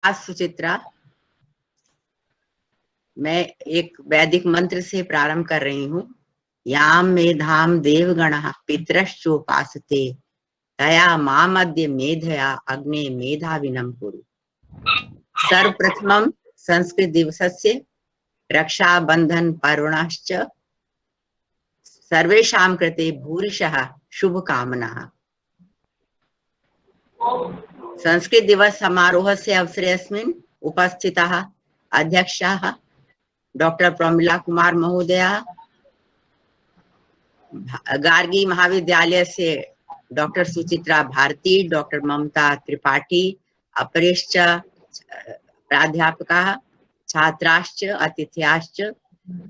आज सुचित्रा, मैं एक वैदिक मंत्र से प्रारंभ कर रही हूँ। याम मेधाम देवगणः पितरश्चोपासते तया मामद्य मेधया अग्ने मेधाविनं कुरु। सर्वप्रथमं संस्कृत दिवसस्य रक्षाबंधन पर्वणश्च सर्वेषां कृते भूरिशः शुभकामनाः। संस्कृत दिवस समारोहस्य अवसरे अस्मिन् उपस्थिताः अध्यक्षाः डॉक्टर प्रमिला कुमार महोदया, गार्गी महाविद्यालय से डॉक्टर सुचित्रा भारती, डॉक्टर ममता त्रिपाठी, अपरेश्च प्राध्यापकाः, छात्राश्च अतिथ्याश्च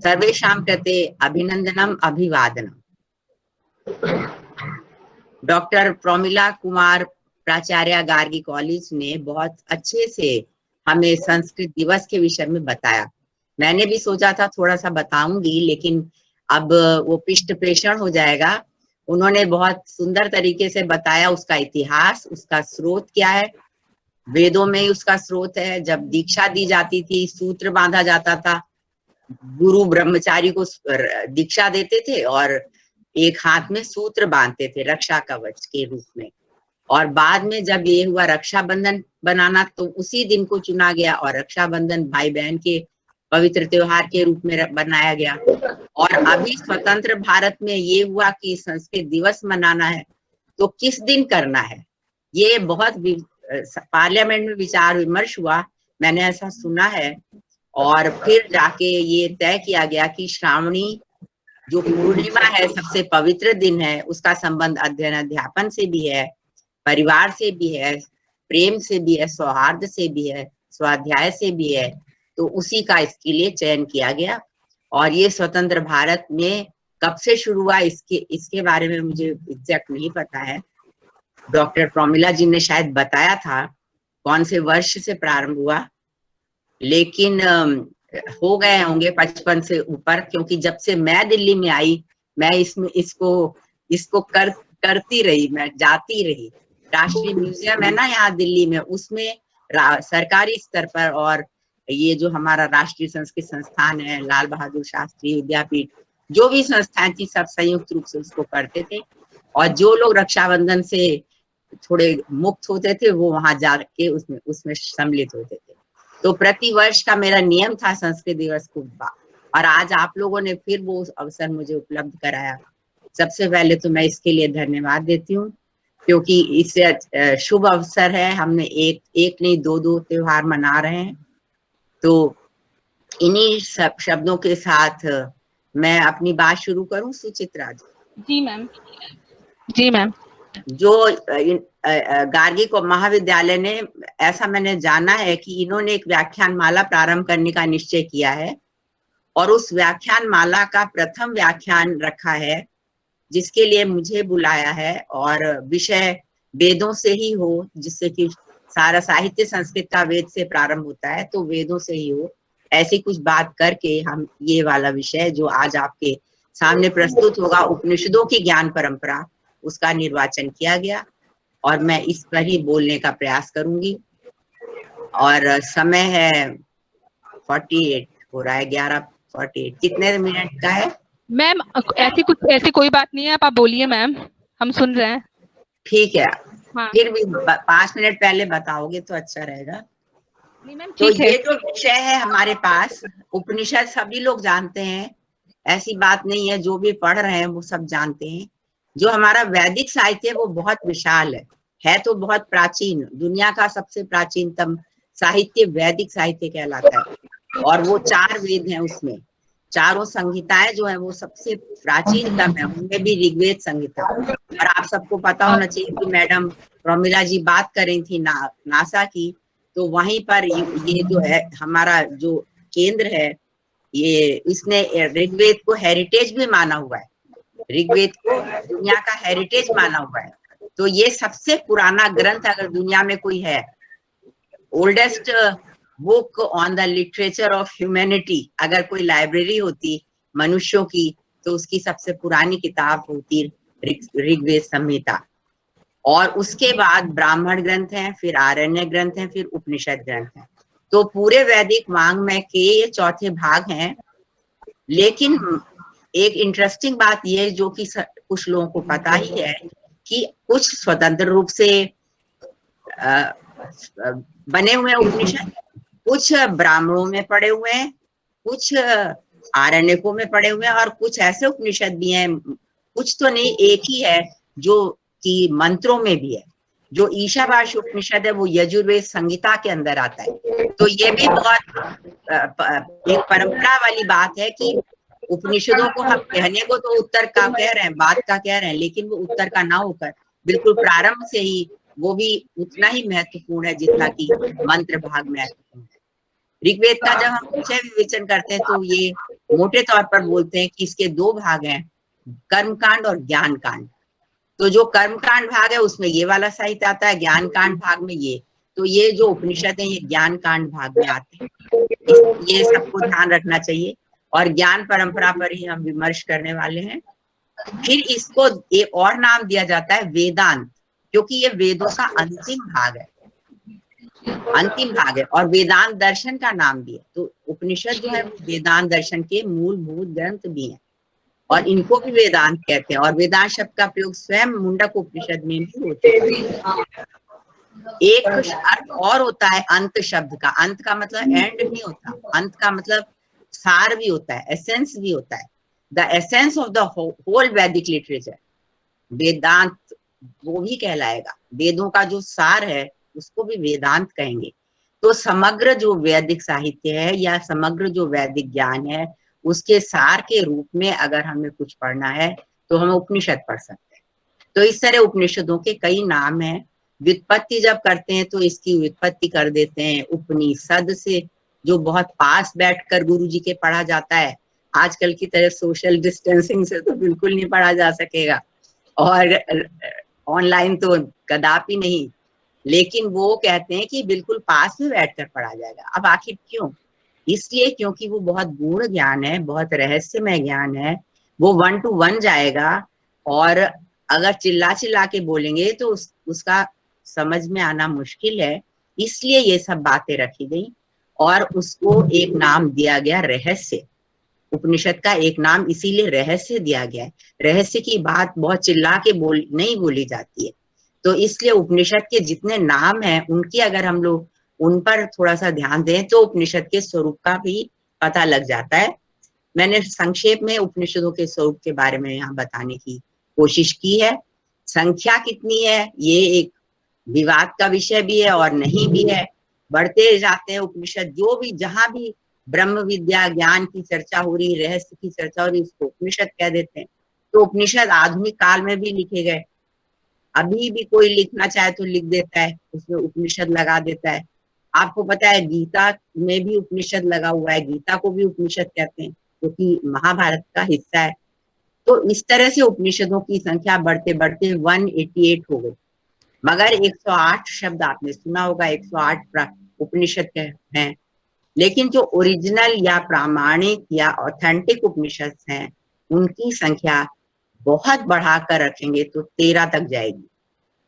सर्वेषां कृते अभिनंदनम अभिवादनम। डॉक्टर प्रमिला कुमार प्राचार्य गार्गी कॉलेज ने बहुत अच्छे से हमें संस्कृत दिवस के विषय में बताया। मैंने भी सोचा था थोड़ा सा बताऊंगी, लेकिन अब वो पिष्ट प्रेषण हो जाएगा। उन्होंने बहुत सुंदर तरीके से बताया उसका इतिहास, उसका स्रोत क्या है। वेदों में ही उसका स्रोत है। जब दीक्षा दी जाती थी, सूत्र बांधा जाता था, गुरु ब्रह्मचारी को दीक्षा देते थे और एक हाथ में सूत्र बांधते थे रक्षा कवच के रूप में। और बाद में जब ये हुआ रक्षाबंधन बनाना, तो उसी दिन को चुना गया और रक्षाबंधन भाई बहन के पवित्र त्योहार के रूप में बनाया गया। और अभी स्वतंत्र भारत में ये हुआ कि संस्कृत दिवस मनाना है तो किस दिन करना है, ये बहुत पार्लियामेंट में विचार विमर्श हुआ, मैंने ऐसा सुना है। और फिर जाके ये तय किया गया कि श्रावणी जो पूर्णिमा है, सबसे पवित्र दिन है, उसका संबंध अध्ययन अध्यापन से भी है, परिवार से भी है, प्रेम से भी है, सौहार्द से भी है, स्वाध्याय से भी है। तो उसी का इसके लिए चयन किया गया। और ये स्वतंत्र भारत में कब से शुरू हुआ इसके बारे में मुझे एग्जैक्ट नहीं पता है। डॉक्टर प्रमिला जी ने शायद बताया था कौन से वर्ष से प्रारंभ हुआ, लेकिन हो गए होंगे 55 से ऊपर, क्योंकि जब से मैं दिल्ली में आई, मैं इसको करती रही, मैं जाती रही। राष्ट्रीय म्यूजियम है ना यहाँ दिल्ली में, उसमें सरकारी स्तर पर, और ये जो हमारा राष्ट्रीय संस्कृत संस्थान है, लाल बहादुर शास्त्री विद्यापीठ, जो भी संस्थाएं थी सब संयुक्त रूप से उसको करते थे। और जो लोग रक्षाबंधन से थोड़े मुक्त होते थे वो वहां जाके उसमें सम्मिलित होते थे। तो प्रति वर्ष का मेरा नियम था संस्कृत दिवस को, और आज आप लोगों ने फिर वो अवसर मुझे उपलब्ध कराया। सबसे पहले तो मैं इसके लिए धन्यवाद देती हूँ, क्योंकि इससे शुभ अवसर है। हमने एक नहीं दो त्योहार मना रहे हैं। तो इन्हीं सब शब्दों के साथ मैं अपनी बात शुरू करूं सुचित्रा जी। जी मैम। जी मैम। जो गार्गी को महाविद्यालय ने, ऐसा मैंने जाना है कि इन्होंने एक व्याख्यान माला प्रारंभ करने का निश्चय किया है, और उस व्याख्यान माला का प्रथम व्याख्यान रखा है, जिसके लिए मुझे बुलाया है। और विषय वेदों से ही हो, जिससे कि सारा साहित्य संस्कृत का वेद से प्रारंभ होता है, तो वेदों से ही हो, ऐसी कुछ बात करके हम ये वाला विषय जो आज आपके सामने प्रस्तुत होगा, उपनिषदों की ज्ञान परंपरा, उसका निर्वाचन किया गया। और मैं इस पर ही बोलने का प्रयास करूंगी। और समय है 48 हो रहा है, 11:48। कितने मिनट का है मैम? ऐसी कोई बात नहीं है, आप बोलिए मैम, हम सुन रहे हैं। ठीक है। हाँ। फिर भी 5 मिनट पहले बताओगे तो अच्छा रहेगा। नहीं मैम, तो ठीक है। ये जो विषय है हमारे पास, उपनिषद सभी लोग जानते हैं, ऐसी बात नहीं है, जो भी पढ़ रहे हैं वो सब जानते हैं। जो हमारा वैदिक साहित्य है वो बहुत विशाल है तो बहुत प्राचीन, दुनिया का सबसे प्राचीनतम साहित्य वैदिक साहित्य कहलाता है। और वो 4 वेद हैं, उसमें चारों संहिताएं जो है वो सबसे प्राचीनतम है, उनमें भी ऋग्वेद संहिता। और आप सबको पता होना चाहिए कि मैडम प्रमिला जी बात कर रही थी नासा की, तो वहीं पर ये जो है हमारा जो केंद्र है, ये इसने ऋग्वेद को हेरिटेज भी माना हुआ है, ऋग्वेद को दुनिया का हेरिटेज माना हुआ है। तो ये सबसे पुराना ग्रंथ अगर दुनिया में कोई है, oldest book on the literature of humanity, अगर कोई लाइब्रेरी होती मनुष्यों की, तो उसकी सबसे पुरानी किताब होती ऋग्वेद संहिता। और उसके बाद ब्राह्मण ग्रंथ हैं, फिर आरण्य ग्रंथ हैं, फिर उपनिषद ग्रंथ हैं। तो पूरे वैदिक वाङ्मय के ये चौथे भाग हैं। लेकिन एक इंटरेस्टिंग बात ये जो कि कुछ लोगों को पता ही है कि कुछ स्वतंत्र रूप से बने हुए उपनिषद, कुछ ब्राह्मणों में पड़े हुए हैं, कुछ आरण्यकों में पड़े हुए हैं, और कुछ ऐसे उपनिषद भी हैं, कुछ तो नहीं एक ही है जो कि मंत्रों में भी है। जो ईशावास्य उपनिषद है वो यजुर्वेद संहिता के अंदर आता है। तो ये भी बहुत एक परंपरा वाली बात है कि उपनिषदों को हम कहने को तो उत्तर का कह रहे हैं, बात का कह रहे हैं, लेकिन वो उत्तर का ना होकर बिल्कुल प्रारंभ से ही वो भी उतना ही महत्वपूर्ण है जितना कि मंत्र भाग महत्वपूर्ण है। ऋग्वेद का जब हम विषय विवेचन करते हैं तो ये मोटे तौर पर बोलते हैं कि इसके दो भाग हैं, कर्मकांड और ज्ञान कांड। तो जो कर्मकांड भाग है उसमें ये वाला साहित्य आता है, ज्ञान कांड भाग में ये। तो ये जो उपनिषद है ये ज्ञान कांड भाग में आते हैं, ये सबको ध्यान रखना चाहिए। और ज्ञान परंपरा पर ही हम विमर्श करने वाले हैं। फिर इसको एक और नाम दिया जाता है वेदांत, क्योंकि ये वेदों का अंतिम भाग है, अंतिम भाग है, और वेदांत दर्शन का नाम भी है। तो उपनिषद जो है वेदांत दर्शन के मूलभूत ग्रंथ भी हैं, और इनको भी वेदांत कहते हैं। और वेदांत शब्द का प्रयोग स्वयं मुंडक उपनिषद में भी होता है। एक अर्थ और होता है अंत शब्द का। अंत का मतलब एंड नहीं होता, अंत का मतलब सार भी होता है, एसेंस भी होता है। The essence of the whole Vedic literature, Vedanta वो भी कहलाएगा। वेदों का जो सार है उसको भी वेदांत कहेंगे। तो समग्र जो वैदिक साहित्य है या समग्र जो वैदिक ज्ञान है उसके सार के रूप में अगर हमें कुछ पढ़ना है तो हम उपनिषद पढ़ सकते हैं। तो इस तरह उपनिषदों के कई नाम हैं। व्युत्पत्ति जब करते हैं तो इसकी व्युत्पत्ति कर देते हैं उपनिषद से, जो बहुत पास बैठकर गुरुजी के पढ़ा जाता है। आजकल की तरह सोशल डिस्टेंसिंग से तो बिल्कुल नहीं पढ़ा जा सकेगा, और ऑनलाइन तो कदापि नहीं। लेकिन वो कहते हैं कि बिल्कुल पास में बैठकर पढ़ा जाएगा। अब आखिर क्यों? इसलिए क्योंकि वो बहुत गूढ़ ज्ञान है, बहुत रहस्यमय ज्ञान है। वो 1 to 1 जाएगा, और अगर चिल्ला चिल्ला के बोलेंगे तो उसका समझ में आना मुश्किल है। इसलिए ये सब बातें रखी गई, और उसको एक नाम दिया गया रहस्य। उपनिषद का एक नाम इसीलिए रहस्य दिया गया है। रहस्य की बात बहुत चिल्ला के नहीं बोली जाती है। तो इसलिए उपनिषद के जितने नाम हैं उनकी अगर हम लोग उन पर थोड़ा सा ध्यान दें तो उपनिषद के स्वरूप का भी पता लग जाता है। मैंने संक्षेप में उपनिषदों के स्वरूप के बारे में यहाँ बताने की कोशिश की है। संख्या कितनी है ये एक विवाद का विषय भी है और नहीं भी है। बढ़ते जाते हैं उपनिषद, जो भी जहां भी ब्रह्म विद्या ज्ञान की चर्चा हो रही, रहस्य की चर्चा हो रही, उसको उपनिषद कह देते हैं। तो उपनिषद आधुनिक काल में भी लिखे गए, अभी भी कोई लिखना चाहे तो लिख देता है, उसमें उपनिषद लगा देता है। आपको पता है गीता में भी उपनिषद लगा हुआ है, गीता को भी उपनिषद कहते हैं क्योंकि महाभारत का हिस्सा है। तो इस तरह से उपनिषदों की संख्या बढ़ते बढ़ते 188 हो गई। मगर 108 शब्द आपने सुना होगा, 108 उपनिषद हैं। लेकिन जो ओरिजिनल या प्रामाणिक या ऑथेंटिक उपनिषद हैं उनकी संख्या बहुत बढ़ाकर रखेंगे तो 13 तक जाएगी।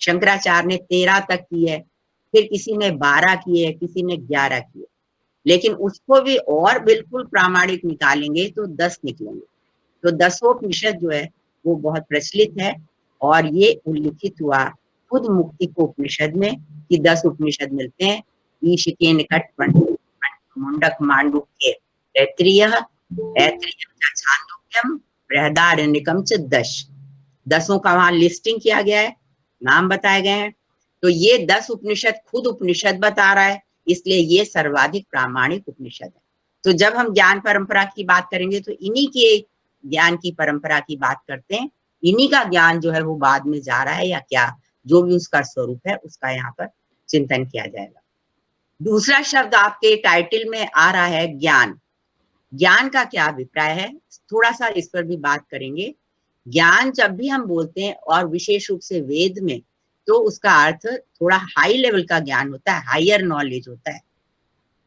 शंकराचार्य ने 13 तक की है, फिर किसी ने 12 किए, किसी ने 11 किए। लेकिन उसको भी और बिल्कुल प्रामाणिक निकालेंगे तो 10 निकलेंगे। तो 10 उपनिषद जो है वो बहुत प्रचलित है, और ये उल्लिखित हुआ खुद मुक्तिको उपनिषद में कि 10 उपनिषद मिलते हैं। ईशिके निकट मुंडक मांडुक्य तैत्तिरीयः ऐत्रेयम् छांदोग्यम बृहदारण्यकम् च 10 का वहां लिस्टिंग किया गया है, नाम बताए गए हैं। तो ये 10 उपनिषद खुद उपनिषद बता रहा है, इसलिए ये सर्वाधिक प्रामाणिक उपनिषद है। तो जब हम ज्ञान परंपरा की बात करेंगे तो इन्हीं के ज्ञान की परंपरा की बात करते हैं। इन्हीं का ज्ञान जो है वो बाद में जा रहा है या क्या, जो भी उसका स्वरूप है उसका यहाँ पर चिंतन किया जाएगा। दूसरा शब्द आपके टाइटल में आ रहा है ज्ञान। ज्ञान का क्या अभिप्राय है, थोड़ा सा इस पर भी बात करेंगे। ज्ञान जब भी हम बोलते हैं और विशेष रूप से वेद में, तो उसका अर्थ थोड़ा हाई लेवल का ज्ञान होता है, हायर नॉलेज होता है।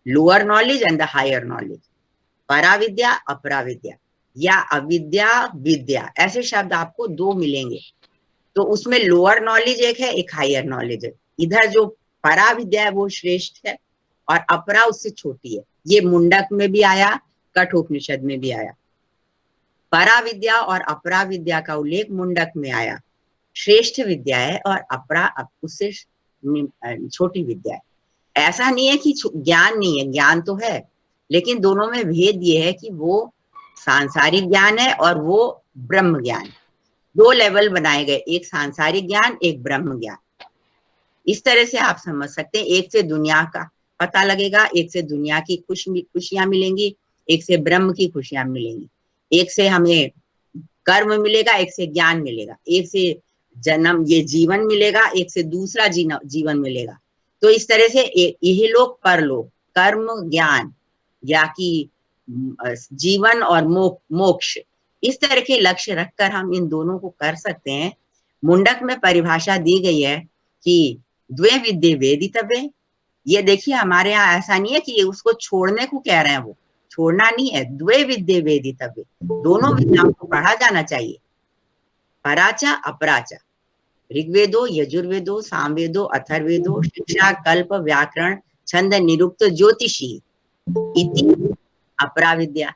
Lower knowledge and the higher knowledge, पराविद्या अपराविद्या या अविद्या विद्या, ऐसे शब्द आपको 2 मिलेंगे। तो उसमें लोअर नॉलेज एक है, एक हायर नॉलेज है। इधर जो परा विद्या है वो श्रेष्ठ है और अपरा उससे छोटी है। ये मुंडक में भी आया, कठोपनिषद में भी आया। परा विद्या और अपरा विद्या का उल्लेख मुंडक में आया। श्रेष्ठ विद्या है और अपरा उससे छोटी विद्या है। ऐसा नहीं है कि ज्ञान नहीं है, ज्ञान तो है, लेकिन दोनों में भेद ये है कि वो सांसारिक ज्ञान है और वो ब्रह्म ज्ञान। दो लेवल बनाए गए, एक सांसारिक ज्ञान, एक ब्रह्म ज्ञान। इस तरह से आप समझ सकते हैं, एक से दुनिया का पता लगेगा, एक से दुनिया की खुशियां मिलेंगी, एक से ब्रह्म की खुशियां मिलेंगी। एक से हमें कर्म मिलेगा, एक से ज्ञान मिलेगा, एक से जन्म ये जीवन मिलेगा, एक से दूसरा जीवन मिलेगा। तो इस तरह से यही लोग परलोक, कर्म ज्ञान या कि जीवन और मोक्ष, इस तरह के लक्ष्य रखकर हम इन दोनों को कर सकते हैं। मुंडक में परिभाषा दी गई है कि द्वे विद्ये वेदितव्ये। ये देखिए हमारे यहाँ ऐसा नहीं है कि उसको छोड़ने को कह रहे हैं, वो छोड़ना नहीं है, द्वे विद्ये वेदितव्ये, दोनों विद्याओं को पढ़ा जाना चाहिए। पराचा अपराचा, ऋग्वेदो यजुर्वेदो सामवेदो अथर्वेदो शिक्षा कल्प व्याकरण छंद निरुक्त ज्योतिषी इति अपरा विद्या।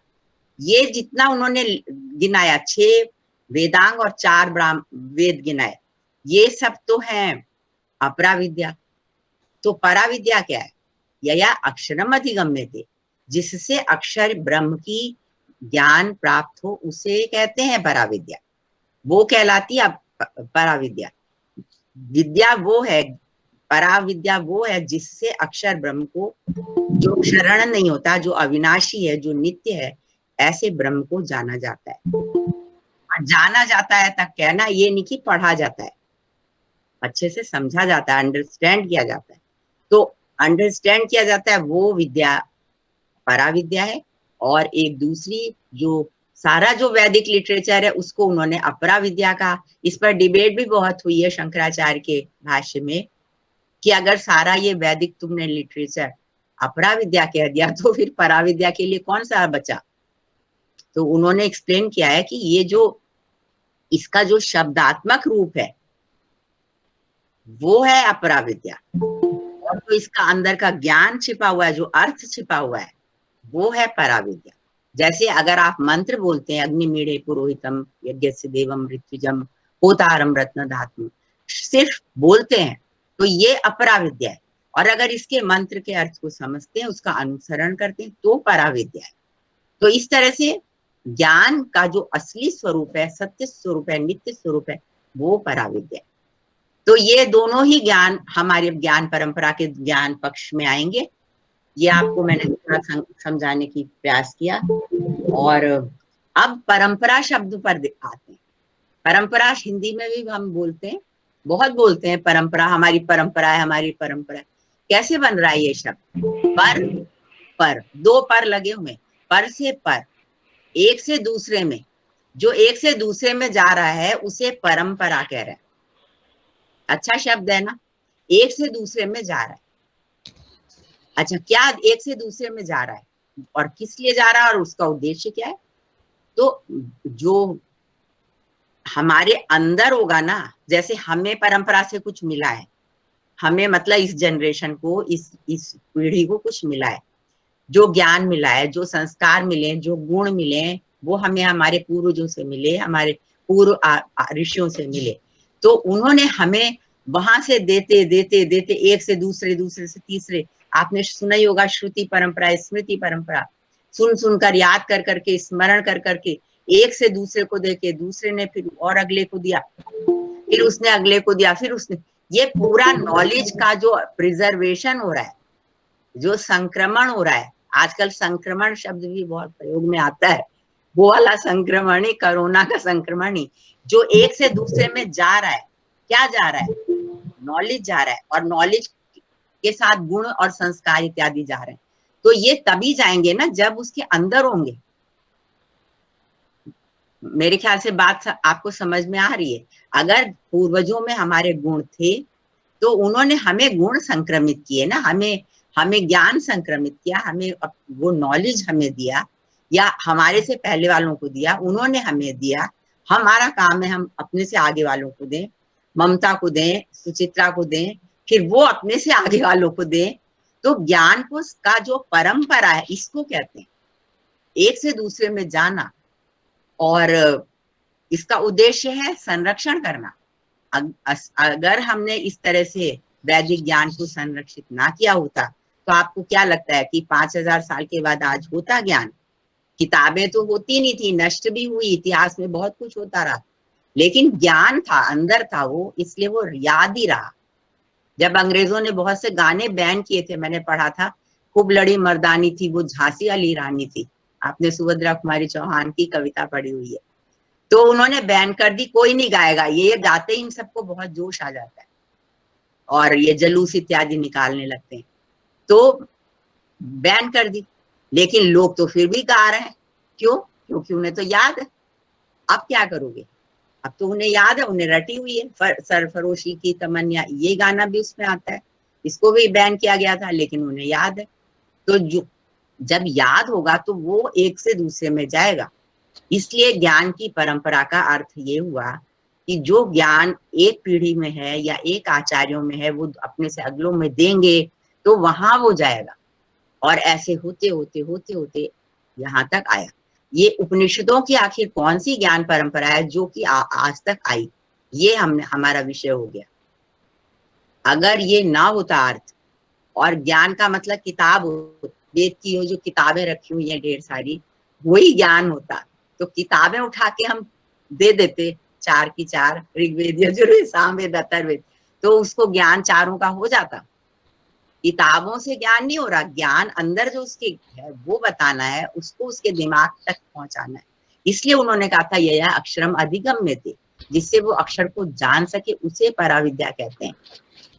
ये जितना उन्होंने गिनाया, 6 वेदांग और 4 वेद गिनाए, ये सब तो है अपरा विद्या। तो परा विद्या क्या है? यया अक्षरम अधिगम्यते, जिससे अक्षर ब्रह्म की ज्ञान प्राप्त हो उसे कहते हैं परा विद्या। वो कहलाती है परा विद्या। विद्या वो है, परा विद्या वो है जिससे अक्षर ब्रह्म को, जो क्षरण नहीं होता, जो अविनाशी है, जो नित्य है, ऐसे ब्रह्म को जाना जाता है। और जाना जाता है तक कहना ये नहीं कि पढ़ा जाता है, अच्छे से समझा जाता है, अंडरस्टैंड किया जाता है। तो अंडरस्टैंड किया जाता है वो विद्या परा विद्या है। और एक दूसरी जो सारा जो वैदिक लिटरेचर है उसको उन्होंने अपरा विद्या कहा। इस पर डिबेट भी बहुत हुई है शंकराचार्य के भाष्य में कि अगर सारा ये वैदिक तुमने लिटरेचर अपरा विद्या कह दिया तो फिर परा विद्या के लिए कौन सा बचा। तो उन्होंने एक्सप्लेन किया है कि ये जो इसका जो शब्दात्मक रूप है वो है अपरा विद्या, और जो इसका अंदर का ज्ञान छिपा हुआ है, जो अर्थ छिपा हुआ है, वो है परा विद्या। जैसे अगर आप मंत्र बोलते हैं अग्निमीढ़े पुरोहितम यज्ञस्य देवम ऋत्विजम होतारम रत्न धातु, सिर्फ बोलते हैं तो ये अपरा विद्या है। और अगर इसके मंत्र के अर्थ को समझते हैं, उसका अनुसरण करते हैं, तो परा विद्या है। तो इस तरह से ज्ञान का जो असली स्वरूप है, सत्य स्वरूप है, नित्य स्वरूप है, वो परा विद्या है। तो ये दोनों ही ज्ञान हमारे ज्ञान परंपरा के ज्ञान पक्ष में आएंगे। ये आपको मैंने थोड़ा समझाने की प्रयास किया। और अब परंपरा शब्द पर आते हैं। परंपरा हिंदी में भी हम बोलते हैं, बहुत बोलते हैं परंपरा, हमारी परंपरा है, हमारी परंपरा। कैसे बन रहा है ये शब्द? पर दो पर लगे हुए, पर से पर, एक से दूसरे में, जो एक से दूसरे में जा रहा है उसे परंपरा कह रहे हैं। अच्छा शब्द है ना, एक से दूसरे में जा रहा है। अच्छा, क्या एक से दूसरे में जा रहा है और किस लिए जा रहा है और उसका उद्देश्य क्या है? तो जो हमारे अंदर होगा ना, जैसे हमें परंपरा से कुछ मिला है, हमें मतलब इस जनरेशन को, इस पीढ़ी को कुछ मिला है, जो ज्ञान मिला है, जो संस्कार मिले, जो गुण मिले, वो हमें हमारे पूर्वजों से मिले, हमारे पूर्व ऋषियों से मिले। तो उन्होंने हमें वहां से देते देते देते एक से दूसरे, दूसरे से तीसरे, आपने सुना ही होगा श्रुति परंपरा, स्मृति परंपरा, सुन सुनकर, याद कर करके, स्मरण कर करके, एक से दूसरे को देके, दूसरे ने फिर और अगले को दिया, फिर उसने अगले को दिया, फिर उसने, ये पूरा नॉलेज का जो प्रिजर्वेशन हो रहा है, जो संक्रमण हो रहा है, आजकल संक्रमण शब्द भी बहुत प्रयोग में आता है, वो वाला संक्रमण ही, कोरोना का संक्रमण ही, जो एक से दूसरे में जा रहा है। क्या जा रहा है? नॉलेज जा रहा है, और नॉलेज के साथ गुण और संस्कार इत्यादि जा रहे हैं। तो ये तभी जाएंगे ना जब उसके अंदर होंगे। मेरे ख्याल से बात आपको समझ में आ रही है। अगर पूर्वजों में हमारे गुण थे तो उन्होंने हमें गुण संक्रमित किए ना, हमें ज्ञान संक्रमित किया, हमें वो नॉलेज हमें दिया, या हमारे से पहले वालों को दिया, उन्होंने हमें दिया। हमारा काम है हम अपने से आगे वालों को दें। ममता को दें, सुचित्रा को दें, फिर वो अपने से आगे वालों को दें। तो ज्ञान को का जो परंपरा है इसको कहते हैं, एक से दूसरे में जाना। और इसका उद्देश्य है संरक्षण करना। अगर हमने इस तरह से वैदिक ज्ञान को संरक्षित ना किया होता तो आपको क्या लगता है कि 5000 साल के बाद आज होता ज्ञान? किताबें तो होती नहीं थी, नष्ट भी हुई, इतिहास में बहुत कुछ होता रहा, लेकिन ज्ञान था, अंदर था वो, इसलिए वो याद ही रहा। जब अंग्रेजों ने बहुत से गाने बैन किए थे, मैंने पढ़ा था, खूब लड़ी मर्दानी थी वो झांसी वाली रानी थी, आपने सुभद्रा कुमारी चौहान की कविता पढ़ी हुई है, तो उन्होंने बैन कर दी, कोई नहीं गाएगा। ये गाते ही इन सबको बहुत जोश आ जाता है और ये जलूस इत्यादि निकालने लगते हैं, तो बैन कर दी। लेकिन लोग तो फिर भी गा रहे हैं, क्यों? क्योंकि उन्हें तो याद है। अब क्या करोगे? अब तो उन्हें याद है, उन्हें रटी हुई है। सरफरोशी की तमन्ना, ये गाना भी उसमें आता है, इसको भी बैन किया गया था, लेकिन उन्हें याद है। तो जो जब याद होगा तो वो एक से दूसरे में जाएगा। इसलिए ज्ञान की परंपरा का अर्थ ये हुआ कि जो ज्ञान एक पीढ़ी में है या एक आचार्यों में है, वो अपने से अगलों में देंगे तो वहां वो जाएगा। और ऐसे होते होते होते होते यहाँ तक आया। ये उपनिषदों की आखिर कौन सी ज्ञान परंपरा है जो कि आज तक आई, ये हमारा विषय हो गया। अगर ये ना होता अर्थ, और ज्ञान का मतलब किताब, वेद की जो किताबें रखी हुई है ढेर सारी, वही ज्ञान होता, तो किताबें उठा के हम दे देते, 4 की 4, ऋग्वेद, यजुर्वेद, सामवेद, अथर्ववेद, तो उसको ज्ञान चारों का हो जाता। किताबों से ज्ञान नहीं हो रहा, ज्ञान अंदर जो उसके है वो बताना है, उसको उसके दिमाग तक पहुंचाना है। इसलिए उन्होंने कहा था यह अक्षरम अधिगम में थे, जिससे वो अक्षर को जान सके, उसे पराविद्या कहते हैं।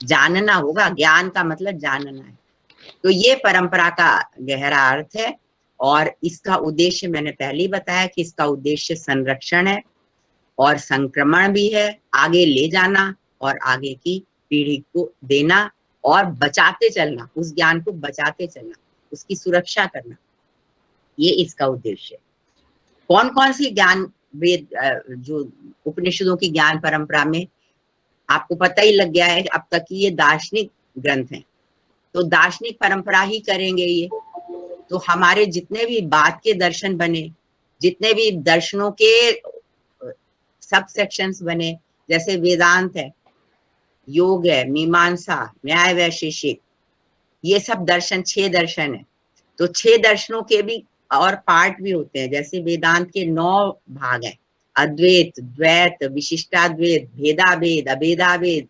जानना होगा, ज्ञान का मतलब जानना है। तो ये परंपरा का गहरा अर्थ है, और इसका उद्देश्य मैंने पहले ही बताया कि इसका उद्देश्य संरक्षण है और संक्रमण भी है, आगे ले जाना और आगे की पीढ़ी को देना और बचाते चलना, उस ज्ञान को बचाते चलना, उसकी सुरक्षा करना, ये इसका उद्देश्य है। कौन कौन सी ज्ञान वेद, जो उपनिषदों की ज्ञान परंपरा में, आपको पता ही लग गया है अब तक कि ये दार्शनिक ग्रंथ हैं, तो दार्शनिक परंपरा ही करेंगे ये। तो हमारे जितने भी बाद के दर्शन बने, जितने भी दर्शनों के सब सेक्शंस बने, जैसे वेदांत है, योग है, मीमांसा, न्याय, वैशेषिक, ये सब दर्शन 6 दर्शन है। तो 6 दर्शनों के भी और पार्ट भी होते हैं। जैसे वेदांत के 9 भाग हैं, अद्वैत, द्वैत, विशिष्टाद्वैत, भेदाभेद, अभेदाभेद,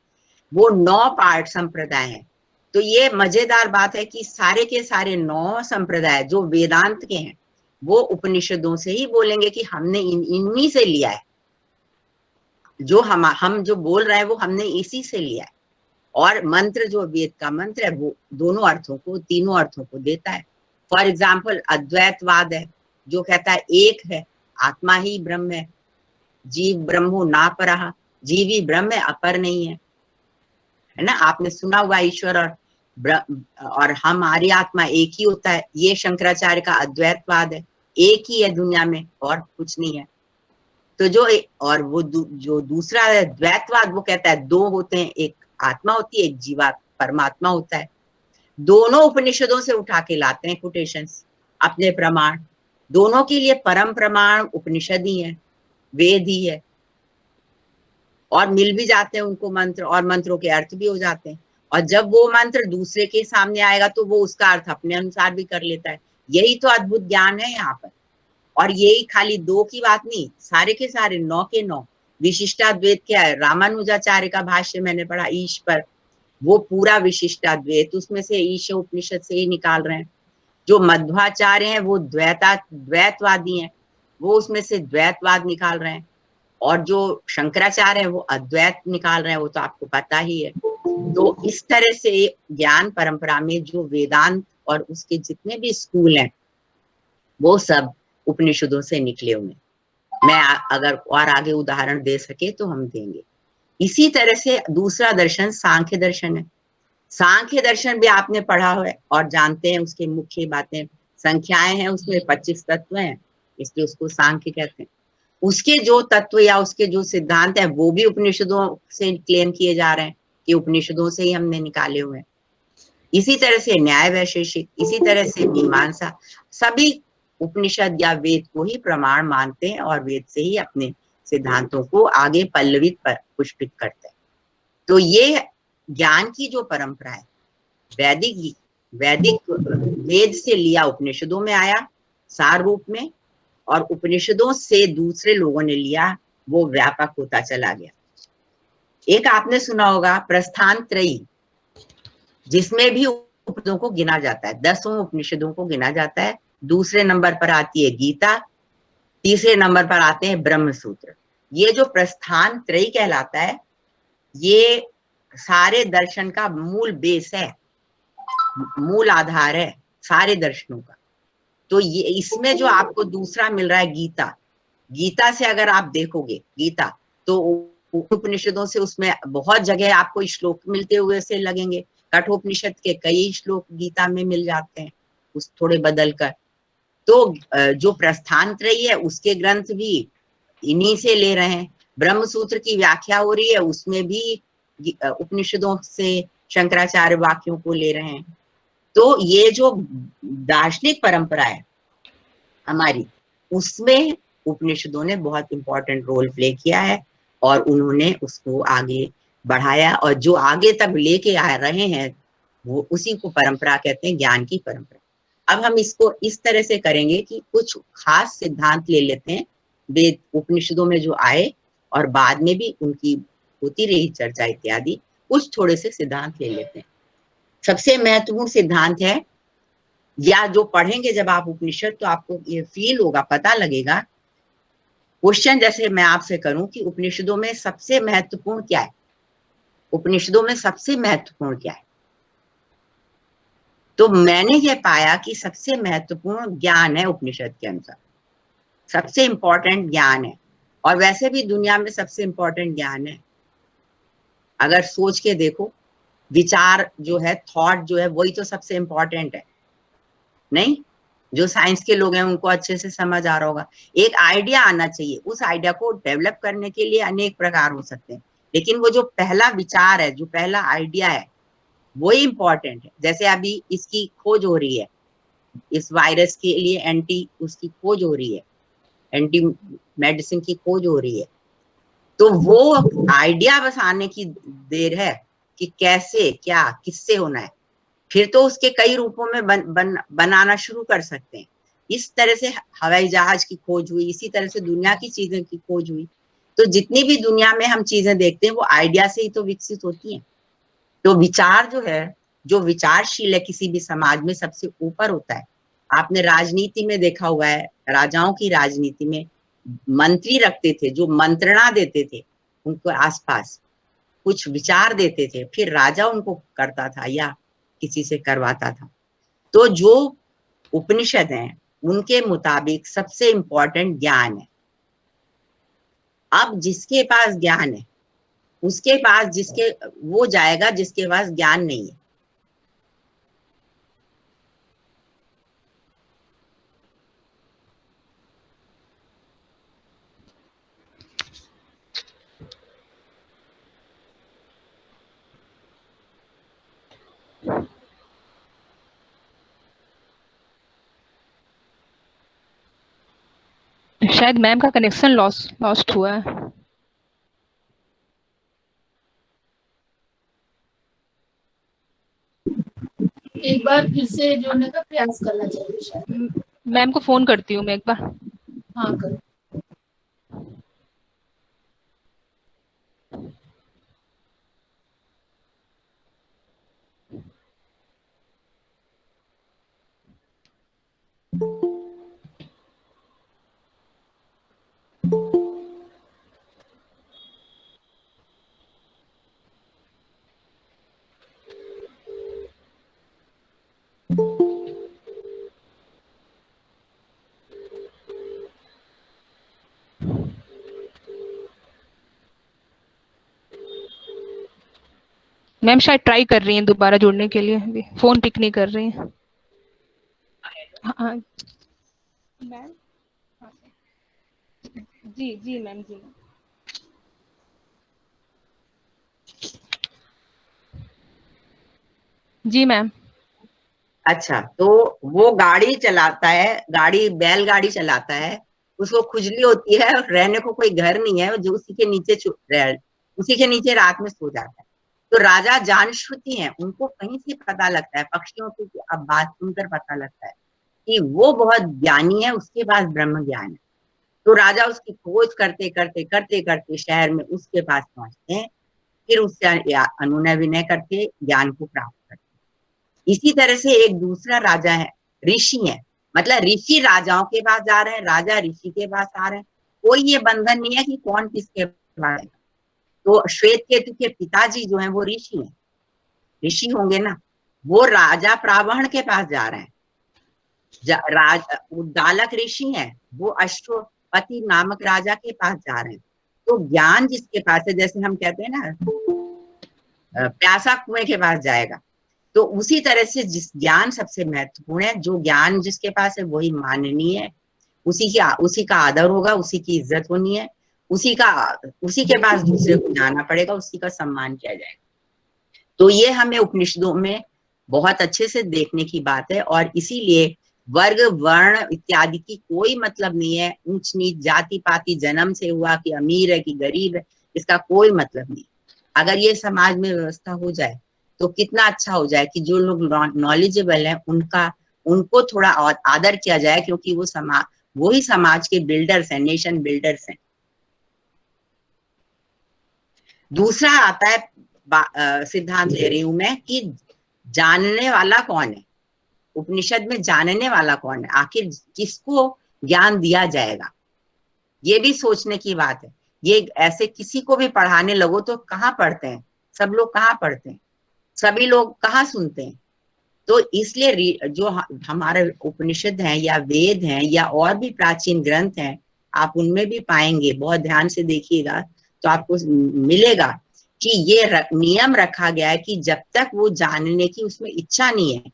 वो 9 पार्ट संप्रदाय हैं। तो ये मजेदार बात है कि सारे के सारे 9 संप्रदाय जो वेदांत के हैं, वो उपनिषदों से ही बोलेंगे कि हमने इन्हीं से लिया है, जो हम जो बोल रहे हैं वो हमने इसी से लिया है। और मंत्र, जो वेद का मंत्र है, वो दोनों अर्थों को, तीनों अर्थों को देता है। फॉर एग्जाम्पल अद्वैतवाद है, जो कहता है एक है, आत्मा ही ब्रह्म है, जीव ब्रह्मो ना परहा, जीव ही ब्रह्म है, अपर नहीं है ना। आपने सुना हुआ ईश्वर और हमारी आत्मा एक ही होता है, ये शंकराचार्य का अद्वैतवाद है, एक ही है दुनिया में और कुछ नहीं है। तो और वो जो दूसरा है द्वैतवाद, वो कहता है 2 होते हैं, एक आत्मा होती है, एक जीवा परमात्मा होता है। दोनों उपनिषदों से उठा के लाते हैं कोटेशंस, अपने प्रमाण। दोनों के लिए परम प्रमाण उपनिषद ही है, वेद ही है, और मिल भी जाते हैं उनको मंत्र, और मंत्रों के अर्थ भी हो जाते हैं। और जब वो मंत्र दूसरे के सामने आएगा तो वो उसका अर्थ अपने अनुसार भी कर लेता है। यही तो अद्भुत ज्ञान है यहाँ पर। और यही खाली 2 की बात नहीं, सारे के सारे 9 के 9। विशिष्टाद्वैत क्या है? रामानुजाचार्य का भाष्य मैंने पढ़ा ईश पर, वो पूरा विशिष्टाद्वैत, उसमें से ईश उपनिषद से ही निकाल रहे हैं। जो मध्वाचार्य हैं वो द्वैतवादी हैं, वो उसमें से द्वैतवाद निकाल रहे हैं। और जो शंकराचार्य है वो अद्वैत निकाल रहे हैं, वो तो आपको पता ही है। तो इस तरह से ज्ञान परंपरा में जो वेदांत और उसके जितने भी स्कूल हैं, वो सब उपनिषदों से निकले हुए। मैं अगर और आगे उदाहरण दे सके तो हम देंगे। इसी तरह से दूसरा दर्शन सांख्य दर्शन है। सांख्य दर्शन भी आपने पढ़ा है और जानते हैं, उसके मुख्य बातें संख्याएं हैं, उसमें 25 तत्व हैं, इसलिए उसको सांख्य कहते हैं। उसके जो तत्व या उसके जो सिद्धांत है वो भी उपनिषदों से क्लेम किए जा रहे हैं कि उपनिषदों से ही हमने निकाले हुए हैं। इसी तरह से न्याय वैशेषिक, इसी तरह से मीमांसा, सभी उपनिषद या वेद को ही प्रमाण मानते हैं और वेद से ही अपने सिद्धांतों को आगे पल्लवित पर पुष्पित करते हैं। तो ये ज्ञान की जो परंपरा है, वैदिक वेद से लिया उपनिषदों में आया सार रूप में, और उपनिषदों से दूसरे लोगों ने लिया, वो व्यापक होता चला गया। एक आपने सुना होगा प्रस्थान त्रयी, जिसमें भी उपनिषदों को गिना जाता है, 10 उपनिषदों को गिना जाता है। दूसरे नंबर पर आती है गीता, तीसरे नंबर पर आते हैं ब्रह्म सूत्र। ये जो प्रस्थान त्रयी कहलाता है, ये सारे दर्शन का मूल बेस है, मूल आधार है सारे दर्शनों का। तो ये इसमें जो आपको दूसरा मिल रहा है गीता, गीता से अगर आप देखोगे गीता, तो उपनिषदों से उसमें बहुत जगह आपको श्लोक मिलते हुए से लगेंगे। कठोपनिषद के कई श्लोक गीता में मिल जाते हैं, उस थोड़े बदल कर। तो जो प्रस्थान त्रयी है उसके ग्रंथ भी इन्हीं से ले रहे हैं। ब्रह्म सूत्र की व्याख्या हो रही है, उसमें भी उपनिषदों से शंकराचार्य वाक्यों को ले रहे हैं। तो ये जो दार्शनिक परंपरा है हमारी, उसमें उपनिषदों ने बहुत इंपॉर्टेंट रोल प्ले किया है और उन्होंने उसको आगे बढ़ाया, और जो आगे तक लेके आ रहे हैं वो उसी को परंपरा कहते हैं, ज्ञान की परंपरा। अब हम इसको इस तरह से करेंगे कि कुछ खास सिद्धांत ले लेते हैं वेद उपनिषदों में जो आए, और बाद में भी उनकी होती रही चर्चा इत्यादि, कुछ थोड़े से सिद्धांत ले लेते हैं। सबसे महत्वपूर्ण सिद्धांत है, या जो पढ़ेंगे जब आप उपनिषद तो आपको ये फील होगा, पता लगेगा। क्वेश्चन जैसे मैं आपसे करूं कि उपनिषदों में सबसे महत्वपूर्ण क्या है, उपनिषदों में सबसे महत्वपूर्ण क्या है, तो मैंने ये पाया कि सबसे महत्वपूर्ण ज्ञान है। उपनिषद के अनुसार सबसे इंपॉर्टेंट ज्ञान है, और वैसे भी दुनिया में सबसे इंपॉर्टेंट ज्ञान है। अगर सोच के देखो, विचार जो है, थॉट जो है, वही तो सबसे इंपॉर्टेंट है। नहीं, जो साइंस के लोग हैं उनको अच्छे से समझ आ रहा होगा। एक आइडिया आना चाहिए, उस आइडिया को डेवलप करने के लिए अनेक प्रकार हो सकते हैं, लेकिन वो जो पहला विचार है, जो पहला आइडिया है, वही इंपॉर्टेंट है। जैसे अभी इसकी खोज हो रही है, इस वायरस के लिए एंटी उसकी खोज हो रही है, एंटी मेडिसिन की खोज हो रही है, तो वो आइडिया बस आने की देर है कि कैसे, क्या, किससे होना है, फिर तो उसके कई रूपों में बनाना शुरू कर सकते हैं। इस तरह से हवाई जहाज की खोज हुई, इसी तरह से दुनिया की चीजें की खोज हुई। तो जितनी भी दुनिया में हम चीजें देखते हैं वो आइडिया से ही तो विकसित होती हैं। तो विचार जो है, जो विचारशील है किसी भी समाज में, सबसे ऊपर होता है। आपने राजनीति में देखा हुआ है, राजाओं की राजनीति में मंत्री रखते थे जो मंत्रणा देते थे, उनको आसपास कुछ विचार देते थे, फिर राजा उनको करता था या किसी से करवाता था। तो जो उपनिषद हैं उनके मुताबिक सबसे इंपॉर्टेंट ज्ञान है। अब जिसके पास ज्ञान है उसके पास जिसके वो जाएगा जिसके पास ज्ञान नहीं है। शायद मैम का कनेक्शन लॉस्ट हुआ है। एक बार फिर से जोड़ने का प्रयास करना चाहिए शायद। मैम को फोन करती हूँ मैं एक बार। हाँ कर। मैम शायद ट्राई कर रही हैं दोबारा जुड़ने के लिए, अभी फोन पिक नहीं कर रही हैं। हाँ मैम जी जी मैम, जी मैम। जी मैम। अच्छा, तो वो गाड़ी चलाता है, बैलगाड़ी चलाता है, उसको खुजली होती है और रहने को कोई घर नहीं है, जो उसी के नीचे रात में सो जाता है। तो राजा जानश्रुति हैं, उनको कहीं से पता लगता है, पक्षियों की अब बात सुनकर पता लगता है कि वो बहुत ज्ञानी है, उसके पास ब्रह्म ज्ञान है। तो राजा उसकी खोज करते करते करते करते शहर में उसके पास पहुंचते हैं, फिर उससे अनुनय विनय करके ज्ञान को प्राप्त करते हैं। इसी तरह से एक दूसरा राजा है, ऋषि है, मतलब ऋषि राजाओं के पास जा रहे हैं, राजा ऋषि के पास आ रहे हैं, कोई ये बंधन नहीं है कि कौन किसके पास। तो श्वेत केतु के पिताजी जो हैं वो ऋषि हैं, ऋषि होंगे ना, वो राजा प्रावहण के पास जा रहे हैं। उद्दालक ऋषि हैं, वो अश्वपति नामक राजा के पास जा रहे हैं। तो ज्ञान जिसके पास है, जैसे हम कहते हैं ना, प्यासा कुएं के पास जाएगा, तो उसी तरह से जिस ज्ञान सबसे महत्वपूर्ण है, जो ज्ञान जिसके पास है वही माननीय है, उसी का आदर होगा, उसी की इज्जत होनी है, उसी के पास दूसरे को जाना पड़ेगा, उसी का सम्मान किया जाएगा। तो ये हमें उपनिषदों में बहुत अच्छे से देखने की बात है। और इसीलिए वर्ग वर्ण इत्यादि की कोई मतलब नहीं है, ऊंच नीच जाति पाति, जन्म से हुआ कि अमीर है कि गरीब है, इसका कोई मतलब नहीं। अगर ये समाज में व्यवस्था हो जाए तो कितना अच्छा हो जाए कि जो लोग नॉलेजेबल है उनको थोड़ा और आदर किया जाए, क्योंकि वो ही समाज के बिल्डर्स हैं, नेशन बिल्डर्स हैं। दूसरा आता है सिद्धांत ले रही हूं मैं कि जानने वाला कौन है, उपनिषद में जानने वाला कौन है, आखिर किसको ज्ञान दिया जाएगा, ये भी सोचने की बात है। ये ऐसे किसी को भी पढ़ाने लगो तो कहाँ पढ़ते हैं, सब लोग कहाँ पढ़ते हैं, सभी लोग कहाँ सुनते हैं। तो इसलिए जो हमारे उपनिषद हैं या वेद हैं या और भी प्राचीन ग्रंथ हैं, आप उनमें भी पाएंगे, बहुत ध्यान से देखिएगा तो आपको मिलेगा कि ये नियम रखा गया है कि जब तक वो जानने की उसमें इच्छा नहीं है,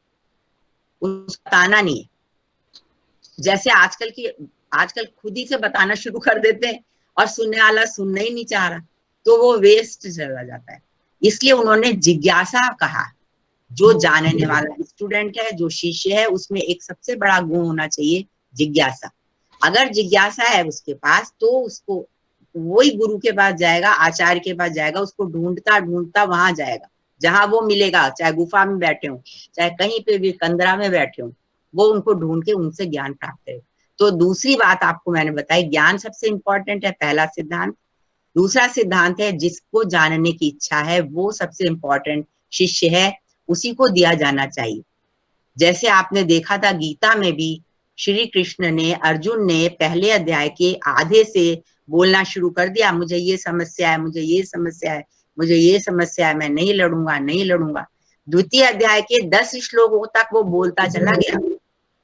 उसको बताना नहीं है। जैसे आजकल खुद ही से बताना शुरू कर देते हैं और सुनने वाला सुनना ही नहीं चाह रहा, तो वो वेस्ट चला जाता है। इसलिए उन्होंने जिज्ञासा कहा। जो जानने वाला स्टूडेंट है, जो शिष्य है, उसमें एक सबसे बड़ा गुण होना चाहिए, जिज्ञासा। अगर जिज्ञासा है उसके पास तो उसको वही गुरु के पास जाएगा, आचार्य के पास जाएगा, उसको ढूंढता ढूंढता वहां जाएगा जहां वो मिलेगा, चाहे गुफा में बैठे हो, चाहे कहीं पे भी कंदरा में बैठे हो, वो उनको ढूंढ के उनसे ज्ञान प्राप्त करेगा। तो दूसरी बात आपको मैंने बताई, ज्ञान सबसे इंपॉर्टेंट है, पहला सिद्धांत। दूसरा सिद्धांत है जिसको जानने की इच्छा है वो सबसे इंपॉर्टेंट शिष्य है, उसी को दिया जाना चाहिए। जैसे आपने देखा था गीता में भी श्री कृष्ण ने, अर्जुन ने पहले अध्याय के आधे से बोलना शुरू कर दिया, मुझे ये समस्या है, मुझे ये समस्या है, मुझे ये समस्या है, मैं नहीं लड़ूंगा, नहीं लड़ूंगा। द्वितीय अध्याय के 10 श्लोकों तक वो बोलता चला गया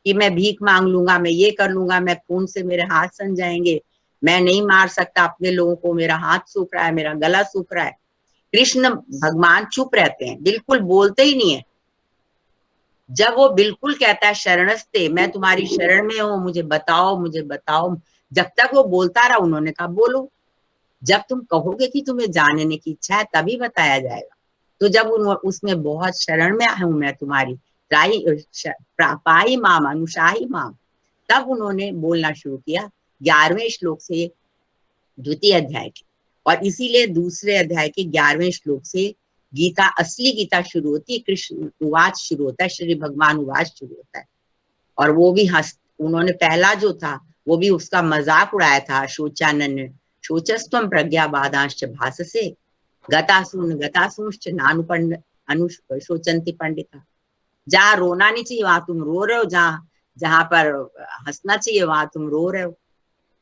कि मैं भीख मांग लूंगा, मैं ये कर लूंगा, मैं खून से मेरे हाथ सन जाएंगे, मैं नहीं मार सकता अपने लोगों को, मेरा हाथ सूख रहा है, मेरा गला सूख रहा है। कृष्ण भगवान चुप रहते हैं, बिल्कुल बोलते ही नहीं है। जब वो बिल्कुल कहता है शरणस्ते, मैं तुम्हारी शरण में हूं, मुझे बताओ, मुझे बताओ, जब तक वो बोलता रहा उन्होंने कहा बोलो, जब तुम कहोगे कि तुम्हें जानने की इच्छा है तभी बताया जाएगा। तो जब उसने बहुत शरण में हूं मैं तुम्हारी, पाई माम अनुशाही माम, तब उन्होंने बोलना शुरू किया 11वें श्लोक से द्वितीय अध्याय के। और इसीलिए दूसरे अध्याय के 11वें श्लोक से गीता, असली गीता शुरू होती है, कृष्ण उवाच शुरू होता है, श्री भगवान उवाच शुरू होता है। और वो भी उन्होंने पहला जो था वो भी उसका मजाक उड़ाया था, शोचानन ने, शोचस्तम प्रज्ञा बाधांश्च भाससे गतासूंश्च नानुपंड अनुशोचंती पंडिता। जहाँ रोना नहीं चाहिए वहां तुम रो रहे हो, जहां पर हंसना चाहिए वहां तुम रो रहे हो।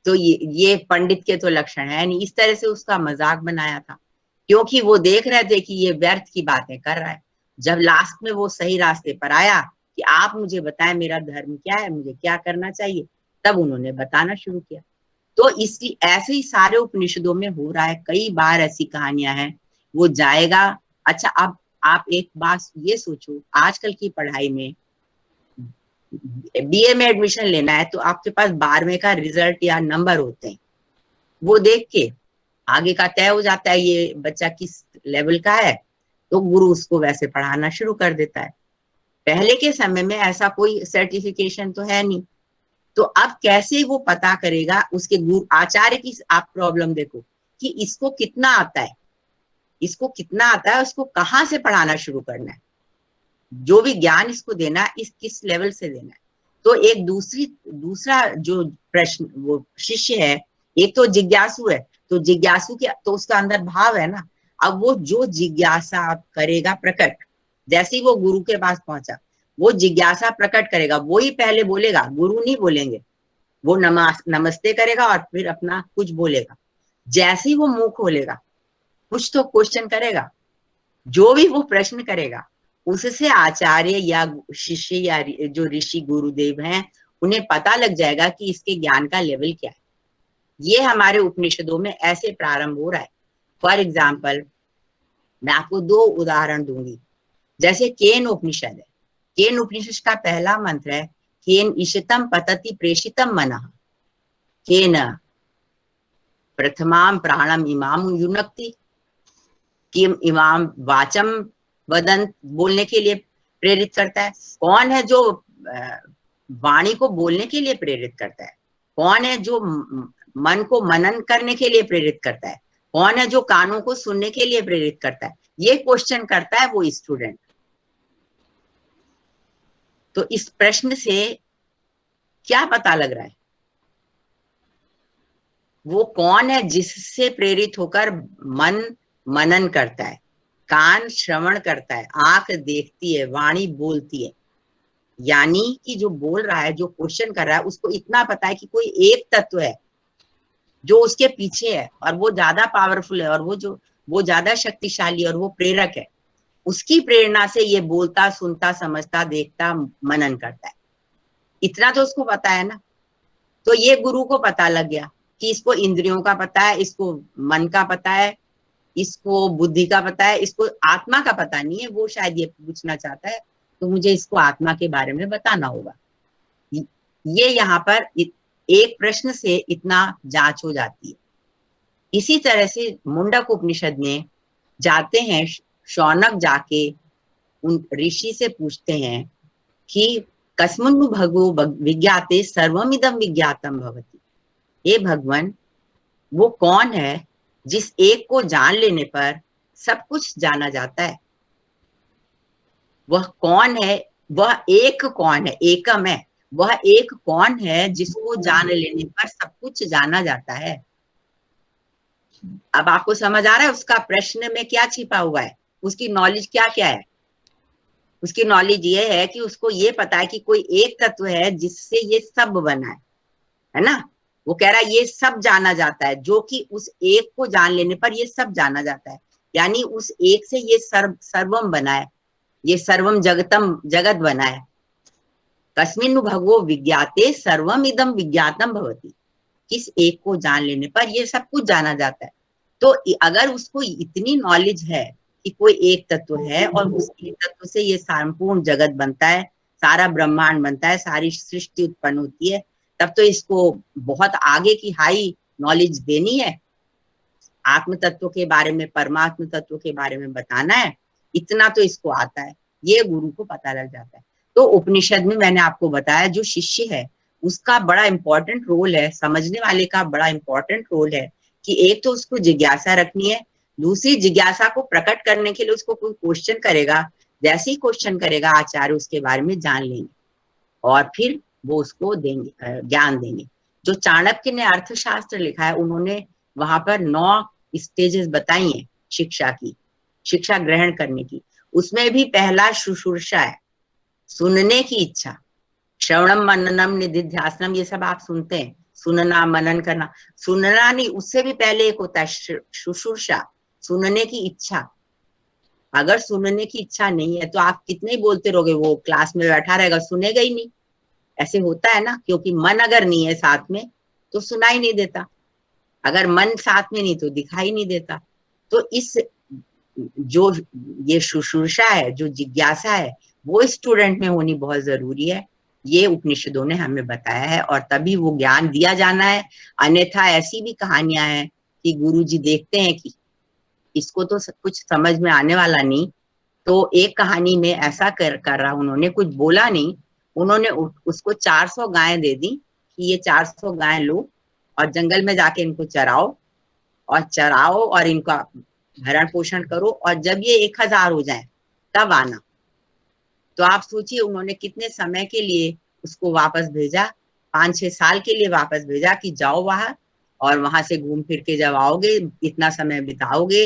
तो ये पंडित के तो लक्षण है नहीं। इस तरह से उसका मजाक बनाया था, क्योंकि वो देख रहे थे कि ये व्यर्थ की बातें कर रहा है। जब लास्ट में वो सही रास्ते पर आया कि आप मुझे बताएं मेरा धर्म क्या है, मुझे क्या करना चाहिए, तब उन्होंने बताना शुरू किया। तो इसकी ऐसे ही सारे उपनिषदों में हो रहा है, कई बार ऐसी कहानियां हैं। वो जाएगा। अच्छा, अब आप एक बात ये सोचो, आजकल की पढ़ाई में बीए में एडमिशन लेना है तो आपके पास 12वें का रिजल्ट या नंबर होते हैं, वो देख के आगे का तय हो जाता है ये बच्चा किस लेवल का है, तो गुरु उसको वैसे पढ़ाना शुरू कर देता है। पहले के समय में ऐसा कोई सर्टिफिकेशन तो है नहीं, तो अब कैसे वो पता करेगा उसके गुरु आचार्य की। आप प्रॉब्लम देखो कि इसको कितना आता है, इसको कितना आता है, उसको कहाँ से पढ़ाना शुरू करना है, जो भी ज्ञान इसको देना है इस किस लेवल से देना है। तो एक दूसरा जो प्रश्न वो शिष्य है, एक तो जिज्ञासु है, तो जिज्ञासु के तो उसका अंदर भाव है ना। अब वो जो जिज्ञासा करेगा प्रकट, जैसे ही वो गुरु के पास पहुंचा वो जिज्ञासा प्रकट करेगा, वो ही पहले बोलेगा, गुरु नहीं बोलेंगे। वो नमस्ते करेगा और फिर अपना कुछ बोलेगा। जैसे ही वो मुंह खोलेगा कुछ तो क्वेश्चन करेगा, जो भी वो प्रश्न करेगा उससे आचार्य या शिष्य या जो ऋषि गुरुदेव हैं उन्हें पता लग जाएगा कि इसके ज्ञान का लेवल क्या है। ये हमारे उपनिषदों में ऐसे प्रारंभ हो रहा है। फॉर एग्जाम्पल मैं आपको 2 उदाहरण दूंगी। जैसे केन उपनिषद है, केन उपनिषद का पहला मंत्र है केन ईशितम पतति प्रेषितम मनः, केन प्रथमाम प्राणम इमाम युनक्ति, किम इमाम वाचम वदन बोलने के लिए प्रेरित करता है। कौन है जो वाणी को बोलने के लिए प्रेरित करता है, कौन है जो मन को मनन करने के लिए प्रेरित करता है, कौन है जो कानों को सुनने के लिए प्रेरित करता है, ये क्वेश्चन करता है वो स्टूडेंट। तो इस प्रश्न से क्या पता लग रहा है, वो कौन है जिससे प्रेरित होकर मन मनन करता है, कान श्रवण करता है, आंख देखती है, वाणी बोलती है। यानी कि जो बोल रहा है, जो क्वेश्चन कर रहा है, उसको इतना पता है कि कोई एक तत्व है जो उसके पीछे है और वो ज्यादा पावरफुल है और वो ज्यादा शक्तिशाली और वो प्रेरक है। उसकी प्रेरणा से ये बोलता, सुनता, समझता, देखता, मनन करता है। इतना तो उसको पता है ना। तो ये गुरु को पता लग गया कि इसको इंद्रियों का पता है, इसको मन का पता है, इसको बुद्धि का पता है, इसको आत्मा का पता नहीं है। वो शायद ये पूछना चाहता है, तो मुझे इसको आत्मा के बारे में बताना होगा। ये यहाँ पर एक प्रश्न से इतना जांच हो जाती है। इसी तरह से मुंडक उपनिषद में जाते हैं, शौनक जाके उन ऋषि से पूछते हैं कि कस्मनु भगवो विज्ञाते सर्वमिदं विज्ञातम भवति। हे भगवान, वो कौन है जिस एक को जान लेने पर सब कुछ जाना जाता है? वह कौन है? वह एक कौन है? एकम है। वह एक कौन है जिसको जान लेने पर सब कुछ जाना जाता है? अब आपको समझ आ रहा है उसका प्रश्न में क्या छिपा हुआ है, उसकी नॉलेज क्या क्या है? उसकी नॉलेज ये है कि उसको ये पता है कि कोई एक तत्व है जिससे ये सब बना है ना। वो कह रहा है ये सब जाना जाता है, जो कि उस एक को जान लेने पर ये सब जाना जाता है। यानी उस एक से ये सर्वम बना है, ये सर्वम जगतम जगत बना है। कस्मिन् भगवो विज्ञाते सर्वम इदम विज्ञातम भवति। किस एक को जान लेने पर ये सब कुछ जाना जाता है। तो अगर उसको इतनी नॉलेज है कि कोई एक तत्व है और उस एक तत्व से ये संपूर्ण जगत बनता है, सारा ब्रह्मांड बनता है, सारी सृष्टि उत्पन्न होती है, तब तो इसको बहुत आगे की हाई नॉलेज देनी है। आत्म तत्व के बारे में, परमात्म तत्व के बारे में बताना है, इतना तो इसको आता है। ये गुरु को पता लग जाता है। तो उपनिषद में मैंने आपको बताया जो शिष्य है उसका बड़ा इंपॉर्टेंट रोल है, समझने वाले का बड़ा इंपॉर्टेंट रोल है कि एक तो उसको जिज्ञासा रखनी है, दूसरी जिज्ञासा को प्रकट करने के लिए उसको कोई क्वेश्चन करेगा, जैसे ही क्वेश्चन करेगा आचार्य उसके बारे में जान लेंगे और फिर वो उसको देंगे, ज्ञान देंगे। जो चाणक्य ने अर्थशास्त्र लिखा है उन्होंने वहां पर 9 स्टेजेस बताई हैं शिक्षा की, शिक्षा ग्रहण करने की। उसमें भी पहला शुश्रूषा है, सुनने की इच्छा। श्रवणम मननम निधिध्यासनम, ये सब आप सुनते हैं, सुनना मनन करना। सुनना नहीं, उससे भी पहले एक होता है शुश्रूषा, सुनने की इच्छा। अगर सुनने की इच्छा नहीं है तो आप कितने ही बोलते रहोगे, वो क्लास में बैठा रहेगा, सुनेगा ही नहीं। ऐसे होता है ना, क्योंकि मन अगर नहीं है साथ में तो सुनाई नहीं देता, अगर मन साथ में नहीं तो दिखाई नहीं देता। तो इस जो ये शुश्रूषा है, जो जिज्ञासा है, वो स्टूडेंट में होनी बहुत जरूरी है। ये उपनिषदों ने हमें बताया है और तभी वो ज्ञान दिया जाना है। अन्यथा ऐसी भी कहानियां हैं कि गुरुजी देखते हैं कि इसको तो कुछ समझ में आने वाला नहीं, तो एक कहानी में ऐसा कर रहा, उन्होंने कुछ बोला नहीं, उन्होंने उसको 400 गायें दे दी कि ये 400 गायें लो और जंगल में जाके इनको चराओ और इनका भरण पोषण करो और जब ये 1000 हो जाए तब आना। तो आप सोचिए उन्होंने कितने समय के लिए उसको वापस भेजा, 5-6 साल के लिए वापस भेजा कि जाओ बाहर और वहां से घूम फिर के जब आओगे, इतना समय बिताओगे,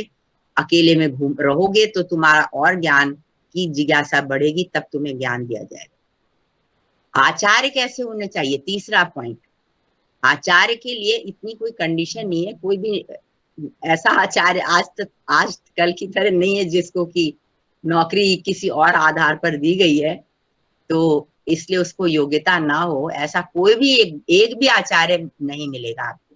अकेले में घूम रहोगे तो तुम्हारा और ज्ञान की जिज्ञासा बढ़ेगी, तब तुम्हें ज्ञान दिया जाएगा। आचार्य कैसे होने चाहिए, तीसरा पॉइंट। आचार्य के लिए इतनी कोई कंडीशन नहीं है, कोई भी ऐसा आचार्य आज कल की तरह नहीं है जिसको कि नौकरी किसी और आधार पर दी गई है तो इसलिए उसको योग्यता ना हो, ऐसा कोई भी एक भी आचार्य नहीं मिलेगा आपको,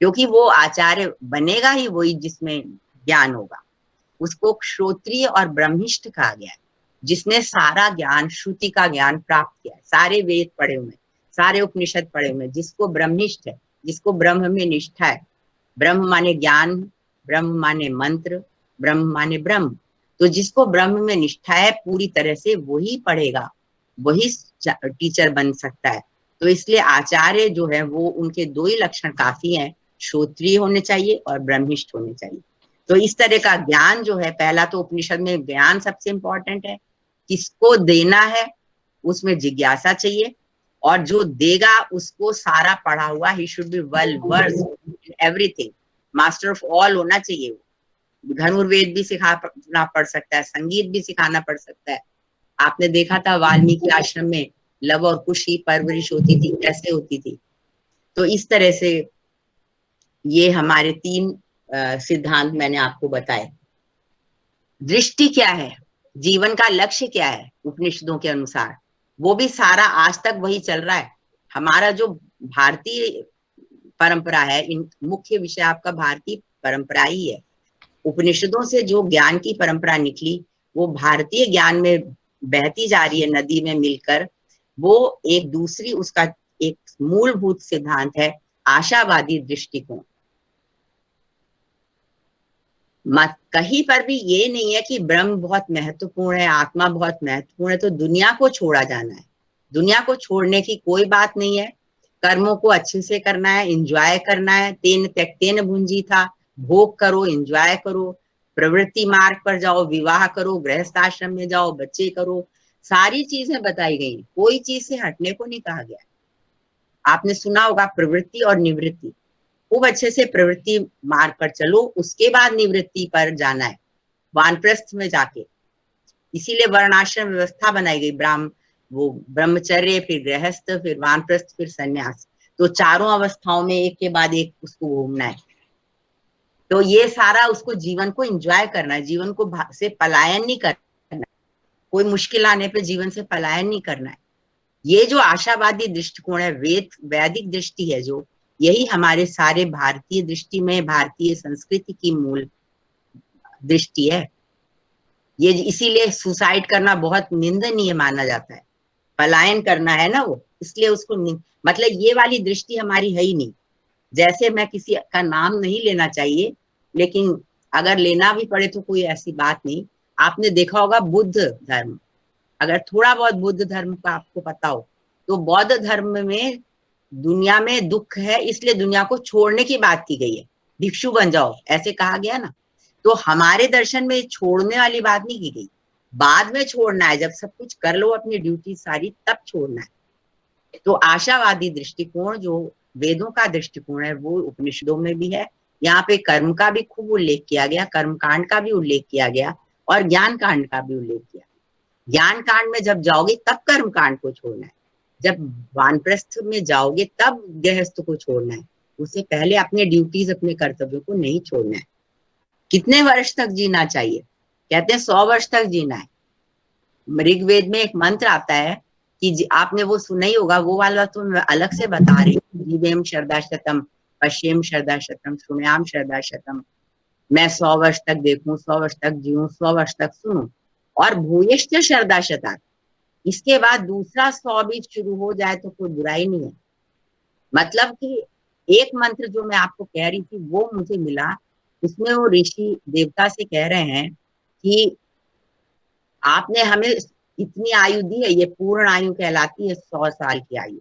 क्योंकि वो आचार्य बनेगा ही वही जिसमें ज्ञान होगा। उसको क्षत्रिय और ब्रह्मिष्ठ कहा गया है, जिसने सारा ज्ञान, श्रुति का ज्ञान प्राप्त किया है, सारे वेद पढ़े हुए, सारे उपनिषद पढ़े हुए, जिसको ब्रह्मिष्ठ है, जिसको ब्रह्म में निष्ठा है। ब्रह्म माने ज्ञान, ब्रह्म माने मंत्र, ब्रह्म माने ब्रह्म। तो जिसको ब्रह्म में निष्ठा है पूरी तरह से, वही पढ़ेगा, वही टीचर बन सकता है। तो इसलिए आचार्य जो है वो उनके 2 ही लक्षण काफी हैं, क्षत्रिय होने चाहिए और ब्रह्मिष्ठ होने चाहिए। तो इस तरह का ज्ञान जो है, पहला तो उपनिषद में ज्ञान सबसे इंपॉर्टेंट है, किसको देना है उसमें जिज्ञासा चाहिए, और जो देगा उसको सारा पढ़ा हुआ, he should be well versed in everything, master of all होना चाहिए। वो धनुर्वेद भी सिखाना पड़ सकता है, संगीत भी सिखाना पड़ सकता है। आपने देखा था वाल्मीकि आश्रम में लव और कुश की परवरिश होती थी, कैसे होती थी। तो इस तरह से ये हमारे 3 सिद्धांत मैंने आपको बताए। दृष्टि क्या है, जीवन का लक्ष्य क्या है उपनिषदों के अनुसार, वो भी सारा आज तक वही चल रहा है। हमारा जो भारतीय परंपरा है, इन मुख्य विषय आपका भारतीय परंपरा ही है। उपनिषदों से जो ज्ञान की परंपरा निकली वो भारतीय ज्ञान में बहती जा रही है, नदी में मिलकर। वो एक दूसरी, उसका एक मूलभूत सिद्धांत है आशावादी दृष्टिकोण। कहीं पर भी ये नहीं है कि ब्रह्म बहुत महत्वपूर्ण है, आत्मा बहुत महत्वपूर्ण है तो दुनिया को छोड़ा जाना है। दुनिया को छोड़ने की कोई बात नहीं है। कर्मों को अच्छे से करना है, एंजॉय करना है, तेन त्यक्तेन भुंजी था, भोग करो, एंजॉय करो, प्रवृत्ति मार्ग पर जाओ, विवाह करो, गृहस्थ आश्रम में जाओ, बच्चे करो, सारी चीजें बताई गई, कोई चीज से हटने को नहीं कहा गया। आपने सुना होगा प्रवृत्ति और निवृत्ति, खूब अच्छे से प्रवृत्ति मार्ग पर चलो, उसके बाद निवृत्ति पर जाना है, वानप्रस्थ में जाके। इसीलिए वर्णाश्रम व्यवस्था बनाई गई, वो ब्रह्मचर्य, फिर गृहस्थ, फिर वानप्रस्थ, फिर संन्यास। तो चारों अवस्थाओं में एक के बाद एक उसको घूमना है। तो ये सारा उसको जीवन को एंजॉय करना है, जीवन को से पलायन नहीं करना है, कोई मुश्किल आने पे जीवन से पलायन नहीं करना है। ये जो आशावादी दृष्टिकोण है, वैदिक दृष्टि है जो, यही हमारे सारे भारतीय दृष्टि में, भारतीय संस्कृति की मूल दृष्टि है। ये इसीलिए सुसाइड करना बहुत निंदनीय माना जाता है, पलायन करना है ना वो, इसलिए उसको मतलब ये वाली दृष्टि हमारी है ही नहीं। जैसे मैं किसी का नाम नहीं लेना चाहिए, लेकिन अगर लेना भी पड़े तो कोई ऐसी बात नहीं। आपने देखा होगा बुद्ध धर्म, अगर थोड़ा बहुत बुद्ध धर्म का आपको पता हो तो बौद्ध धर्म में दुनिया में दुख है इसलिए दुनिया को छोड़ने की बात की गई है, भिक्षु बन जाओ ऐसे कहा गया ना। तो हमारे दर्शन में छोड़ने वाली बात नहीं की गई, बाद में छोड़ना है, जब सब कुछ कर लो अपनी ड्यूटी सारी तब छोड़ना है। तो आशावादी दृष्टिकोण जो वेदों का दृष्टिकोण है वो उपनिषदों में भी है। यहाँ पे कर्म का भी खूब उल्लेख किया गया, कर्म कांड का भी उल्लेख किया गया और ज्ञान कांड का भी उल्लेख किया। ज्ञान कांड में जब जाओगे तब कर्म कांड को छोड़ना है, जब वानप्रस्थ में जाओगे तब गृहस्थ को छोड़ना है, उससे पहले अपने ड्यूटीज, अपने कर्तव्यों को नहीं छोड़ना है। कितने वर्ष तक जीना चाहिए, कहते हैं 100 वर्ष तक जीना है। ऋग्वेद में एक मंत्र आता है कि आपने वो सुना ही होगा, वो वाला तो मैं अलग से बता रही हूँ, जीवेम शरदाशतम, पश्येम शरदाशतम, सुम्याम शरदाशतम। मैं 100 वर्ष तक देखूं, 100 वर्ष तक जीऊं, 100 वर्ष तक सुनूं, और भूयश्च शरदाशता, इसके बाद दूसरा 100 भी शुरू हो जाए तो कोई बुराई नहीं है। मतलब कि एक मंत्र जो मैं आपको कह रही थी वो मुझे मिला, उसमें वो ऋषि देवता से कह रहे हैं कि आपने हमें इतनी आयु दी है, ये पूर्ण आयु कहलाती है 100 साल की आयु,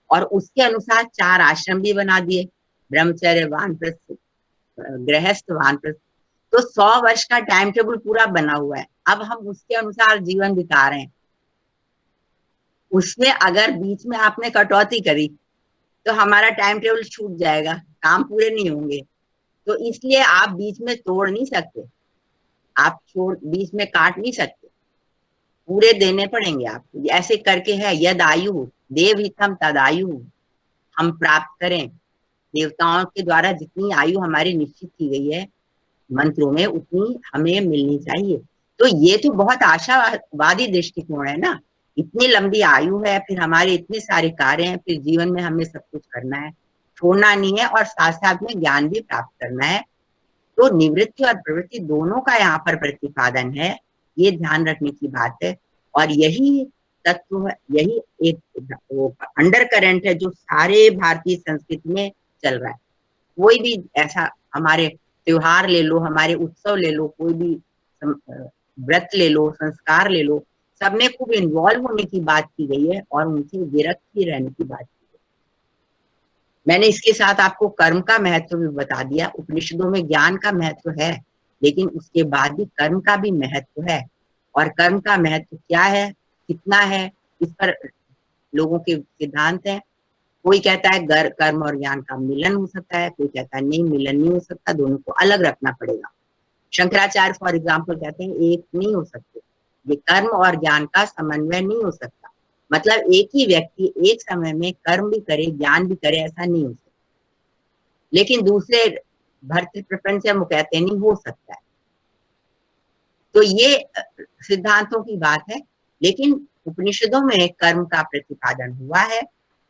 और उसके अनुसार 4 आश्रम भी बना दिए, ब्रह्मचर्य, वानप्रस्थ, गृहस्थ, वानप्रस्थ। तो 100 वर्ष का टाइम टेबल पूरा बना हुआ है। अब हम उसके अनुसार जीवन बिता रहे हैं। उसमें अगर बीच में आपने कटौती करी तो हमारा टाइम टेबल छूट जाएगा, काम पूरे नहीं होंगे। तो इसलिए आप बीच में तोड़ नहीं सकते, आप बीच में काट नहीं सकते, पूरे देने पड़ेंगे आपको। ऐसे करके है, यद आयु देवहितम तदायु, हम प्राप्त करें। देवताओं के द्वारा जितनी आयु हमारी निश्चित की गई है मंत्रों में, उतनी हमें मिलनी चाहिए। तो ये तो बहुत आशावादी दृष्टिकोण है ना। इतनी लंबी आयु है, फिर हमारे इतने सारे कार्य हैं, फिर जीवन में हमें सब कुछ करना है, छोड़ना नहीं है, और साथ साथ में ज्ञान भी प्राप्त करना है। तो निवृत्ति और प्रवृत्ति दोनों का यहाँ पर प्रतिपादन है, ये ध्यान रखने की बात है। और यही तत्व, यही एक अंडर करंट है जो सारे भारतीय संस्कृति में चल रहा है। कोई भी ऐसा, हमारे त्योहार ले लो, हमारे उत्सव ले लो, कोई भी व्रत ले लो, संस्कार ले लो, सब में खूब इन्वॉल्व होने की बात की गई है और उनसे विरक्त ही रहने की बात की गई। मैंने इसके साथ आपको कर्म का महत्व भी बता दिया। उपनिषदों में ज्ञान का महत्व है, लेकिन उसके बाद भी कर्म का भी महत्व है। और कर्म का महत्व क्या है, कितना है, इस पर लोगों के सिद्धांत है। कोई कहता है कर्म और ज्ञान का मिलन हो सकता है, कोई कहता है नहीं, मिलन नहीं हो सकता, दोनों को अलग रखना पड़ेगा। शंकराचार्य फॉर एग्जाम्पल कहते हैं एक नहीं हो सकते, ये कर्म और ज्ञान का समन्वय नहीं हो सकता। मतलब एक ही व्यक्ति एक समय में कर्म भी करे, ज्ञान भी करे, ऐसा नहीं हो सकता। लेकिन दूसरे भर्तृ प्रपंच वो कहते नहीं हो सकता है। तो ये सिद्धांतों की बात है, लेकिन उपनिषदों में कर्म का प्रतिपादन हुआ है,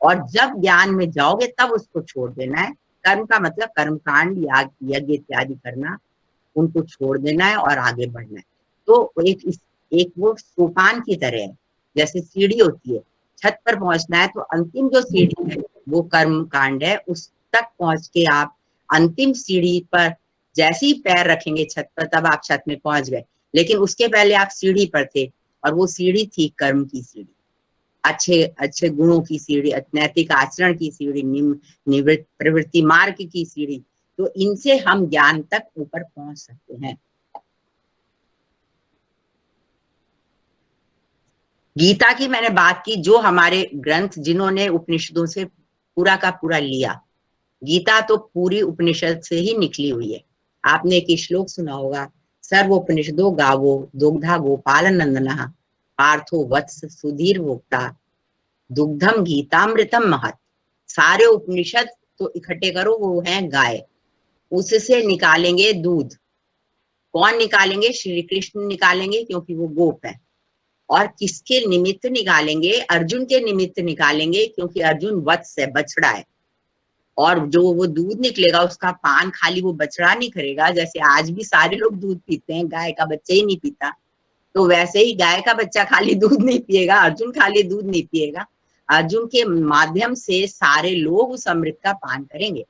और जब ज्ञान में जाओगे तब उसको छोड़ देना है। कर्म का मतलब कर्मकांड, याग, यज्ञ इत्यादि करना, उनको छोड़ देना है और आगे बढ़ना है। तो एक वो सोपान की तरह है, जैसे सीढ़ी होती है, छत पर पहुंचना है तो अंतिम जो सीढ़ी है वो कर्म कांड है, उस तक पहुंच के आप अंतिम सीढ़ी पर जैसे ही पैर रखेंगे छत पर, तब आप छत में पहुंच गए। लेकिन उसके पहले आप सीढ़ी पर थे, और वो सीढ़ी थी कर्म की सीढ़ी, अच्छे अच्छे गुणों की सीढ़ी, नैतिक आचरण की सीढ़ी, निवृत्त प्रवृत्ति मार्ग की सीढ़ी। तो इनसे हम ज्ञान तक ऊपर पहुंच सकते हैं। गीता की मैंने बात की, जो हमारे ग्रंथ जिन्होंने उपनिषदों से पूरा का पूरा लिया, गीता तो पूरी उपनिषद से ही निकली हुई है। आपने एक श्लोक सुना होगा, सर्वोपनिषदो गावो दुग्धा गोपाल नंदना पार्थो वत्स सुधीर भोक्ता दुग्धम गीतामृतम महत। सारे उपनिषद तो इकट्ठे करो, वो हैं गाय, उससे निकालेंगे दूध। कौन निकालेंगे? श्री कृष्ण निकालेंगे, क्योंकि वो गोप है। और किसके निमित्त निकालेंगे? अर्जुन के निमित्त निकालेंगे, क्योंकि अर्जुन वत्स है, बछड़ा है। और जो वो दूध निकलेगा उसका पान खाली वो बछड़ा नहीं करेगा, जैसे आज भी सारे लोग दूध पीते हैं, गाय का बच्चा ही नहीं पीता, तो वैसे ही गाय का बच्चा खाली दूध नहीं पिएगा, अर्जुन खाली दूध नहीं पिएगा, अर्जुन के माध्यम से सारे लोग उस अमृत का पान करेंगे।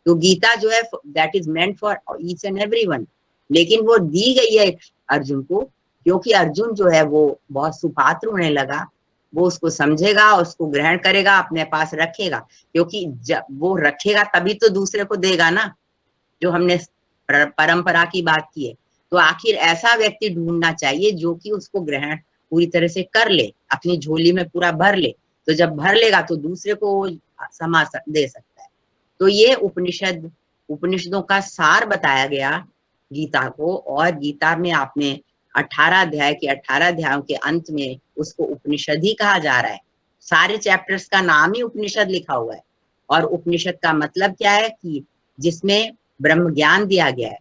तो गीता जो है that is meant for each and everyone, लेकिन वो दी गई है अर्जुन को, क्योंकि अर्जुन जो है वो बहुत सुपात्र होने लगा, वो उसको समझेगा, उसको ग्रहण करेगा, अपने पास रखेगा, क्योंकि जब वो रखेगा तभी तो दूसरे को देगा ना, जो हमने परंपरा की बात की है। तो आखिर ऐसा व्यक्ति ढूंढना चाहिए जो कि उसको ग्रहण पूरी तरह से कर ले, अपनी झोली में पूरा भर ले। तो जब भर लेगा तो दूसरे को समा दे सकता है। तो ये उपनिषदों का सार बताया गया गीता को, और गीता में आपने 18 अध्याय के 18 अध्यायों के अंत में उसको उपनिषद ही कहा जा रहा है। सारे चैप्टर्स का नाम ही उपनिषद लिखा हुआ है। और उपनिषद का मतलब क्या है कि जिसमें ब्रह्म ज्ञान दिया गया है,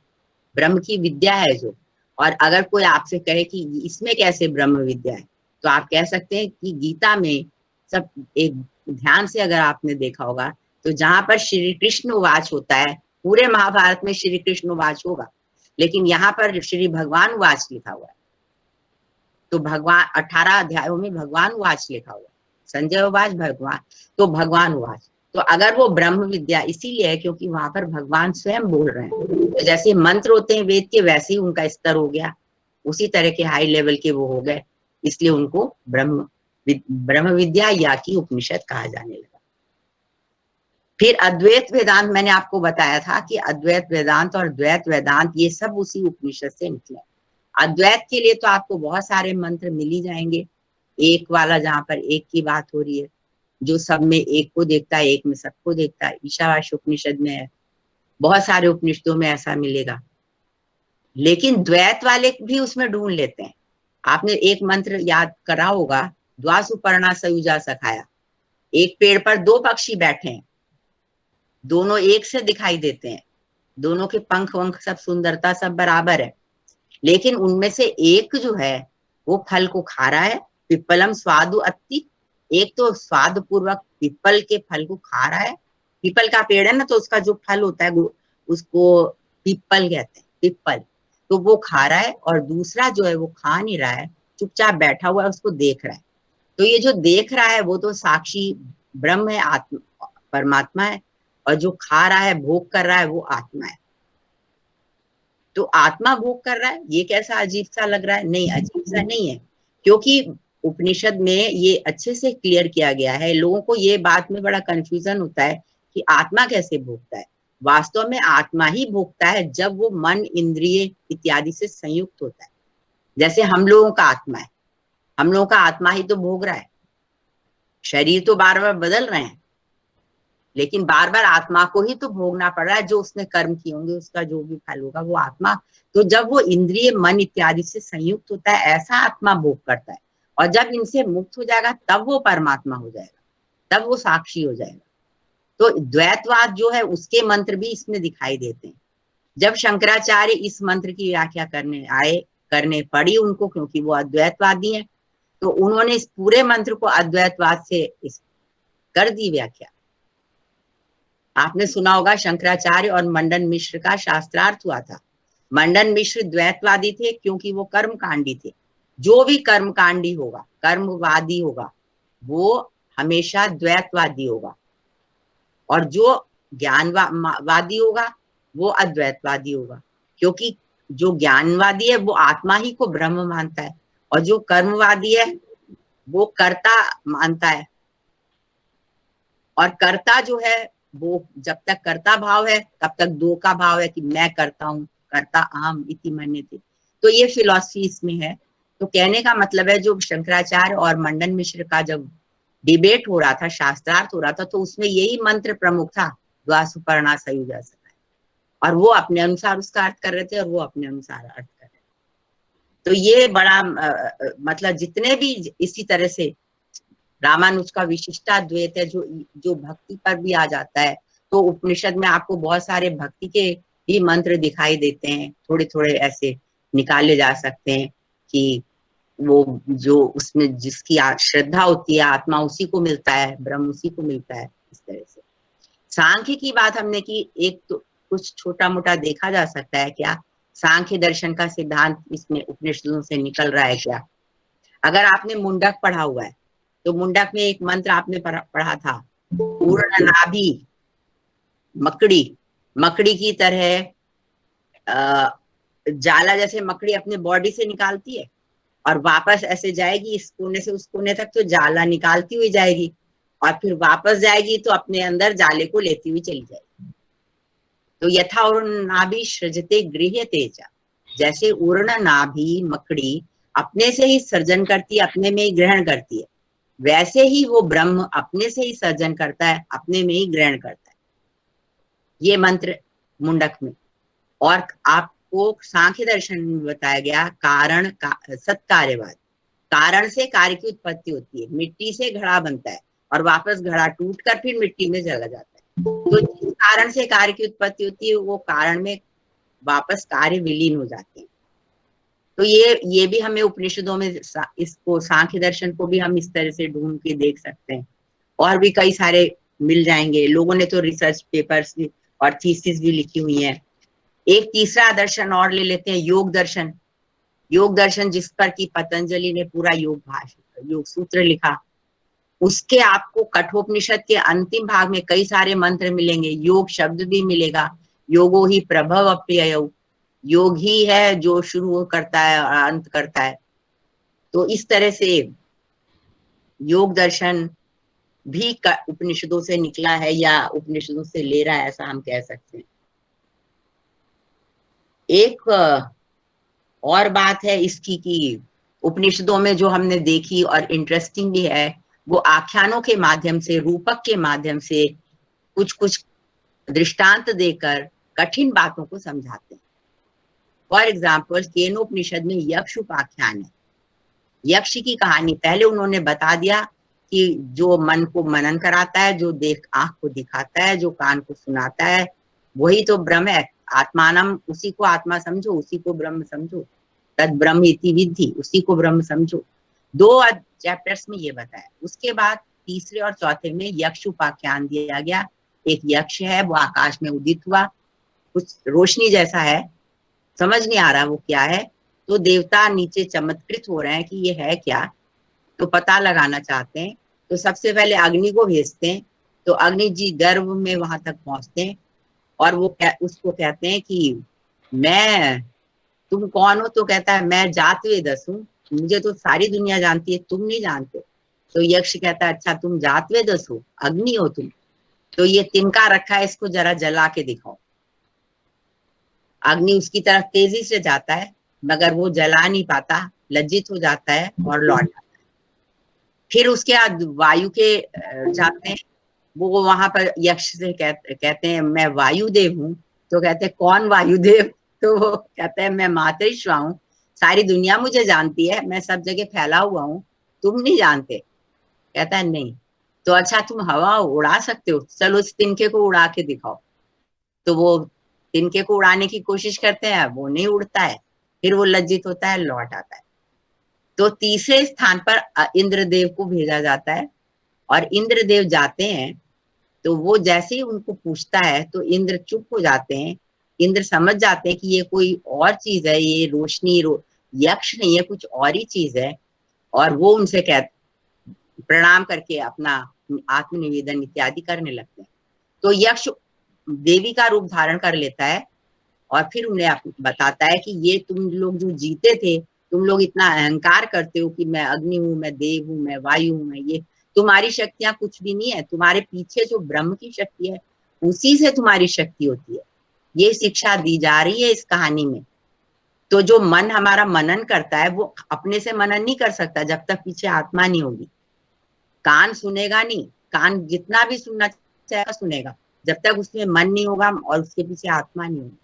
ब्रह्म की विद्या है जो। और अगर कोई आपसे कहे कि इसमें कैसे ब्रह्म विद्या है, तो आप कह सकते हैं कि गीता में सब, एक ध्यान से अगर आपने देखा होगा तो जहां पर श्री कृष्ण उवाच होता है, पूरे महाभारत में श्री कृष्ण उवाच होगा, लेकिन यहाँ पर श्री भगवान उवाच लिखा हुआ है। तो भगवान 18 अध्यायों में भगवान उवाच लिखा हुआ, संजय उवाच भगवान, तो भगवान उवाच। तो अगर वो ब्रह्म विद्या इसीलिए है क्योंकि वहां पर भगवान स्वयं बोल रहे हैं। तो जैसे मंत्र होते हैं वेद के, वैसे ही उनका स्तर हो गया, उसी तरह के हाई लेवल के वो हो गए, इसलिए उनको ब्रह्म विद्या या कि उपनिषद कहा जाने लगा। फिर अद्वैत वेदांत, मैंने आपको बताया था कि अद्वैत वेदांत और द्वैत वेदांत ये सब उसी उपनिषद से निकले। अद्वैत के लिए तो आपको बहुत सारे मंत्र मिल ही जाएंगे, एक वाला जहां पर एक की बात हो रही है, जो सब में एक को देखता है, एक में सबको देखता है, ईशावास्य उपनिषद में है, बहुत सारे उपनिषदों में ऐसा मिलेगा। लेकिन द्वैत वाले भी उसमें ढूंढ लेते हैं। आपने एक मंत्र याद करा होगा, द्वासुपर्णा सयुजा सखाया, एक पेड़ पर दो पक्षी बैठे हैं, दोनों एक से दिखाई देते हैं, दोनों के पंख वंख सब सुंदरता सब बराबर है, लेकिन उनमें से एक जो है वो फल को खा रहा है, पिप्पलम स्वादु अत्ति, एक तो स्वाद पूर्वक पिप्पल के फल को खा रहा है। पिप्पल का पेड़ है ना, तो उसका जो फल होता है उसको पिप्पल कहते हैं, पिप्पल, तो वो खा रहा है, और दूसरा जो है वो खा नहीं रहा है, चुपचाप बैठा हुआ है, उसको देख रहा है। तो ये जो देख रहा है वो तो साक्षी ब्रह्म है, आत्मा परमात्मा है, और जो खा रहा है भोग कर रहा है वो आत्मा है। तो आत्मा भोग कर रहा है, ये कैसा अजीब सा लग रहा है? नहीं, अजीब सा नहीं है, क्योंकि उपनिषद में ये अच्छे से क्लियर किया गया है। लोगों को ये बात में बड़ा कंफ्यूजन होता है कि आत्मा कैसे भोगता है। वास्तव में आत्मा ही भोगता है जब वो मन, इंद्रिय इत्यादि से संयुक्त होता है। जैसे हम लोगों का आत्मा है, हम लोगों का आत्मा ही तो भोग रहा है, शरीर तो बार बार बदल रहे हैं, लेकिन बार बार आत्मा को ही तो भोगना पड़ रहा है, जो उसने कर्म किए होंगे उसका जो भी फल होगा वो आत्मा। तो जब वो इंद्रिय मन इत्यादि से संयुक्त होता है, ऐसा आत्मा भोग करता है, और जब इनसे मुक्त हो जाएगा तब वो परमात्मा हो जाएगा, तब वो साक्षी हो जाएगा। तो द्वैतवाद जो है उसके मंत्र भी इसमें दिखाई देते हैं। जब शंकराचार्य इस मंत्र की व्याख्या करने पड़ी उनको, क्योंकि वो अद्वैतवादी हैं, तो उन्होंने इस पूरे मंत्र को अद्वैतवाद से कर दी व्याख्या। आपने सुना होगा शंकराचार्य और मंडन मिश्र का शास्त्रार्थ हुआ था। मंडन मिश्र द्वैतवादी थे क्योंकि वो कर्मकांडी थे। जो भी कर्मकांडी होगा, कर्मवादी होगा, वो हमेशा द्वैतवादी होगा, और जो ज्ञानवादी होगा वो अद्वैतवादी होगा, क्योंकि जो ज्ञानवादी है वो आत्मा ही को ब्रह्म मानता है, और जो कर्मवादी है वो कर्ता मानता है। और कर्ता जो है वो जब तक कर्ता भाव है तब तक दो का भाव है कि मैं करता हूँ, कर्ता अहम इति मन्यते। तो ये फिलॉसफी इसमें है। तो कहने का मतलब है, जो शंकराचार्य और मंडन मिश्र का जब डिबेट हो रहा था, शास्त्रार्थ हो रहा था, तो उसमें यही मंत्र प्रमुख था, द्वासुपर्णा सयुजा सखाया, और वो अपने अनुसार उसका अर्थ कर रहे थे और वो अपने अनुसार अर्थ कर रहे थे। तो ये बड़ा मतलब जितने भी इसी तरह से रामानुज का विशिष्टाद्वैत है, जो भक्ति पर भी आ जाता है, तो उपनिषद में आपको बहुत सारे भक्ति के ही मंत्र दिखाई देते हैं, थोड़े थोड़े ऐसे निकाले जा सकते हैं कि वो जो उसमें जिसकी श्रद्धा होती है, आत्मा उसी को मिलता है, ब्रह्म उसी को मिलता है। इस तरह से सांख्य की बात हमने की, एक तो कुछ छोटा मोटा देखा जा सकता है क्या, सांख्य दर्शन का सिद्धांत इसमें उपनिषदों से निकल रहा है क्या। अगर आपने मुंडक पढ़ा हुआ है तो मुंडक में एक मंत्र आपने पढ़ा था, पूर्णनाभि मकड़ी की तरह जाला जैसे मकड़ी अपने बॉडी से निकालती है और वापस ऐसे जाएगी इस कोने से उस कोने तक, तो जाला निकालती हुई जाएगी और फिर वापस जाएगी तो अपने अंदर जाले को लेती हुई चली जाएगी। तो यथा उर्णनाभि सृजते गृह्यते च, जैसे उर्णनाभि मकड़ी अपने से ही सर्जन करती है, अपने में ही ग्रहण करती है, वैसे ही वो ब्रह्म अपने से ही सर्जन करता है, अपने में ही ग्रहण करता है। ये मंत्र मुंडक में। और आपको सांख्य दर्शन में बताया गया कारण का सत्कार्यवाद, कारण से कार्य की उत्पत्ति होती है, मिट्टी से घड़ा बनता है और वापस घड़ा टूटकर फिर मिट्टी में चला जाता है। तो जिस कारण से कार्य की उत्पत्ति होती है वो कारण में वापस कार्य विलीन हो जाते हैं। तो ये भी हमें उपनिषदों में इसको सांख्य दर्शन को भी हम इस तरह से ढूंढ के देख सकते हैं, और भी कई सारे मिल जाएंगे। लोगों ने तो रिसर्च पेपर्स और थीसिस भी लिखी हुई हैं। एक तीसरा दर्शन और ले लेते हैं, योग दर्शन। योग दर्शन जिस पर की पतंजलि ने पूरा योग सूत्र लिखा, उसके आपको कठोपनिषद के अंतिम भाग में कई सारे मंत्र मिलेंगे, योग शब्द भी मिलेगा, योगो ही प्रभव अप्ययौ, योग ही है जो शुरू करता है और अंत करता है। तो इस तरह से योग दर्शन भी उपनिषदों से निकला है या उपनिषदों से ले रहा है, ऐसा हम कह सकते हैं। एक और बात है इसकी कि उपनिषदों में जो हमने देखी और इंटरेस्टिंग भी है, वो आख्यानों के माध्यम से, रूपक के माध्यम से कुछ कुछ दृष्टांत देकर कठिन बातों को समझाते हैं। फॉर एग्जाम्पल केनोपनिषद में यक्ष उपाख्यान है। यक्ष की कहानी पहले उन्होंने बता दिया कि जो मन को मनन कराता है, जो आंख को दिखाता है, जो कान को सुनाता है, वही तो ब्रह्म है। आत्मानम, उसी को आत्मा समझो, उसी को ब्रह्म समझो, तद ब्रह्म इति विद्धि, उसी को ब्रह्म समझो। 2 चैप्टर्स में ये बताया। उसके बाद तीसरे और चौथे में यक्ष उपाख्यान दिया गया। एक यक्ष है, वो आकाश में उदित हुआ, कुछ रोशनी जैसा है, समझ नहीं आ रहा वो क्या है। तो देवता नीचे चमत्कृत हो रहे हैं कि ये है क्या, तो पता लगाना चाहते हैं। तो सबसे पहले अग्नि को भेजते हैं। तो अग्नि जी गर्भ में वहां तक पहुंचते हैं और वो उसको कहते हैं कि मैं, तुम कौन हो? तो कहता है मैं जातवेदस हूँ, मुझे तो सारी दुनिया जानती है, तुम नहीं जानते। तो यक्ष कहता है अच्छा तुम जातवेदस हो, अग्नि हो तुम, तो ये तिनका रखा है, इसको जरा जला के दिखाओ। अग्नि उसकी तरफ तेजी से जाता है, मगर वो जला नहीं पाता, लज्जित हो जाता है और लौट आता है। फिर उसके बाद वायु के जाते हैं, वो वहां पर यक्ष से कहते हैं मैं वायुदेव हूँ। तो कहते हैं कौन वायुदेव? तो वो कहते हैं मैं मातृश्वा हूँ, सारी दुनिया मुझे जानती है, मैं सब जगह फैला हुआ हूँ, तुम नहीं जानते। कहता है नहीं। तो अच्छा तुम हवा उड़ा सकते हो, चलो इस तिनके को उड़ा के दिखाओ। तो वो तिनके को उड़ाने की कोशिश करते हैं, वो नहीं उड़ता है, फिर वो लज्जित होता है, लौट आता है। तो तीसरे स्थान पर इंद्रदेव को भेजा जाता है और इंद्रदेव जाते हैं। तो वो जैसे ही उनको पूछता है तो इंद्र चुप हो जाते हैं। इंद्र समझ जाते हैं कि ये कोई और चीज है, ये रोशनी यक्ष नहीं है, कुछ और ही चीज है। और वो उनसे प्रणाम करके अपना आत्मनिवेदन इत्यादि करने लगते हैं। तो यक्ष देवी का रूप धारण कर लेता है और फिर उन्हें बताता है कि ये तुम लोग जो जीते थे, तुम लोग इतना अहंकार करते हो कि मैं अग्नि हूँ, मैं देव हूँ, मैं वायु हूँ, मैं ये, तुम्हारी शक्तियां कुछ भी नहीं है। तुम्हारे पीछे जो ब्रह्म की शक्ति है, उसी से तुम्हारी शक्ति होती है। ये शिक्षा दी जा रही है इस कहानी में। तो जो मन हमारा मनन करता है, वो अपने से मनन नहीं कर सकता जब तक पीछे आत्मा नहीं होगी। कान सुनेगा नहीं, कान जितना भी सुनना चाहेगा सुनेगा, जब तक उसमें मन नहीं होगा और उसके पीछे आत्मा नहीं होगी।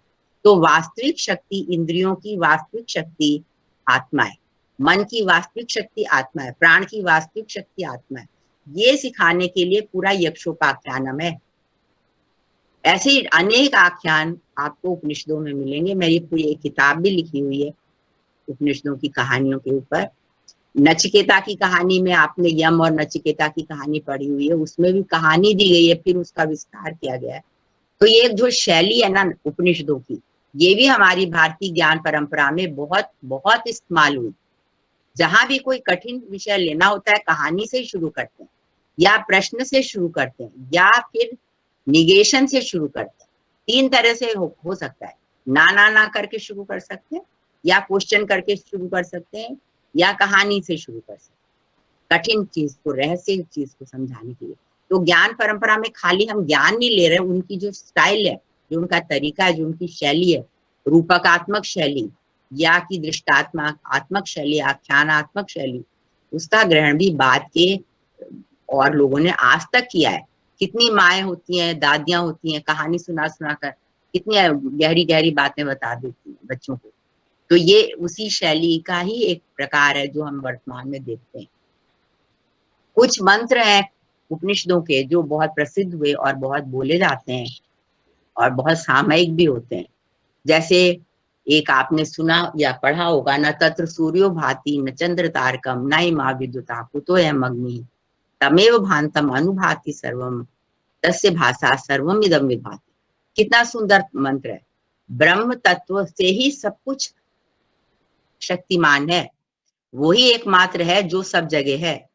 तो वास्तविक शक्ति, इंद्रियों की वास्तविक शक्ति आत्मा है, मन की वास्तविक शक्ति आत्मा है, प्राण की वास्तविक शक्ति आत्मा है। ये सिखाने के लिए पूरा यक्षोपाख्यानम है। ऐसे ही अनेक आख्यान आपको उपनिषदों में मिलेंगे। मेरी पूरी एक किताब भी लिखी हुई है उपनिषदों की कहानियों के ऊपर। नचिकेता की कहानी में आपने यम और नचिकेता की कहानी पढ़ी हुई है, उसमें भी कहानी दी गई है, फिर उसका विस्तार किया गया है। तो ये जो शैली है ना उपनिषदों की, ये भी हमारी भारतीय ज्ञान परंपरा में बहुत बहुत इस्तेमाल हुई। जहां भी कोई कठिन विषय लेना होता है, कहानी से शुरू करते हैं, या प्रश्न से शुरू करते हैं, या फिर निगेशन से शुरू करते हैं। 3 तरह से हो सकता है। ना करके शुरू कर सकते हैं, या क्वेश्चन करके शुरू कर सकते हैं, या कहानी से शुरू कर सकते हैं, कठिन चीज को, रहस्य चीज को समझाने के लिए। तो ज्ञान परंपरा में खाली हम ज्ञान नहीं ले रहे, उनकी जो स्टाइल है, जो उनका तरीका है, जो उनकी शैली है, रूपकात्मक शैली या की दृष्टात्मक आत्मक शैली, आख्यानात्मक शैली, उसका ग्रहण भी बाद के और लोगों ने आज तक किया है। कितनी माएँ होती हैं, दादियां होती हैं, कहानी सुना कर कितनी गहरी गहरी बातें बता देती हैं बच्चों को। तो ये उसी शैली का ही एक प्रकार है जो हम वर्तमान में देखते हैं। कुछ मंत्र हैं उपनिषदों के जो बहुत प्रसिद्ध हुए और बहुत बोले जाते हैं और बहुत सामयिक भी होते हैं। जैसे एक आपने सुना या पढ़ा होगा, न तत्र सूर्यो भाति न चंद्र तारकम न मा विद्युता कुतो यम अग्नि तमेव भान्तम अनुभाति सर्वम तस्य भाषा सर्वम इदम विभाति। कितना सुंदर मंत्र है। ब्रह्म तत्व से ही सब कुछ शक्तिमान है, वही एकमात्र है जो सब जगह है,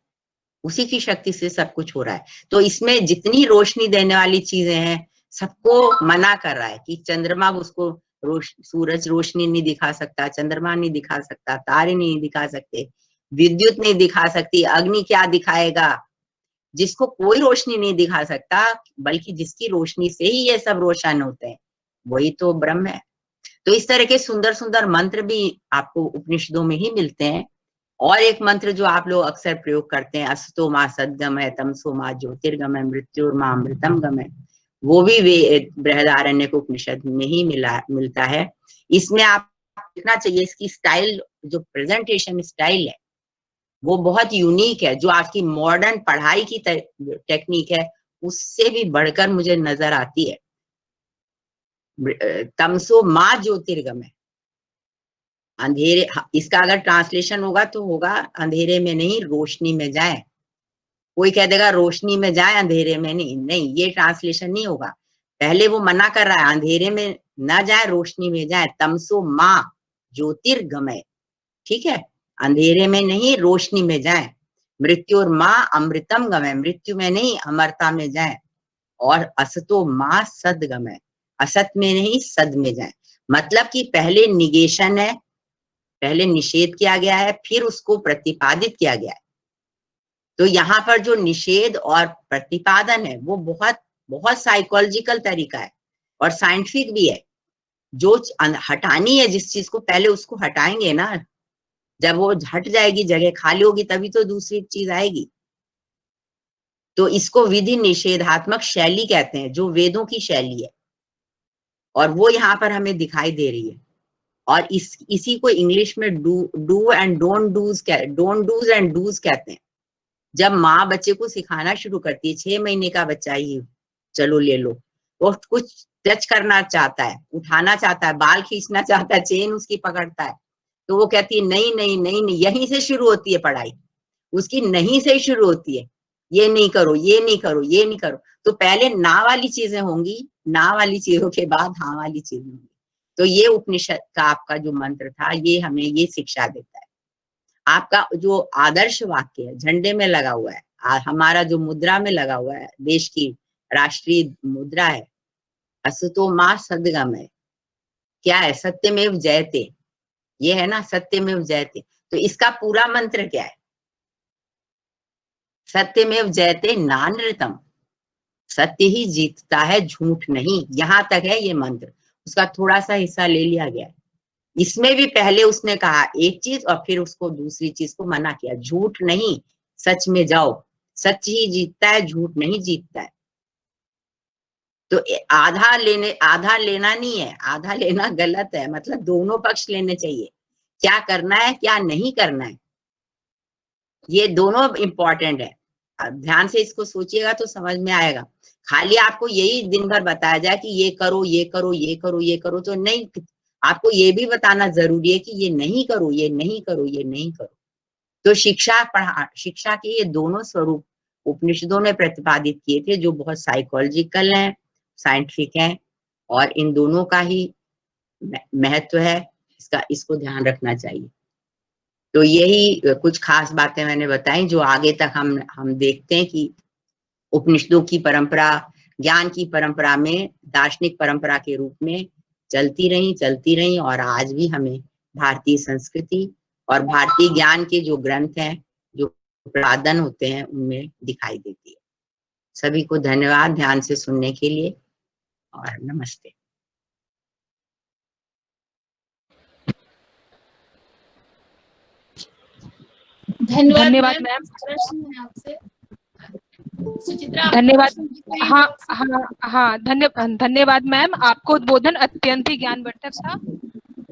उसी की शक्ति से सब कुछ हो रहा है। तो इसमें जितनी रोशनी देने वाली चीजें हैं सबको मना कर रहा है कि चंद्रमा उसको सूरज रोशनी नहीं दिखा सकता, चंद्रमा नहीं दिखा सकता, तारे नहीं दिखा सकते, विद्युत नहीं दिखा सकती, अग्नि क्या दिखाएगा। जिसको कोई रोशनी नहीं दिखा सकता, बल्कि जिसकी रोशनी से ही ये सब रोशन होते हैं, वही तो ब्रह्म है। तो इस तरह के सुंदर सुंदर मंत्र भी आपको उपनिषदों में ही मिलते हैं। और एक मंत्र जो आप लोग अक्सर प्रयोग करते हैं, असतो मां सद्गमय तमसो मां ज्योतिर्गमय मृत्युर्मां अमृतंगमय, वो भी बृहदारण्यक उपनिषद में ही मिलता है। इसमें आप देखना चाहिए, इसकी स्टाइल, जो प्रेजेंटेशन स्टाइल है वो बहुत यूनिक है, जो आपकी मॉडर्न पढ़ाई की टेक्निक है उससे भी बढ़कर मुझे नजर आती है। तमसो मां ज्योतिर्गमय, अंधेरे, इसका अगर ट्रांसलेशन होगा तो होगा अंधेरे में नहीं रोशनी में जाए। कोई कह देगा रोशनी में जाए अंधेरे में नहीं, नहीं, ये ट्रांसलेशन नहीं होगा। पहले वो मना कर रहा है अंधेरे में ना जाए रोशनी में जाए, तमसो मां ज्योतिर्गमय, ठीक है, अंधेरे में नहीं रोशनी में जाए, मृत्यु और मां अमृतम गमय, मृत्यु में नहीं अमरता में जाए, और असतो मां सदगमय, असत में नहीं सद में जाए। मतलब कि पहले निगेशन है, पहले निषेध किया गया है, फिर उसको प्रतिपादित किया गया है। तो यहाँ पर जो निषेध और प्रतिपादन है वो बहुत बहुत साइकोलॉजिकल तरीका है और साइंटिफिक भी है। जो हटानी है जिस चीज को, पहले उसको हटाएंगे ना, जब वो हट जाएगी, जगह खाली होगी, तभी तो दूसरी चीज आएगी। तो इसको विधि निषेधात्मक शैली कहते हैं, जो वेदों की शैली है, और वो यहाँ पर हमें दिखाई दे रही है। और इसी को इंग्लिश में do and don't dos and dos कहते हैं। जब माँ बच्चे को सिखाना शुरू करती है, 6 महीने का बच्चा ही चलो ले लो, वो कुछ टच करना चाहता है, उठाना चाहता है, बाल खींचना चाहता है, चेन उसकी पकड़ता है, तो वो कहती है नहीं नहीं नहीं नहीं, यहीं से शुरू होती है पढ़ाई, उसकी नहीं से शुरू होती है, ये नहीं करो, ये नहीं करो, ये नहीं करो। तो पहले ना वाली चीजें होंगी, ना वाली चीजों के बाद हाँ वाली चीजें होंगी। तो ये उपनिषद का आपका जो मंत्र था, ये हमें ये शिक्षा देता है। आपका जो आदर्श वाक्य है, झंडे में लगा हुआ है, हमारा जो मुद्रा में लगा हुआ है, देश की राष्ट्रीय मुद्रा है, असतो मां सद्गमय, क्या है, सत्यमेव जयते, ये है ना, सत्यमेव जयते। तो इसका पूरा मंत्र क्या है, सत्यमेव जयते नानृतम, सत्य ही जीतता है, झूठ नहीं। यहां तक है ये मंत्र, उसका थोड़ा सा हिस्सा ले लिया गया है। इसमें भी पहले उसने कहा एक चीज और फिर उसको दूसरी चीज को मना किया, झूठ नहीं, सच में जाओ, सच ही जीतता है, झूठ नहीं जीतता है। तो आधा लेना नहीं है, आधा लेना गलत है, मतलब दोनों पक्ष लेने चाहिए, क्या करना है क्या नहीं करना है, ये दोनों इंपॉर्टेंट है। अब ध्यान से इसको सोचिएगा तो समझ में आएगा। खाली आपको यही दिन भर बताया जाए कि ये करो ये करो ये करो ये करो, तो नहीं, आपको ये भी बताना जरूरी है कि ये नहीं करो, ये नहीं करो, ये नहीं करो। तो शिक्षा के ये दोनों स्वरूप उपनिषदों ने प्रतिपादित किए थे, जो बहुत साइकोलॉजिकल हैं, साइंटिफिक हैं, और इन दोनों का ही महत्व है, इसको ध्यान रखना चाहिए। तो यही कुछ खास बातें मैंने बताई, जो आगे तक हम देखते हैं कि उपनिषदों की परंपरा ज्ञान की परंपरा में, दार्शनिक परंपरा के रूप में चलती रही, और आज भी हमें भारतीय संस्कृति और भारतीय ज्ञान के जो ग्रंथ हैं, जो प्रतिपादन होते हैं, उनमें दिखाई देती है। सभी को धन्यवाद ध्यान से सुनने के लिए, और नमस्ते। धन्यवाद मैम। प्रश्न है आपसे सुचित्रा। धन्यवाद। हाँ, धन्यवाद मैम। आपका उद्बोधन अत्यंत ही ज्ञानवर्धक था।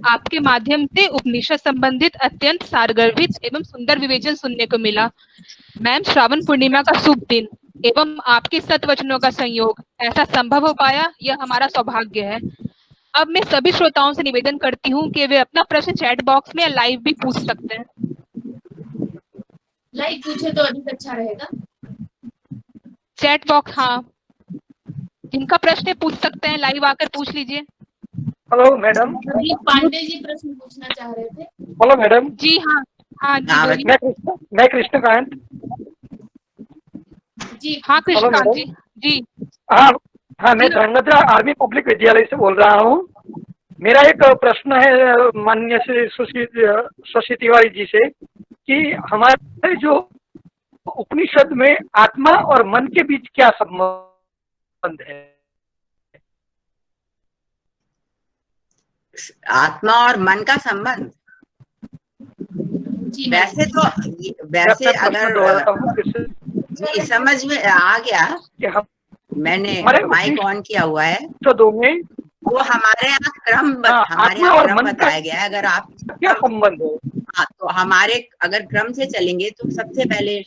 आपके माध्यम से उपनिषद संबंधित अत्यंत सारगर्भित एवं सुंदर विवेचन सुनने को मिला। मैम, श्रावण पूर्णिमा का शुभ दिन एवं आपके सत्वचनों का संयोग ऐसा संभव हो पाया, यह हमारा सौभाग्य है। अब मैं सभी श्रोताओं से निवेदन करती हूँ कि वे अपना प्रश्न चैट बॉक्स में या लाइव भी पूछ सकते हैं। लाइव पूछे तो अधिक अच्छा रहेगा। चैट बॉक्स, हाँ, जिनका प्रश्न पूछ सकते हैं, लाइव आकर पूछ लीजिए। Hello madam. पांडे जी प्रश्न पूछना चाह रहे थे। Hello madam. जी हाँ, हाँ जी हाँ, बोलिए। मैं कृष्णकांत। जी हाँ हेलो कृष्णकांत मैडम। जी। जी हाँ हाँ, मैं जी धर्मध्रा आर्मी पब्लिक विद्यालय से बोल रहा हूँ। मेरा एक प्रश्न है माननीय श्री शशि तिवारी जी से कि हमारे जो उपनिषद में आत्मा और मन के बीच क्या संबंध है? आत्मा और मन का संबंध, जी वैसे मैम। तो मैं वैसे अपना प्रश्न अगर दोहराता हूँ फिर से जी समझ में आ गया, कि मैंने हमारे माइक ऑन किया हुआ है। उपनिषदों में वो हमारे यहाँ हमारे आत्मा यहाँ और क्रम मन का बताया गया है। अगर आप क्या संबंध है? हाँ, तो हमारे अगर क्रम से चलेंगे तो सबसे पहले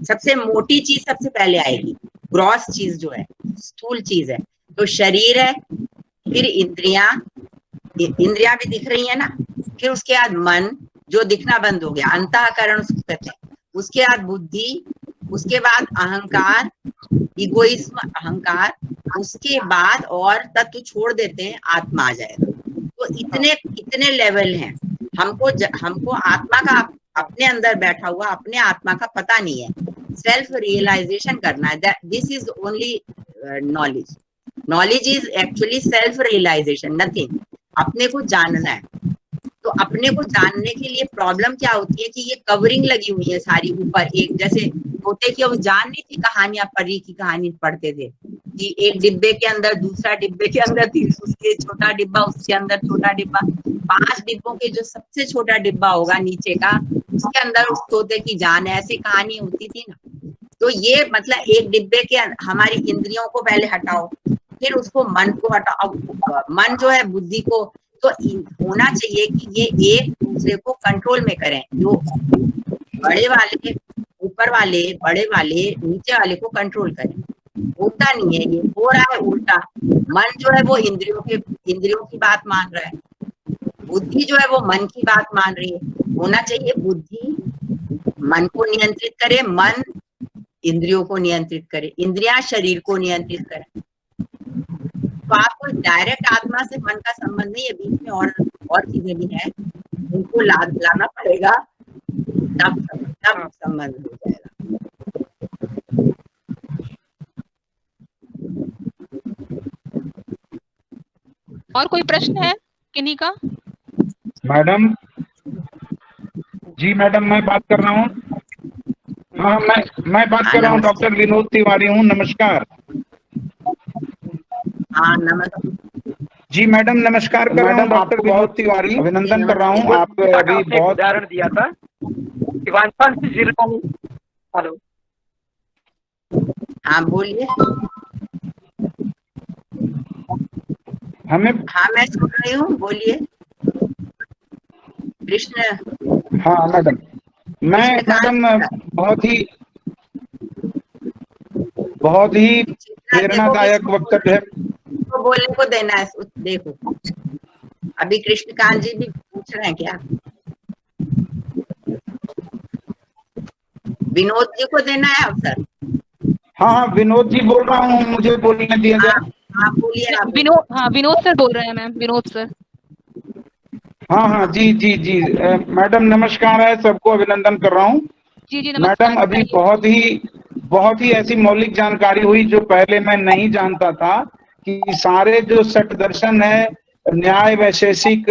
सबसे मोटी चीज सबसे पहले आएगी, ग्रॉस चीज जो है, स्थूल चीज है, तो शरीर है, फिर इंद्रियां भी दिख रही है ना, फिर उसके बाद मन जो दिखना बंद हो गया, अंतःकरण उसको कहते हैं, उसके बाद बुद्धि, उसके बाद अहंकार, इगोइज्म अहंकार, उसके बाद और तत्व छोड़ देते हैं, आत्मा आ जाएगा। तो इतने लेवल हैं। हमको आत्मा का अपने अंदर बैठा हुआ अपने आत्मा का पता नहीं है, सेल्फ रियलाइजेशन करना है। This is only knowledge. Knowledge is actually self realisation, nothing. अपने को जानना है। तो अपने को जानने के लिए प्रॉब्लम क्या होती है कि ये कवरिंग लगी हुई है सारी ऊपर, एक जैसे होते कि वो जान नहीं थी कहानियां, परी की कहानी पढ़ते थे कि एक डिब्बे के अंदर दूसरा, डिब्बे के अंदर उसके छोटा डिब्बा, उसके अंदर छोटा डिब्बा, 5 डिब्बों के जो सबसे छोटा डिब्बा होगा नीचे का, उसके अंदर उस तोते की जान है, ऐसी कहानी होती थी ना। तो ये मतलब एक डिब्बे के हमारी इंद्रियों को पहले हटाओ, फिर उसको मन को हटाओ। मन जो है बुद्धि को, तो होना चाहिए कि ये एक दूसरे को कंट्रोल में करें। जो बड़े वाले ऊपर वाले, बड़े वाले नीचे वाले को कंट्रोल करें। होता नहीं है, ये हो रहा है उल्टा। मन जो है वो इंद्रियों की बात मान रहा है, बुद्धि जो है वो मन की बात मान रही है। होना चाहिए बुद्धि मन को नियंत्रित करे, मन इंद्रियों को नियंत्रित करे, इंद्रियां शरीर को नियंत्रित करे। तो आपको डायरेक्ट आत्मा से मन का संबंध नहीं है, बीच में और चीजें भी हैं, उनको लाना पड़ेगा, तब संबंध हो जाएगा। और कोई प्रश्न है किन्हीं का? मैडम जी, मैडम मैं बात कर रहा हूँ। हाँ, मैं बात कर रहा हूँ, डॉक्टर विनोद तिवारी हूँ। नमस्कार। हाँ नमस्कार जी मैडम, नमस्कार कर रहा हूँ, डॉक्टर विनोद तिवारी, अभिनंदन कर रहा हूँ। आप अभी बहुत उदाहरण दिया था हेलो। हाँ बोलिए। हमें हाँ मैं सुन रही हूँ, बोलिए कृष्ण। हाँ मैडम, मैं मैडम बहुत ही प्रेरणादायक वक्तव्य है। तो बोलने को देना है। देखो अभी कृष्णकांत जी भी पूछ रहे हैं क्या? विनोद जी को देना है अवसर। हाँ, विनोद जी बोल रहा हूँ, मुझे बोलने दिया जाए। हाँ बोलिए आप। विनोद सर बोल रहे हैं मैम, विनोद सर। हाँ जी जी जी मैडम नमस्कार है, सबको अभिनंदन कर रहा हूँ। जी जी नमस्कार। मैडम अभी बहुत ही ऐसी मौलिक जानकारी हुई जो पहले मैं नहीं जानता था, कि सारे जो सठ दर्शन है, न्याय, वैशेषिक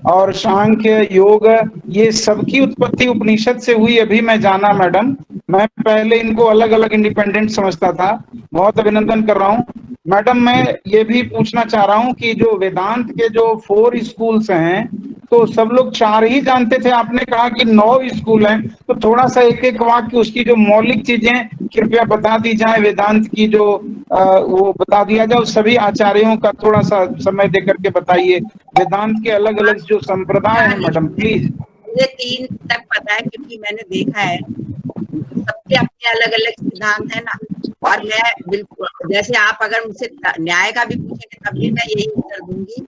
और सांख्य, योग, ये सबकी उत्पत्ति उपनिषद से हुई, अभी मैं जाना मैडम। मैं पहले इनको अलग अलग इंडिपेंडेंट समझता था। बहुत अभिनंदन कर रहा हूँ मैडम। मैं ये भी पूछना चाह रहा हूँ कि जो वेदांत के जो 4 स्कूल्स हैं, तो सब लोग 4 ही जानते थे, आपने कहा कि 9 स्कूल हैं, तो थोड़ा सा एक एक वाक्य उसकी जो मौलिक चीजें कृपया बता दी जाए, वेदांत की जो वो बता दिया जाए। सभी आचार्यों का थोड़ा सा समय देकर के बताइए, वेदांत के अलग अलग जो संप्रदाय हैं मैडम, प्लीज। मुझे 3 तक पता है क्योंकि मैंने देखा है, सबके अपने अलग अलग सिद्धांत है ना। और मैं बिल्कुल, जैसे आप अगर मुझसे न्याय का भी पूछेंगे तब भी मैं यही उत्तर दूंगी।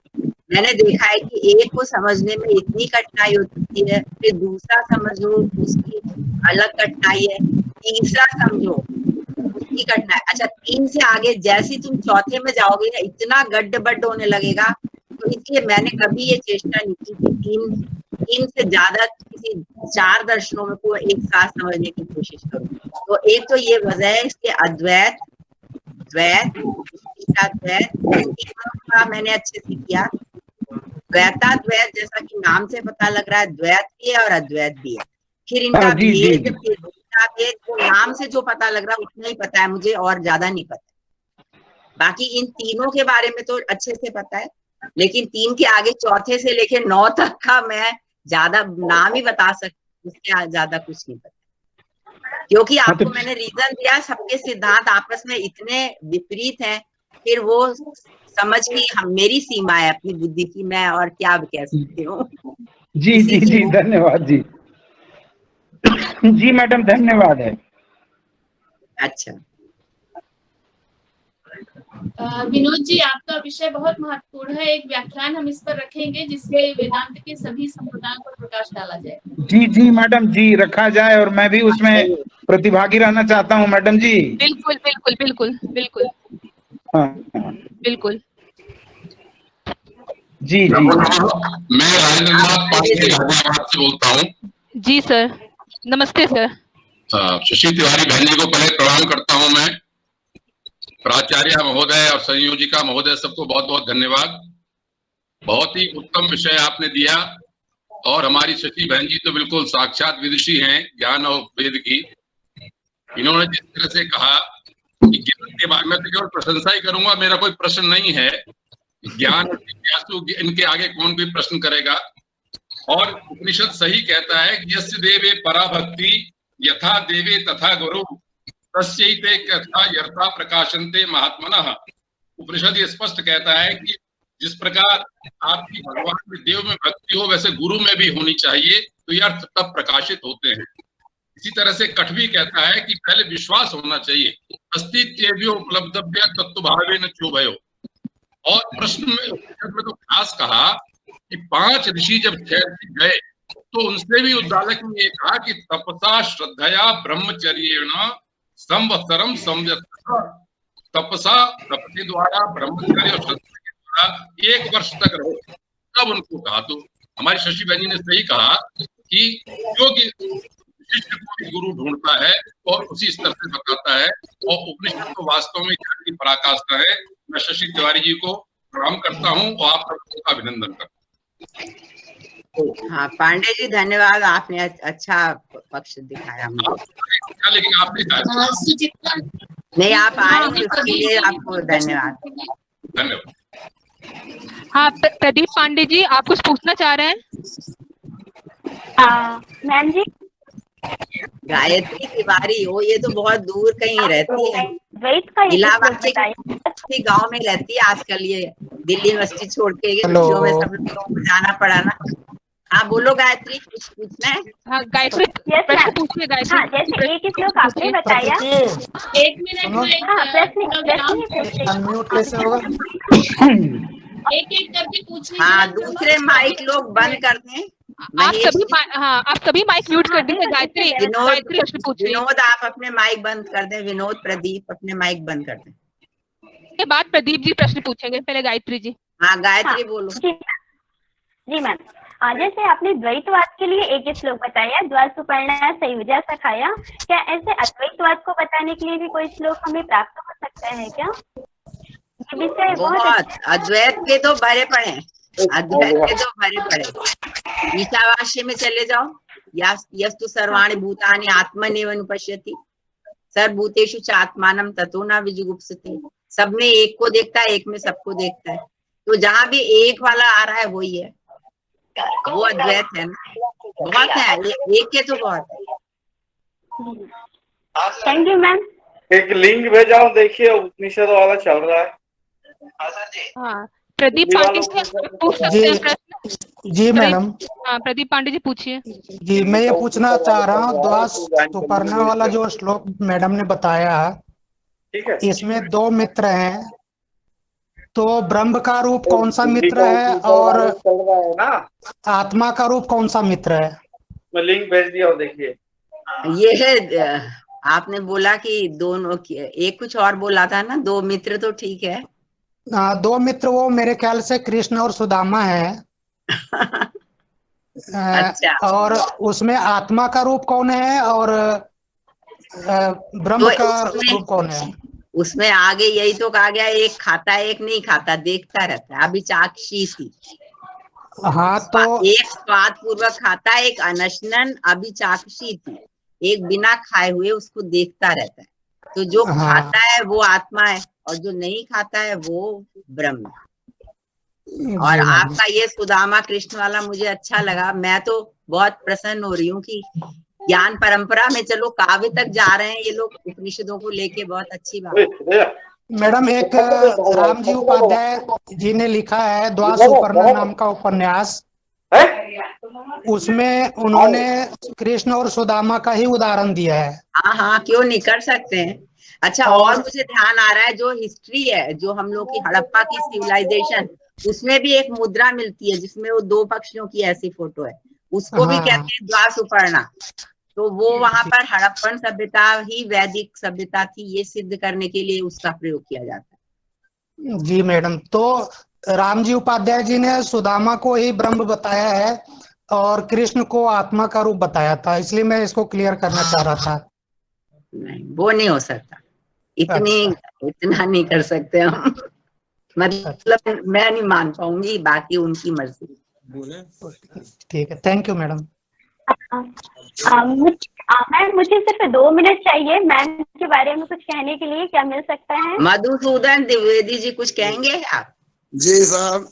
मैंने देखा है कि एक को समझने में इतनी कठिनाई होती है, फिर दूसरा समझो उसकी अलग कठिनाई है, तीसरा समझो उसकी कठिनाई। अच्छा 3 से आगे जैसे तुम चौथे में जाओगे ना, इतना गड्ढ बड्ढ होने लगेगा। तो इसलिए मैंने कभी ये चेष्टा नहीं की कि तीन से ज्यादा किसी 4 दर्शनों में को एक साथ समझने की कोशिश करूं। तो एक तो ये वजह है इसके अद्वैत, द्वैत, विशिष्टाद्वैत, इन तीनों का मैंने अच्छे से किया। द्वैताद्वैत जैसा कि नाम से पता लग रहा है, द्वैत भी है और अद्वैत भी है। फिर इनका भेद, भेद वो नाम से जो पता लग रहा है उतना ही पता है मुझे, और ज्यादा नहीं पता। बाकी इन तीनों के बारे में तो अच्छे से पता है, लेकिन 3 के आगे चौथे से लेके 9 तक का मैं ज्यादा नाम ही बता सकती, उसके ज्यादा कुछ नहीं पता, क्योंकि आपको मैंने रीजन दिया, सबके सिद्धांत आपस में इतने विपरीत हैं, फिर वो समझ की मेरी सीमा है अपनी बुद्धि की, मैं और क्या कह सकती हूँ। जी जी जी, धन्यवाद जी। जी मैडम, धन्यवाद है। अच्छा, विनोद जी, आपका विषय बहुत महत्वपूर्ण है। एक व्याख्यान हम इस पर रखेंगे जिसमें वेदांत के सभी संप्रदायों पर प्रकाश डाला जाए। जी जी मैडम जी, रखा जाए, और मैं भी उसमें प्रतिभागी रहना चाहता हूँ मैडम जी। बिल्कुल बिल्कुल बिल्कुल बिल्कुल। हाँ बिल्कुल जी जी। मैं राजेंद्रनाथ पांडे हैदराबाद से बोलता हूँ। जी सर, नमस्ते सर। शशि तिवारी बहन जी को पहले प्रणाम करता हूँ मैं। प्राचार्य महोदय और संयोजिका महोदय सबको बहुत बहुत धन्यवाद। बहुत ही उत्तम विषय आपने दिया, और हमारी शशि बहन जी तो बिल्कुल साक्षात विदुषी हैं ज्ञान और वेद की। इन्होंने जिस तरह से कहा कि ज्ञान के बारे में, तो केवल प्रशंसा ही करूंगा, मेरा कोई प्रश्न नहीं है। ज्ञान और जिज्ञासु, इनके आगे कौन भी प्रश्न करेगा। और उपनिषद सही कहता है कि यस्य देवे पराभक्ति यथा देवे तथा गुरु तस्यैते कथा यथा प्रकाशन्ते महात्मनः। उपनिषद ये स्पष्ट कहता है कि जिस प्रकार आपकी भगवान में, देव में भक्ति हो, वैसे गुरु में भी होनी चाहिए, तो ये अर्थ तब प्रकाशित होते हैं। इसी तरह से कठ भी कहता है कि पहले विश्वास होना चाहिए, अस्तित्व उपलब्धव्य तत्व भावे न चोभयो। और प्रश्न में तो खास कहा कि 5 ऋषि जब गए तो उनसे भी उद्दालक ने ये कहा कि तपसा श्रद्धया ब्रह्मचर्येण संवत्सरम संव्यत। तपसा, तप के द्वारा, ब्रह्मचर्य और श्रद्धा के द्वारा 1 वर्ष तक रहो, तब उनको कहा। तो हमारी शशि बहन जी ने सही कहा कि योग्य शिष्य को गुरु ढूंढता है और उसी स्तर से बताता है, और उपनिषद तो वास्तव में ज्ञान की पराकाष्ठा है। मैं शशि तिवारी जी को प्रणाम करता हूँ और आप सबका अभिनंदन करता हूँ। हाँ पांडे जी, धन्यवाद, आपने अच्छा पक्ष दिखाया मुझे। लेकिन आपने सुचित्रा नहीं, आप आए उसके लिए आपको धन्यवाद। धन्यवाद। हाँ प्रदीप पांडे जी, आप कुछ पूछना चाह रहे हैं? मैम जी, गायत्री तिवारी हो, ये तो बहुत दूर कहीं रहती है, द्वैत का इलाहाबाद के गांव में रहती है आजकल। ये दिल्ली यूनिवर्सिटी छोड़ के छुट्टियों में सब लोगों को जाना पड़ा ना। हाँ बोलो गायत्री, कुछ पूछना है? हाँ गायत्री, प्रश्न पूछिए गायत्री। हाँ, जैसे एक श्लोक आपने बताया, 1 मिनट में अनम्यूट कैसे होगा? एक करके पूछिए। हाँ, दूसरे माइक लोग बंद कर दें। आप सभी माइक म्यूट कर दीजिए। गायत्री, गायत्री प्रश्न पूछिए। विनोद, आप अपने माइक बंद कर दें। विनोद, प्रदीप अपने माइक बंद कर दें। के बाद प्रदीप जी प्रश्न पूछेंगे, पहले गायत्री जी। हाँ गायत्री बोलो। जी मैम, जैसे आपने द्वैतवाद के लिए एक श्लोक बताया, द्वार सुपर्णा संयुजा सखाया, क्या ऐसे अद्वैतवाद को बताने के लिए भी कोई श्लोक हमें प्राप्त हो सकता है क्या? ये विषय बहुत अद्वैत के तो भरे पड़े, अद्वैत के तो भरे पड़े। ईशावास्य में चले जाओ, यस्तु सर्वाणि भूतानि आत्मनेव अनुपश्यति सर्वभूतेषु च आत्मानं ततो न विजुगुप्सति। सब में एक को देखता है, एक में सबको देखता है। तो जहाँ भी एक वाला आ रहा है वही है, वो अद्वैत है ना। बहुत है, एक के तो बहुत है। Thank you ma'am. एक लिंक भेजा हूँ, देखिए उपनिषद वाला चल रहा है। हाँ प्रदीप पांडे जी पूछ सकते हैं प्रश्न? जी मैडम। हाँ प्रदीप पांडे जी पूछिए। जी, मैं ये पूछना चाह रहा हूँ, द्वार सुपर्णा वाला जो श्लोक मैडम ने बताया है, इसमें 2 मित्र हैं, तो ब्रह्म का रूप कौन सा मित्र है और आत्मा का रूप कौन सा मित्र है? मैं लिंक भेज दिया, देखिए। ये है, आपने बोला कि दोनों, एक कुछ और बोला था ना, 2 मित्र, तो ठीक है, दो मित्र वो मेरे ख्याल से कृष्ण और सुदामा है। अच्छा, और उसमें आत्मा का रूप कौन है और ब्रह्म तो का उसमें रूप कौन है? उसमें आगे यही तो कहा गया, एक खाता है एक नहीं खाता, देखता रहता है। अभी चाक्षी थी, हाँ तो एक स्वाद पूर्वक खाता है, एक अनशनन अभी चाक्षी थी, एक बिना खाए हुए उसको देखता रहता है। तो जो हाँ खाता है वो आत्मा है और जो नहीं खाता है वो ब्रह्म है। और जी मैडम। आपका ये सुदामा कृष्ण वाला मुझे अच्छा लगा। मैं तो बहुत प्रसन्न हो रही हूँ कि ज्ञान परंपरा में चलो काव्य तक जा रहे हैं ये लोग उपनिषदों को लेके, बहुत अच्छी बात। मैडम एक रामजी उपाध्याय जी ने लिखा है द्वासुपर्णा नाम का उपन्यास, उसमें उन्होंने कृष्ण और सुदामा का ही उदाहरण दिया है। हाँ हाँ, क्यों नहीं, कर सकते हैं। अच्छा, और मुझे ध्यान आ रहा है जो हिस्ट्री है, जो हम लोग की हड़प्पा की सिविलाइजेशन, उसमें भी एक मुद्रा मिलती है जिसमें वो दो पक्षियों की ऐसी फोटो है, उसको भी कहते हैं द्वासुपर्णा। तो वो वहां पर हड़प्पन सभ्यता ही वैदिक सभ्यता थी, ये सिद्ध करने के लिए उसका प्रयोग किया जाता है। जी मैडम, तो रामजी उपाध्याय जी ने सुदामा को ही ब्रह्म बताया है और कृष्ण को आत्मा का रूप बताया था, इसलिए मैं इसको क्लियर करना चाह रहा था। नहीं, वो नहीं हो सकता, इतना नहीं कर सकते हम। मतलब मैं नहीं मान पाऊंगी, बाकी उनकी मर्जी। ठीक है, थैंक यू मैडम। मैम मुझे सिर्फ 2 मिनट चाहिए मैम के बारे में कुछ कहने के लिए, क्या मिल सकता है? मधुसूदन द्विवेदी जी कुछ कहेंगे आप? जी साहब,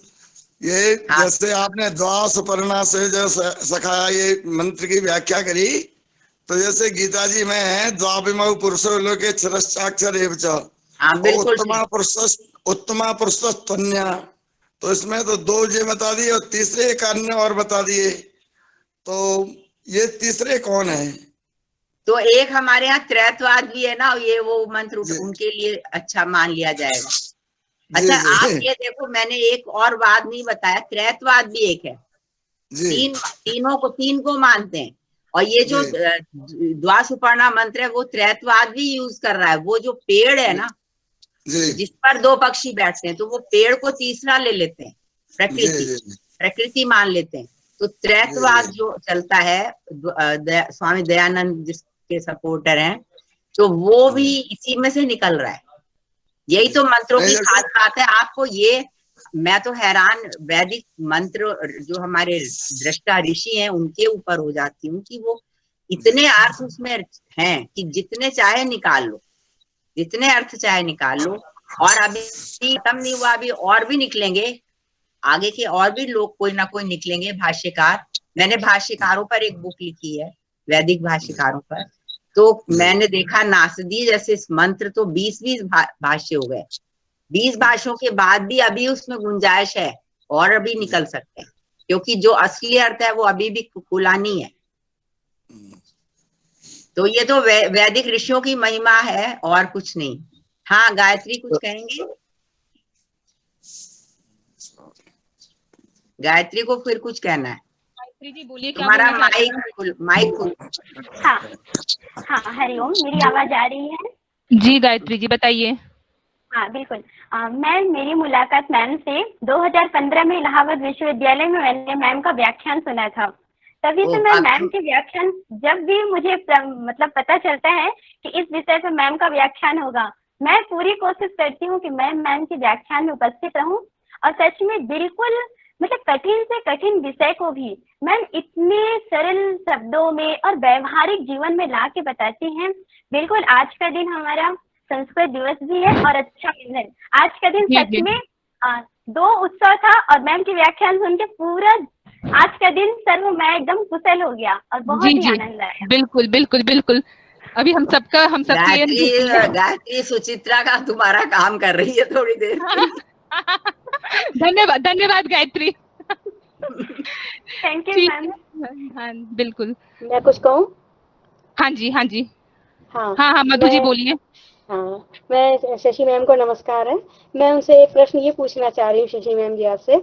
ये जैसे आपने द्वासुपर्णा से जो सखाया ये मंत्र की व्याख्या करी, तो जैसे गीता जी में है द्वाभिमौ पुरुषो लोके क्षरश्चाक्षर एव च, उत्तमा पुरुषस्त्वन्या, तो इसमें तो 2 ये बता दिए और तीसरे एक अन्य और बता दिए, तो ये तीसरे कौन है? तो एक हमारे यहाँ त्रैतवाद भी है ना, ये वो मंत्र उनके लिए अच्छा मान लिया जाएगा। अच्छा, आप ये देखो, मैंने एक और वाद नहीं बताया, त्रैतवाद भी एक है। तीन को मानते हैं, और ये जो द्वासुपर्णा मंत्र है वो त्रैतवाद भी यूज कर रहा है। वो जो पेड़ है ना जिस पर 2 पक्षी बैठते हैं, तो वो पेड़ को तीसरा ले लेते हैं, प्रकृति मान लेते हैं। तो त्रैतवाद जो चलता है, स्वामी दयानंद जिसके सपोर्टर हैं, तो वो भी इसी में से निकल रहा है। यही तो मंत्रों की खास बात है। आपको ये, मैं तो हैरान, वैदिक मंत्र जो हमारे दृष्टा ऋषि हैं उनके ऊपर हो जाती हूँ कि वो इतने अर्थ उसमें हैं कि जितने चाहे निकाल लो, जितने अर्थ चाहे निकाल लो। और अभी खत्म नहीं हुआ, अभी और भी निकलेंगे, आगे के और भी लोग कोई ना कोई निकलेंगे भाष्यकार। मैंने भाष्यकारों पर एक बुक लिखी है, वैदिक भाष्यकारों पर, तो मैंने देखा नासदी जैसे मंत्र तो 20 भाष्य हो गए। 20 भाष्यों के बाद भी अभी उसमें गुंजाइश है और अभी निकल सकते हैं, क्योंकि जो असली अर्थ है वो अभी भी कुलानी है। तो ये तो वैदिक ऋषियों की महिमा है और कुछ नहीं। हाँ, गायत्री कुछ कहेंगे? गायत्री को फिर कुछ कहना है? गायत्री जी बोलिए, तुम्हारा माइक खुल। हाँ, हरिओम, मेरी आवाज आ रही है? जी गायत्री जी बताइए। हाँ बिल्कुल। मैम, मेरी मुलाकात मैम से 2015 में इलाहाबाद विश्वविद्यालय में मैंने मैम का व्याख्यान सुना था। तभी से मैं मैम के व्याख्यान, जब भी मुझे मतलब पता चलता है कि इस विषय पर मैम का व्याख्यान होगा, मैं पूरी कोशिश करती हूँ कि मैं मैम के व्याख्यान में उपस्थित रहूं। और सच में बिल्कुल मतलब कठिन से कठिन विषय को भी मैम इतने सरल शब्दों में और व्यवहारिक जीवन में ला के बताती हैं। बिल्कुल आज का दिन हमारा संस्कृत दिवस भी है और अच्छा दिन। आज का दिन सच में 2 उत्सव था, और मैम की व्याख्यान सुन के पूरा आज का दिन सर्व मैं एकदम कुशल हो गया और बहुत ही आनंद आया। बिल्कुल बिल्कुल बिल्कुल। अभी हम सबका गायत्री सुचित्रा का तुम्हारा काम कर रही है थोड़ी देर। धन्यवाद धन्यवाद गायत्री। Thank you ma'am. हाँ बिल्कुल। मैं कुछ कहूँ? हाँ जी हाँ जी। हाँ हाँ हाँ, मधु जी बोलिए। हाँ, मैं शशि मैम को नमस्कार है। मैं उनसे एक प्रश्न ये पूछना चाह रही हूँ शशि मैम जी आपसे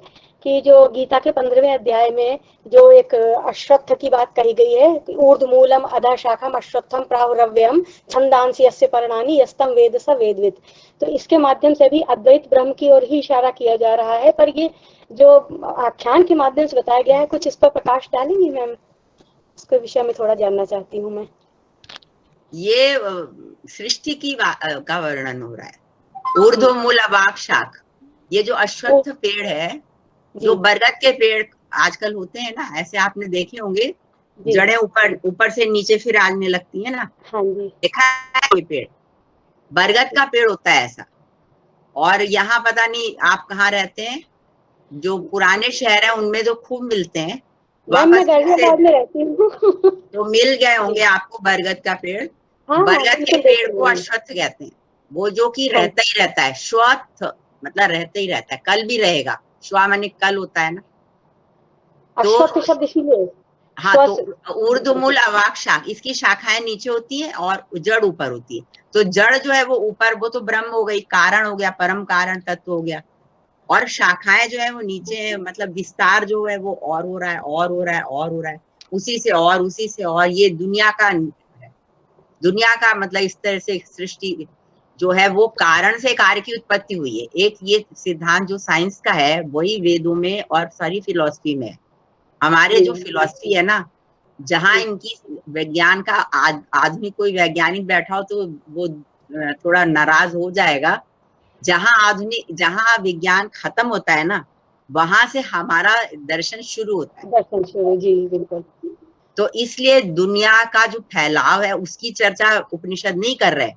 कि जो गीता के 15वें अध्याय में जो एक अश्वत्थ की बात कही गई है, ऊर्ध्वमूलम अधः शाखम अश्वत्थम प्राहुरव्ययम छंदांसि यस्य पर्णानि यस्तम वेद स वेदवित्, तो इसके माध्यम से भी अद्वैत ब्रह्म की ओर ही इशारा किया जा रहा है, पर ये जो आख्यान के माध्यम से बताया गया है, कुछ इस पर प्रकाश डालेंगी मैम? इसके विषय में थोड़ा जानना चाहती हूँ मैं। ये सृष्टि की का वर्णन हो रहा है। ऊर्ध्वमूल अवाक शाख, ये जो अश्वत्थ पेड़ है, जो बरगद के पेड़ आजकल होते हैं ना, ऐसे आपने देखे होंगे, जड़ें ऊपर से नीचे फिर आने लगती है ना। हाँ जी। देखा है कोई पेड़? बरगद का पेड़ होता है ऐसा। और यहाँ पता नहीं आप कहाँ रहते हैं, जो पुराने शहर है उनमें जो खूब मिलते हैं, मैं गाजियाबाद में रहती हूँ। तो मिल गए होंगे आपको बरगद का पेड़। बरगद के पेड़ को अश्वत्थ कहते हैं, वो जो कि रहता ही रहता है। श्वत्थ मतलब रहता ही रहता है, कल भी रहेगा। श्वा माने कल होता है ना, तो शब्द इसीलिए। हाँ, तो ऊर्ध्वमूल अवाक शाख, इसकी शाखाएं नीचे होती हैं और जड़ ऊपर होती है। तो जड़ जो है वो ऊपर, वो तो ब्रह्म हो गई, कारण हो गया, परम कारण तत्व हो गया। और शाखाएं जो है वो नीचे, मतलब विस्तार जो है वो और हो रहा है, और हो रहा है, और हो रहा है, उसी से और, उसी से और। ये दुनिया का मतलब इस तरह से सृष्टि जो है वो कारण से कार्य की उत्पत्ति हुई है। एक ये सिद्धांत जो साइंस का है वही वेदों में और सारी फिलॉसफी में है। हमारे जो फिलॉसफी है ना, जहाँ इनकी विज्ञान का आधुनिक कोई वैज्ञानिक बैठा हो तो वो थोड़ा नाराज हो जाएगा। जहाँ विज्ञान खत्म होता है ना, वहां से हमारा दर्शन शुरू होता है। दर्शन शुरू, जी बिल्कुल। तो इसलिए दुनिया का जो फैलाव है उसकी चर्चा उपनिषद नहीं कर रहे,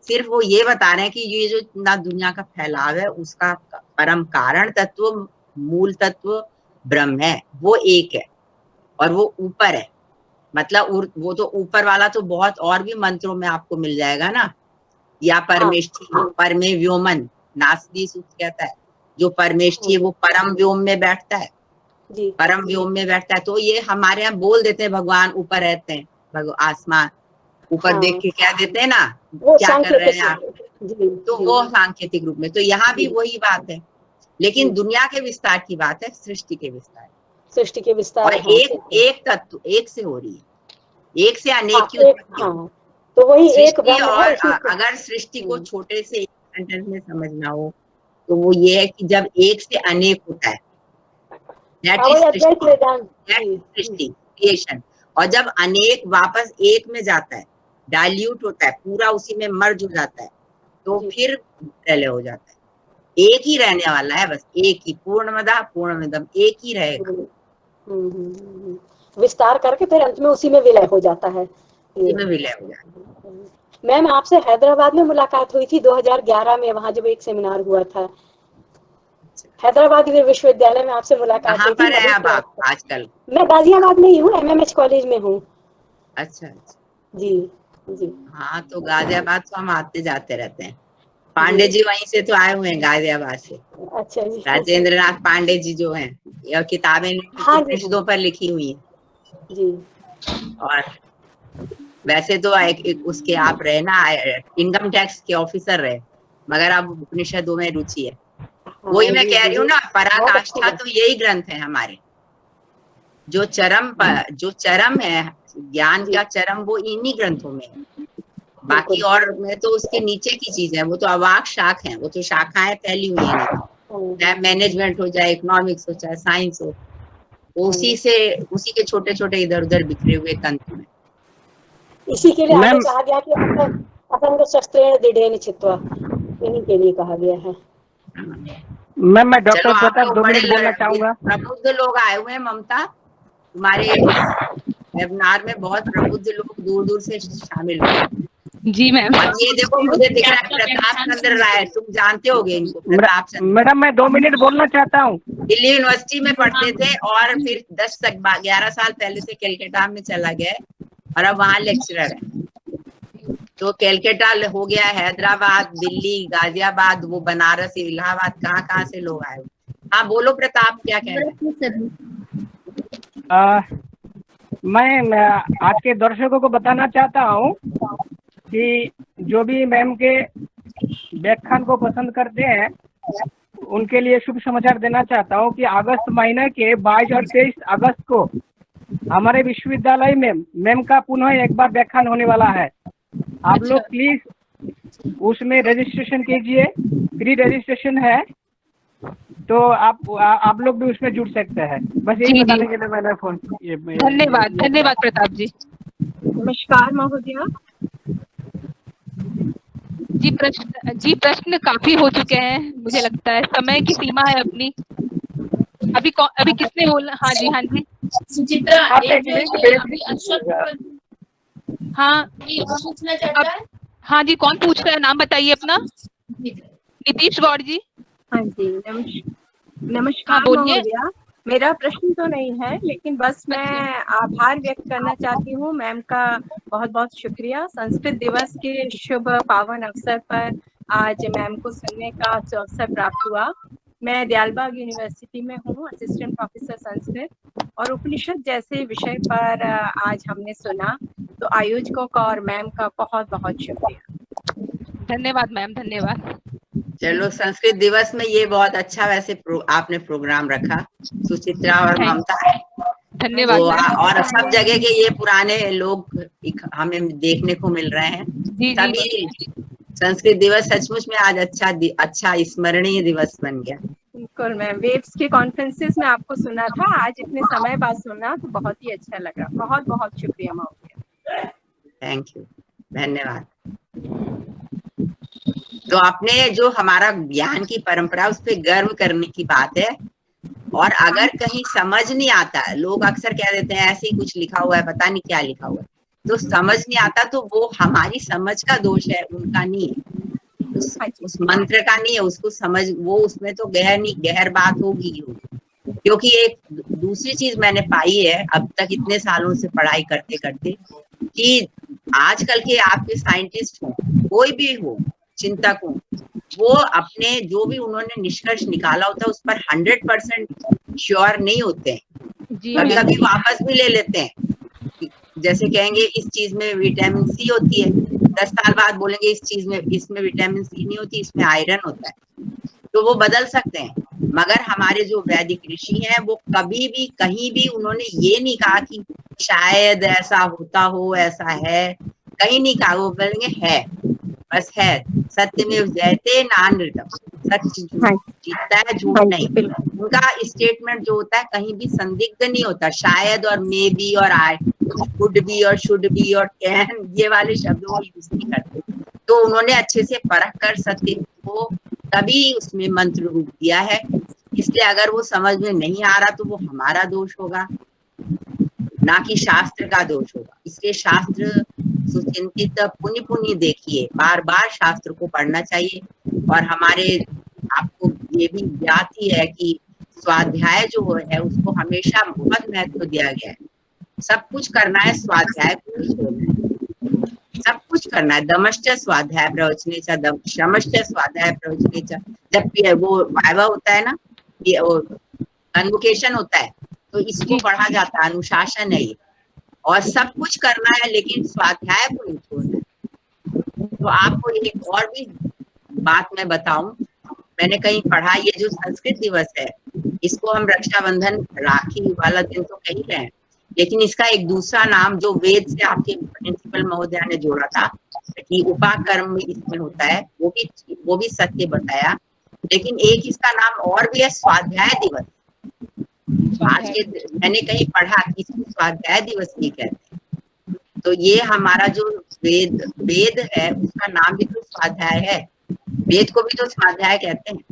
सिर्फ वो ये बता रहे हैं कि ये जो ना दुनिया का फैलाव है उसका परम कारण तत्व, मूल तत्व ब्रह्म है, वो एक है और वो ऊपर है। मतलब वो तो ऊपर वाला तो बहुत और भी मंत्रों में आपको मिल जाएगा ना, या परमेष्ठी, परमे व्योमन, नासदी सूत्र कहता है, जो परमेष्ठी है वो परम व्योम में बैठता है, परम व्योम में बैठता है। तो ये हमारे यहाँ बोल देते हैं भगवान ऊपर रहते हैं, आसमान ऊपर देख के क्या देते हैं ना, क्या कर रहे हैं आप, तो वो सांकेतिक रूप में। तो यहाँ भी वही बात है, लेकिन दुनिया के विस्तार की बात है, सृष्टि के विस्तार, सृष्टि के विस्तार। और एक तत्व एक से हो रही है, एक से अनेक की उत्पत्ति। तो वही एक और अगर सृष्टि को छोटे से एक सेंटेंस में समझना हो तो वो ये है कि जब एक से अनेक होता है, सृष्टि क्रिएशन, और जब अनेक वापस एक में जाता है, डाइल्यूट होता है, पूरा उसी में मर्ज हो जाता है, तो फिर प्रलय हो जाता है। एक ही रहने वाला है, बस एक ही, पूर्णमदा पूर्णमिदम, एक ही रहेगा। विस्तार करके फिर अंत में उसी में विलय हो जाता है। विलय हो जाता है। मैम आपसे हैदराबाद में मुलाकात हुई थी 2011 में, वहाँ जब एक सेमिनार हुआ था हैदराबाद विश्वविद्यालय में, आपसे मुलाकात हुई थी। कहाँ पर है अब आप आजकल? मैं गाजियाबाद में ही हूँ, MMH कॉलेज में हूँ। अच्छा जी जी। हाँ, तो गाजियाबाद तो हम आते जाते रहते हैं। पांडे जी वहीं से तो आए हुए हैं, गाजियाबाद से। अच्छा जी। राजेंद्र नाथ पांडे जी जो हैं, यह किताबें उपनिषदों पर लिखी हुई हैं जी। और वैसे तो एक उसके आप रहे ना, इनकम टैक्स के ऑफिसर रहे, मगर अब उपनिषदों में रुचि है। वही मैं कह रही हूँ ना, पराकाष्ठा तो यही ग्रंथ है हमारे, जो चरम है ज्ञान का चरम, वो इन्हीं ग्रंथों में है। बाकी और में तो उसके नीचे की चीज है, वो तो अवाक शाख है, वो तो शाखाएं फैली हुई है, चाहे मैनेजमेंट हो, चाहे इकोनॉमिक्स हो, चाहे साइंस हो, उसी के छोटे छोटे इधर उधर बिखरे हुए तंत्र में। इसी के लिए आगे कहा गया कि असंग शस्त्रेण दृढ़ेन छित्त्वा, इन्हीं के लिए कहा गया है। मैं डॉक्टर प्रताप 2 मिनट बोलना चाहूंगा। प्रबुद्ध लोग आए हुए हैं ममता, तुम्हारे वेबिनार में बहुत प्रबुद्ध लोग दूर दूर से शामिल हुए। जी मैम। और ये देखो, मुझे दिख रहा है प्रताप चंद्र राय, तुम जानते होगे इनको, प्रताप चंद्र। मैडम मैं 2 मिनट बोलना चाहता हूँ। दिल्ली यूनिवर्सिटी में पढ़ते थे और फिर 11 साल पहले से कलकत्ता में चला गया और अब वहाँ लेक्चरर है। तो कलकत्ता हो गया, हैदराबाद, दिल्ली, गाजियाबाद, वो बनारस, इलाहाबाद, कहाँ से लोग आए। हाँ बोलो प्रताप, क्या कह रहे हैं? मैं आज के दर्शकों को बताना चाहता हूँ कि जो भी मैम के व्याख्यान को पसंद करते हैं उनके लिए शुभ समाचार देना चाहता हूँ कि अगस्त महीने के 22 और 23 अगस्त को हमारे विश्वविद्यालय में मैम का पुनः एक बार व्याख्यान होने वाला है। आप लोग प्लीज उसमें रजिस्ट्रेशन कीजिए, फ्री रजिस्ट्रेशन है, तो आप लोग भी उसमें जुड़ सकते हैं। बस यही बताने के लिए मैंने फोन। धन्यवाद, धन्यवाद प्रताप जी। नमस्कार महोदया। जी प्रश्न काफी हो चुके हैं, मुझे लगता है समय की सीमा है अपनी। अभी किसने बोलना? हाँ जी सुचित्रा, हाँ पूछना चाहता है। हाँ जी, कौन पूछ रहा है? नाम बताइए अपना। नीतीश गौड़ जी। हाँ जी, नमस्कार महोदया। मेरा प्रश्न तो नहीं है, लेकिन बस मैं आभार व्यक्त करना चाहती हूँ मैम का। बहुत बहुत शुक्रिया। संस्कृत दिवस के शुभ पावन अवसर पर आज मैम को सुनने का अवसर प्राप्त हुआ। मैं दयालबाग यूनिवर्सिटी में हूँ, असिस्टेंट प्रोफेसर संस्कृत, और उपनिषद जैसे विषय पर आज हमने सुना, तो आयोजकों का और मैम का बहुत बहुत शुक्रिया। धन्यवाद मैम, धन्यवाद। चलो, संस्कृत दिवस में ये बहुत अच्छा वैसे आपने प्रोग्राम रखा, सुचित्रा और ममता। धन्यवाद। तो और सब जगह के ये पुराने लोग हमें देखने को मिल रहे हैं। तभी संस्कृत दिवस सचमुच में आज अच्छा स्मरणीय दिवस बन गया। बिल्कुल मैम, वेव्स के कॉन्फ्रेंसेस में आपको सुना था, आज इतने समय बाद सुना तो बहुत ही अच्छा लगा। बहुत बहुत शुक्रिया महोदया। थैंक यू, धन्यवाद। तो आपने जो हमारा ज्ञान की परंपरा, उस पर गर्व करने की बात है। और अगर कहीं समझ नहीं आता, लोग अक्सर कह देते हैं ऐसे ही कुछ लिखा हुआ है, पता नहीं क्या लिखा हुआ है, तो समझ नहीं आता तो वो हमारी समझ का दोष है, उनका नहीं है, उस मंत्र का नहीं है। उसको समझ, वो उसमें तो गहर बात होगी। क्योंकि एक दूसरी चीज मैंने पाई है अब तक इतने सालों से पढ़ाई करते करते, कि आजकल के आपके साइंटिस्ट हो, कोई भी हो, चिंतक हो, वो अपने जो भी उन्होंने निष्कर्ष निकाला होता है उस पर 100% श्योर नहीं होते हैं। कभी कभी वापस भी ले लेते हैं। जैसे कहेंगे इस चीज में विटामिन सी होती है, 10 साल बाद बोलेंगे इस चीज में, इसमें विटामिन सी नहीं होती, इसमें आयरन होता है। तो वो बदल सकते हैं। मगर हमारे जो वैदिक ऋषि हैं वो कभी भी कहीं भी उन्होंने ये नहीं कहा कि शायद ऐसा होता हो, ऐसा है, कहीं नहीं कहा। वो बोलेंगे है, बस है। सत्य में जयते नानृतम, सच जीतता है, झूठ नहीं। उनका स्टेटमेंट जो होता है कहीं भी संदिग्ध नहीं होता। शायद और मे बी और आई, कुड बी और शुड बी और कैन, ये वाले शब्दों को यूज नहीं करते। तो उन्होंने अच्छे से परख कर सत्य को तभी उसमें मंत्र रूप दिया है। इसलिए अगर वो समझ में नहीं आ रहा तो वो हमारा दोष होगा, ना कि शास्त्र का दोष होगा। इसलिए शास्त्र सुचिंतित पुनि पुनि देखिए, बार बार शास्त्र को पढ़ना चाहिए। और हमारे आपको ये भी ज्ञात ही है कि स्वाध्याय जो है उसको हमेशा बहुत महत्व दिया गया है। सब कुछ करना है, स्वाध्याय को नहीं छोड़ना है, सब कुछ करना है। दमश्च स्वाध्याय प्रवचनेच, श्रमश्च स्वाध्याय प्रवचनेच। जब वो वाइवा होता है ना, ये कन्वोकेशन होता है, तो इसको पढ़ा जाता है, अनुशासन है ये। और सब कुछ करना है लेकिन स्वाध्याय को नहीं छोड़ना है। तो आपको एक और भी बात मैं बताऊं, मैंने कहीं पढ़ा, ये जो संस्कृत दिवस है इसको हम रक्षाबंधन, राखी वाला दिन तो कह ही रहे हैं, लेकिन इसका एक दूसरा नाम जो वेद से आपके प्रिंसिपल महोदया ने जोड़ा था कि उपाकर्म इसमें होता है, वो भी सत्य बताया। लेकिन एक इसका नाम और भी है, स्वाध्याय दिवस। आज के मैंने कहीं पढ़ा कि इसको स्वाध्याय दिवस नहीं कहते। तो ये हमारा जो वेद है उसका नाम भी तो स्वाध्याय है। वेद को भी तो स्वाध्याय कहते हैं।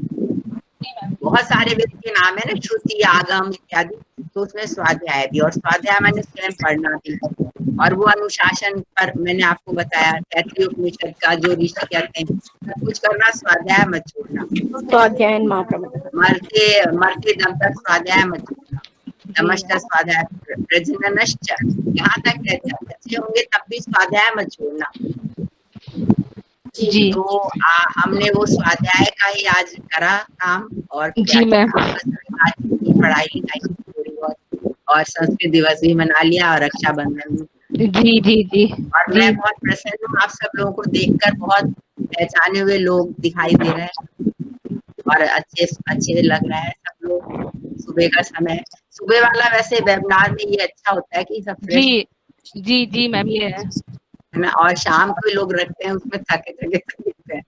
बहुत सारे वेद के नाम है ना, श्रुति, आगम इत्यादि, तो उसमें स्वाध्याय भी। और स्वाध्याय मैंने स्वयं पढ़ना भी। और वो अनुशासन पर मैंने आपको बताया, तैत्तिरीय उपनिषद का जो ऋषि कहते हैं कुछ करना, स्वाध्याय मत छोड़ना, स्वाध्याय मरते दम तक स्वाध्याय मत छोड़ना, नमश्च स्वाध्याय प्रजननश्च, यहाँ तक कहते हैं बच्चे होंगे तब भी स्वाध्याय मत छोड़ना। जी। तो हमने वो स्वाध्याय का ही आज करा काम। और जी मैम, पढ़ाई लिखाई थोड़ी बहुत, और संस्कृत दिवस भी मना लिया और रक्षाबंधन जी जी जी और मैं बहुत प्रसन्न हूँ, आप सब लोगों को देखकर बहुत पहचाने हुए लोग दिखाई दे रहे हैं और अच्छे लग रहा है सब लोग। सुबह का समय, सुबह वाला वैसे वेबिनार में ये अच्छा होता है कि सब फ्रेश। जी जी मैम, ये है ना, और शाम को लोग रखते हैं उसमें थके दिखते हैं।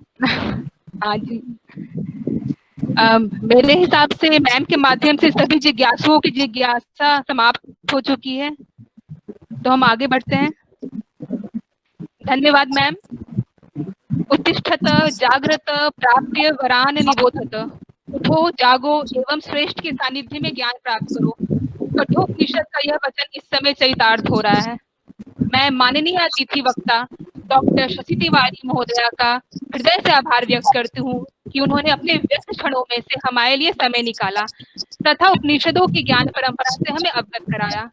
हाँ जी। मेरे हिसाब से मैम के माध्यम से सभी जिज्ञासुओं की जिज्ञासा समाप्त हो चुकी है, तो हम आगे बढ़ते हैं। धन्यवाद मैम। उत्तिष्ठत जागृत प्राप्य वरान निबोधत, उठो जागो एवं श्रेष्ठ के सानिध्य में ज्ञान प्राप्त करो। कठोपनिषद का यह वचन इस समय चरितार्थ हो रहा है। मैं माननीय अतिथि वक्ता डॉक्टर शशि तिवारी महोदया का हृदय से आभार व्यक्त करती हूँ कि उन्होंने अपने व्यस्त क्षणों में से हमारे लिए समय निकाला तथा उपनिषदों की ज्ञान परंपरा से हमें अवगत कराया।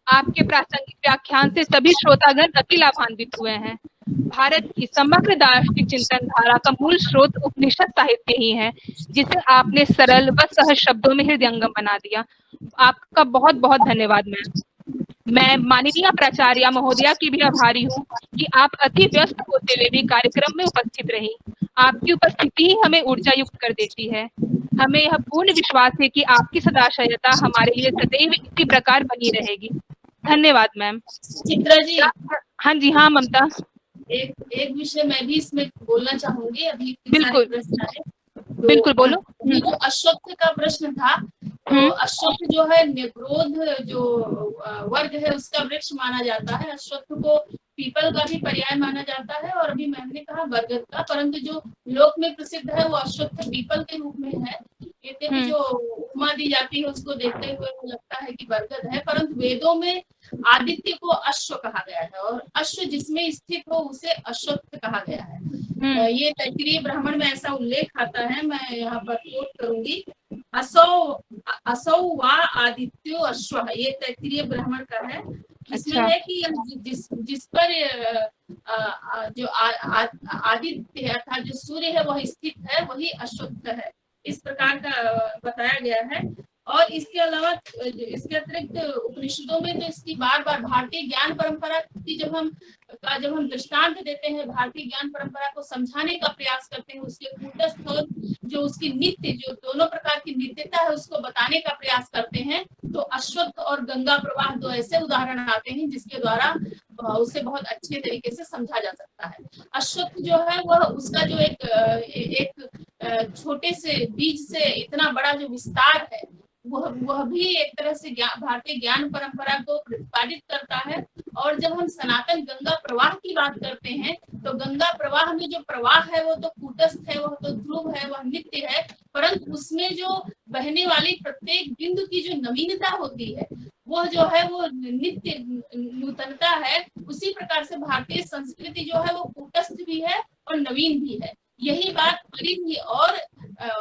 आपके प्रासंगिक व्याख्यान से सभी श्रोतागण अति लाभान्वित हुए हैं। भारत की समग्र दार्शनिक चिंतन धारा का मूल स्रोत उपनिषद साहित्य ही है, जिसे आपने सरल व सहज शब्दों में हृदयंगम बना दिया। आपका बहुत बहुत धन्यवाद मैम। मैं माननीय प्राचार्य महोदया की भी आभारी हूँ कि आप अति व्यस्त होते हुए भी कार्यक्रम में उपस्थित रही। आपकी उपस्थिति ही हमें ऊर्जा युक्त कर देती है। हमें यह पूर्ण विश्वास है कि आपकी सदाशयता हमारे लिए सदैव इसी प्रकार बनी रहेगी। धन्यवाद मैम। चित्रा जी। हाँ जी, हाँ ममता। एक विषय मैं भी इसमें बोलना चाहूंगी। अभी बिल्कुल प्रश्न है, बिल्कुल बोलो। ये जो अश्वत्थ का प्रश्न था, तो अश्वत्थ जो है निग्रोध जो वर्ग है उसका वृक्ष माना जाता है। अश्वत्थ को पीपल का भी पर्याय माना जाता है और अभी मैंने कहा बरगद का, परंतु जो लोक में प्रसिद्ध है वो अश्वत्थ पीपल के रूप में है। यद्यपि जो उपमा दी जाती है उसको देखते हुए लगता है कि बरगद है, परंतु वेदों में आदित्य को अश्व कहा गया है और अश्व जिसमें स्थित हो उसे अश्वत्थ कहा गया है। ये तैत्तिरीय ब्राह्मण में ऐसा उल्लेख आता है, मैं यहाँ पर कोट करूंगी। असौ वा आदित्यो अश्व, ये तैत्तिरीय ब्राह्मण का है। इसमें है कि जिस पर जो आदित्य है अर्थात जो सूर्य है वह स्थित है वही अश्वत्थ है, इस प्रकार का बताया गया है। और इसके अलावा इसके अतिरिक्त उपनिषदों में तो इसकी बार बार भारतीय ज्ञान परंपरा की जब हम दृष्टांत देते हैं, भारतीय ज्ञान परंपरा को समझाने का प्रयास करते हैं, उसके कूटस्थ और जो उसकी नित्य जो दोनों प्रकार की नित्यता है उसको बताने का प्रयास करते हैं, तो अश्वत्थ और गंगा प्रवाह दो ऐसे उदाहरण आते हैं जिसके द्वारा उसे बहुत अच्छे तरीके से समझा जा सकता है। अश्वत्थ जो है वह उसका जो एक छोटे से बीज से इतना बड़ा जो विस्तार है वह भी एक तरह से भारतीय ज्ञान परंपरा को प्रतिपादित करता है। और जब हम सनातन गंगा प्रवाह की बात करते हैं तो गंगा प्रवाह में जो प्रवाह है वो तो कूटस्थ है, वह तो ध्रुव है, वह नित्य है, परंतु उसमें जो बहने वाली प्रत्येक बिंदु की जो नवीनता होती है वह जो है वो नित्य नूतनता है। उसी प्रकार से भारतीय संस्कृति जो है वो कूटस्थ भी है और नवीन भी है। यही बात परिधि और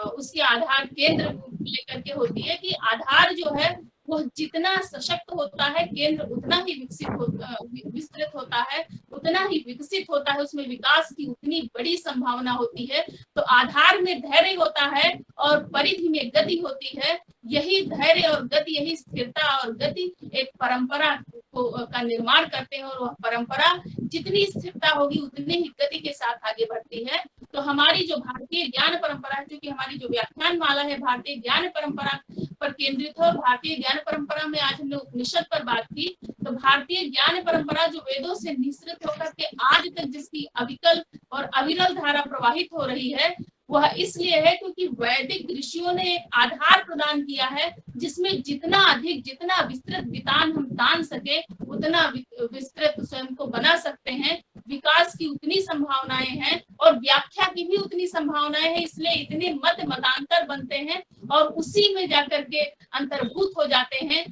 उसके आधार केंद्र लेकर के होती है कि आधार जो है वह जितना सशक्त होता है केंद्र उतना ही विस्तृत होता है, उतना ही विकसित होता है, उसमें विकास की उतनी बड़ी संभावना होती है। तो आधार में धैर्य होता है और परिधि में गति होती है। यही धैर्य और गति, यही स्थिरता और गति एक परंपरा का निर्माण करते हैं और वह परंपरा जितनी स्थिरता होगी उतनी ही गति के साथ आगे बढ़ती है। तो हमारी जो भारतीय ज्ञान परंपरा है, क्योंकि हमारी जो व्याख्यान माला है भारतीय ज्ञान परंपरा पर केंद्रित है और भारतीय ज्ञान परंपरा में आज हमने उपनिषद पर बात की, तो भारतीय ज्ञान परंपरा जो वेदों से निःसृत होकर के आज तक जिसकी अविकल और अविरल धारा प्रवाहित हो रही है वह इसलिए है क्योंकि वैदिक ऋषियों ने एक आधार प्रदान किया है जिसमें जितना अधिक जितना विस्तृत वितान हम तान सके उतना विस्तृत स्वयं को बना सकते हैं। विकास की उतनी संभावनाएं हैं और व्याख्या की भी उतनी संभावनाएं हैं, इसलिए इतने मत मतांतर बनते हैं और उसी में जाकर के अंतर्भूत हो जाते हैं।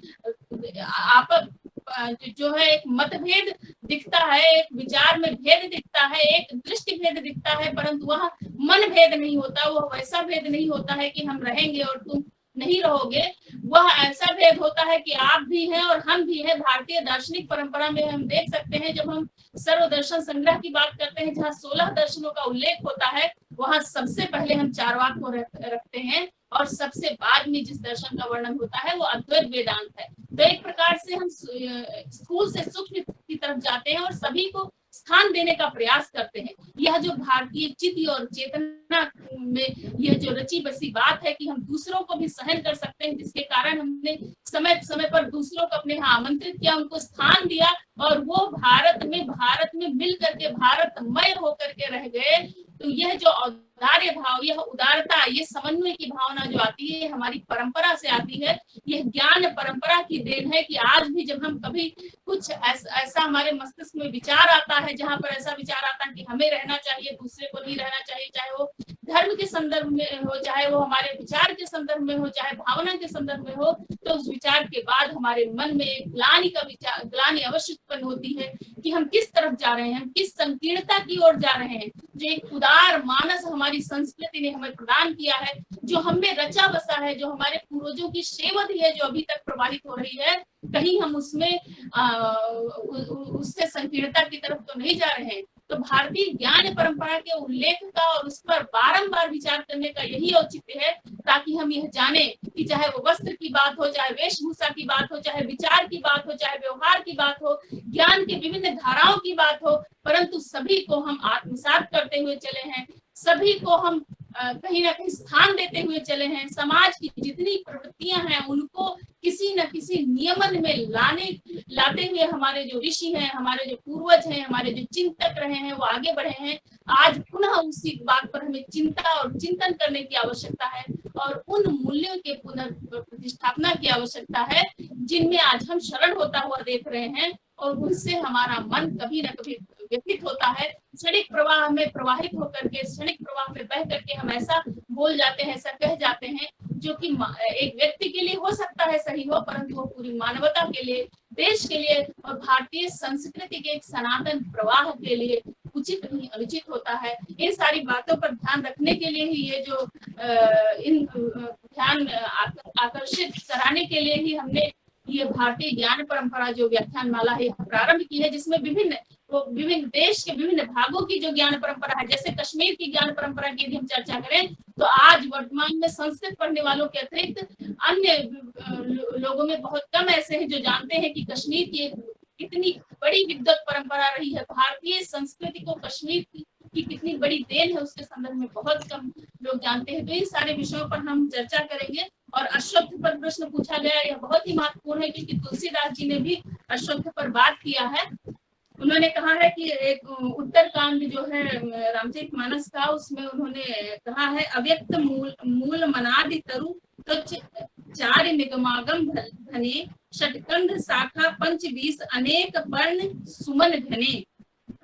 आप जो है एक मतभेद दिखता है, एक विचार में भेद दिखता है, एक दृष्टि भेद दिखता है, परंतु वह मन भेद नहीं होता, वह वैसा भेद नहीं होता है कि हम रहेंगे और तुम नहीं रहोगे। वह ऐसा भेद होता है कि आप भी हैं और हम भी हैं। भारतीय दार्शनिक परंपरा में हम देख सकते हैं जब हम सर्वदर्शन संग्रह की बात करते हैं जहाँ 16 दर्शनों का उल्लेख होता है वहां सबसे पहले हम चारवाक को रखते हैं और सबसे बाद में जिस दर्शन का वर्णन होता है वो अद्वैत वेदांत है। तो एक प्रकार से हम स्थूल से सूक्ष्म की तरफ जाते हैं और सभी को स्थान देने का प्रयास करते हैं। यह जो भारतीय चित्त और चेतना में यह जो रची बसी बात है कि हम दूसरों को भी सहन कर सकते हैं, जिसके कारण हमने समय समय पर दूसरों को अपने यहाँ आमंत्रित किया, उनको स्थान दिया और वो भारत में मिल करके भारतमय होकर के रह गए। तो यह जो औदार्य भाव, यह उदारता, ये समन्वय की भावना जो आती है हमारी परंपरा से आती है। यह ज्ञान परंपरा की देन है कि आज भी जब हम कभी कुछ ऐसा हमारे मस्तिष्क में विचार आता है, जहाँ पर ऐसा विचार आता है कि हमें रहना चाहिए, दूसरे को नहीं रहना चाहिए, चाहे वो धर्म के संदर्भ में हो, चाहे वो हमारे विचार के संदर्भ में हो, चाहे भावना के संदर्भ में हो, तो उस विचार के बाद हमारे मन में एक ग्लानि अवश्य उत्पन्न होती है कि हम किस तरफ जा रहे हैं, हम किस संकीर्णता की ओर जा रहे हैं। जो एक उदार मानस हमारी संस्कृति ने हमें प्रदान किया है, जो हमें रचा बसा है, जो हमारे पूर्वजों की सेवधि है, जो अभी तक प्रवाहित हो रही है, कहीं हम उसमें उससे संकीर्णता की तरफ तो नहीं जा रहे हैं। तो भारतीय ज्ञान परंपरा के उल्लेख का और उस पर बारंबार विचार करने का यही औचित्य है, ताकि हम यह जाने कि चाहे वो वस्त्र की बात हो, चाहे वेशभूषा की बात हो, चाहे विचार की बात हो, चाहे व्यवहार की बात हो, ज्ञान के विभिन्न धाराओं की बात हो, परंतु सभी को हम आत्मसात करते हुए चले हैं, सभी को हम कहीं ना कहीं स्थान देते हुए चले हैं। समाज की जितनी प्रवृत्तियां हैं उनको किसी न किसी नियमन में लाते हुए हमारे जो ऋषि हैं, हमारे जो पूर्वज हैं, हमारे जो चिंतक रहे हैं, वो आगे बढ़े हैं। आज पुनः उसी बात पर हमें चिंता और चिंतन करने की आवश्यकता है और उन मूल्यों के पुनर्प्रतिष्ठापना की आवश्यकता है जिनमें आज हम शरण होता हुआ देख रहे हैं और उनसे हमारा मन कभी न कभी व्यथित होता है। क्षणिक प्रवाह में प्रवाहित होकर के, क्षणिक प्रवाह में बह करके हम ऐसा बोल जाते हैं, ऐसा कह जाते हैं जो कि एक व्यक्ति के लिए हो सकता है सही हो, परंतु वो पूरी मानवता के लिए, देश के लिए और भारतीय संस्कृति के एक सनातन प्रवाह के लिए उचित नहीं अनुचित होता है। इन सारी बातों पर ध्यान रखने के लिए ही ये जो ध्यान आकर्षित कराने के लिए ही हमने ये भारतीय ज्ञान परंपरा जो व्याख्यान माला है प्रारंभ की है, जिसमें विभिन्न देश के विभिन्न भागों की जो ज्ञान परंपरा है, जैसे कश्मीर की ज्ञान परंपरा की यदि हम चर्चा करें तो आज वर्तमान में संस्कृत पढ़ने वालों के अतिरिक्त अन्य लोगों में बहुत कम ऐसे हैं जो जानते हैं कि कश्मीर की एक कितनी बड़ी विद्वत परंपरा रही है। भारतीय संस्कृति को कश्मीर की कितनी बड़ी देन है उसके संदर्भ में बहुत कम लोग जानते हैं। तो इन सारे विषयों पर हम चर्चा करेंगे। और अश्वत्थ पर प्रश्न पूछा गया, यह बहुत ही महत्वपूर्ण है क्योंकि तुलसीदास जी ने भी अश्वत्थ पर बात किया है। उन्होंने कहा है कि एक उत्तरकांड जो है रामचरितमानस का, उसमें उन्होंने कहा है अव्यक्त मूल मनादि तरु तो चार निगमागम धने षटकंध शाखा पंच 20 अनेक पर्ण सुमन घने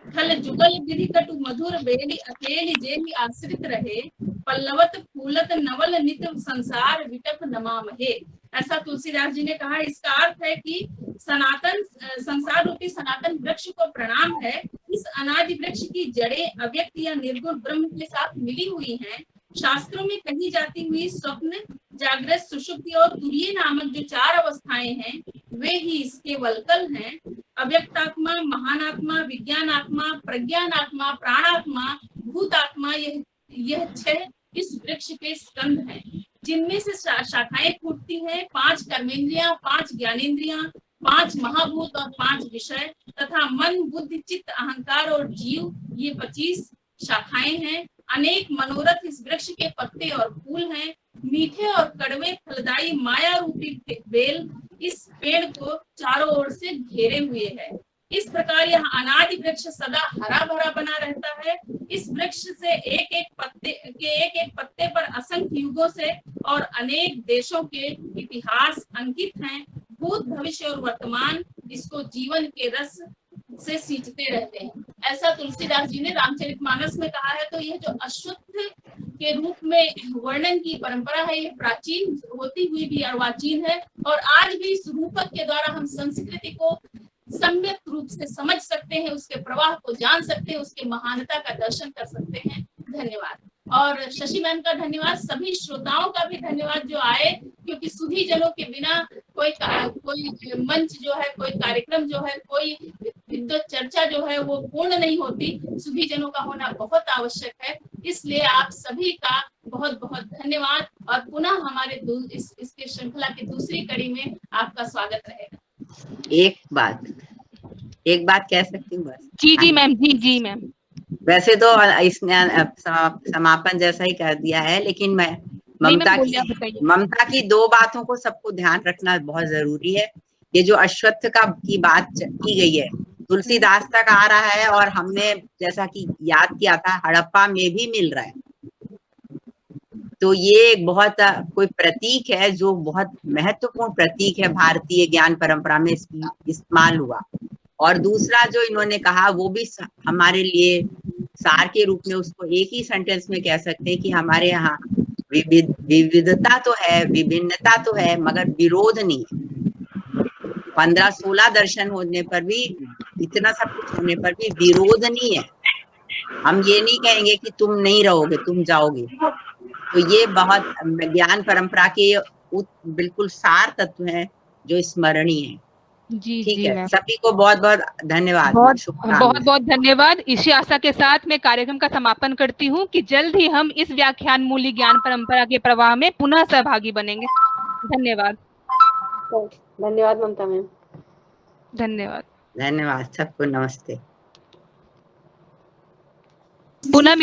खल जुगल विधि कटु मधुर बेली अकेली जेली आश्रित रहे पल्लवत फूलत नवल नित संसार विटप नमामहे। ऐसा तुलसीदास जी ने कहा। इसका अर्थ है कि सनातन संसार रूपी सनातन वृक्ष को प्रणाम है। इस अनादि वृक्ष की जड़ें अव्यक्त या निर्गुण ब्रह्म के साथ मिली हुई हैं। शास्त्रों में कही जाती हुई स्वप्न, जागृत, सुषुप्ति और तुरीय नामक जो 4 अवस्थाएं हैं वे ही इसके वलकल हैं। अव्यक्तात्मा, महानात्मा, विज्ञानात्मा, प्रज्ञानात्मा, प्राणात्मा, भूतात्मा, यह 6 इस वृक्ष के स्कंध हैं, जिनमें से शाखाएं फूटती हैं। 5 कर्मेंद्रियां, 5 ज्ञानेंद्रियां, 5 महाभूत और 5 विषय तथा मन, बुद्धि, चित्त, अहंकार और जीव, ये 25 शाखाएं हैं। अनेक मनोरथ इस वृक्ष के पत्ते और फूल हैं। मीठे और कड़वे फलदायी माया रूपी बेल इस पेड़ को चारों ओर से घेरे हुए है। इस प्रकार यह अनादि वृक्ष सदा हरा भरा बना रहता है। इस वृक्ष से एक एक पत्ते पर असंख्य युगों से और अनेक देशों के इतिहास अंकित हैं। भूत, भविष्य और वर्तमान इसको जीवन के रस से सींचते रहते हैं। ऐसा तुलसीदास जी ने रामचरितमानस में कहा है। तो यह जो अश्वत्थ के रूप में वर्णन की परंपरा है, ये प्राचीन होती हुई भी अर्वाचीन है और आज भी इस रूपक के द्वारा हम संस्कृति को सम्यक रूप से समझ सकते हैं, उसके प्रवाह को जान सकते हैं, उसके महानता का दर्शन कर सकते हैं। धन्यवाद। और शशि मैम का धन्यवाद, सभी श्रोताओं का भी धन्यवाद जो आए, क्योंकि सुधी जनों के बिना कोई मंच जो है, कोई कार्यक्रम जो है, कोई विद्वत चर्चा जो है वो पूर्ण नहीं होती। सुधी जनों का होना बहुत आवश्यक है। इसलिए आप सभी का बहुत बहुत धन्यवाद और पुनः हमारे इसके श्रृंखला की दूसरी कड़ी में आपका स्वागत रहेगा। एक बात कह सकती हूँ बस? जी मैम, जी मैम। वैसे तो इसने समापन जैसा ही कर दिया है, लेकिन मैं ममता की दो बातों को सबको ध्यान रखना बहुत जरूरी है। ये जो अश्वत्थ की बात की गई है, तुलसीदास तक आ रहा है, और हमने जैसा कि याद किया था हड़प्पा में भी मिल रहा है। तो ये एक बहुत कोई प्रतीक है जो बहुत महत्वपूर्ण प्रतीक है, भारतीय ज्ञान परंपरा में इस्तेमाल हुआ। और दूसरा जो इन्होंने कहा वो भी हमारे लिए सार के रूप में उसको एक ही सेंटेंस में कह सकते हैं कि हमारे यहाँ विविधता तो है, विभिन्नता तो है, मगर विरोध नहीं है। 15-16 दर्शन होने पर भी, इतना सब कुछ होने पर भी विरोध नहीं है। हम ये नहीं कहेंगे कि तुम नहीं रहोगे, तुम जाओगे। तो ये बहुत ज्ञान परंपरा के बिल्कुल सार तत्व हैं जो स्मरणीय है। ठीक है, सभी को बहुत बहुत धन्यवाद, बहुत बहुत धन्यवाद। इसी आशा के साथ मैं कार्यक्रम का समापन करती हूँ कि जल्द ही हम इस व्याख्यान मूली ज्ञान परंपरा के प्रवाह में पुनः सहभागी बनेंगे। धन्यवाद। धन्यवाद ममता मैम। धन्यवाद सबको नमस्ते। पुनः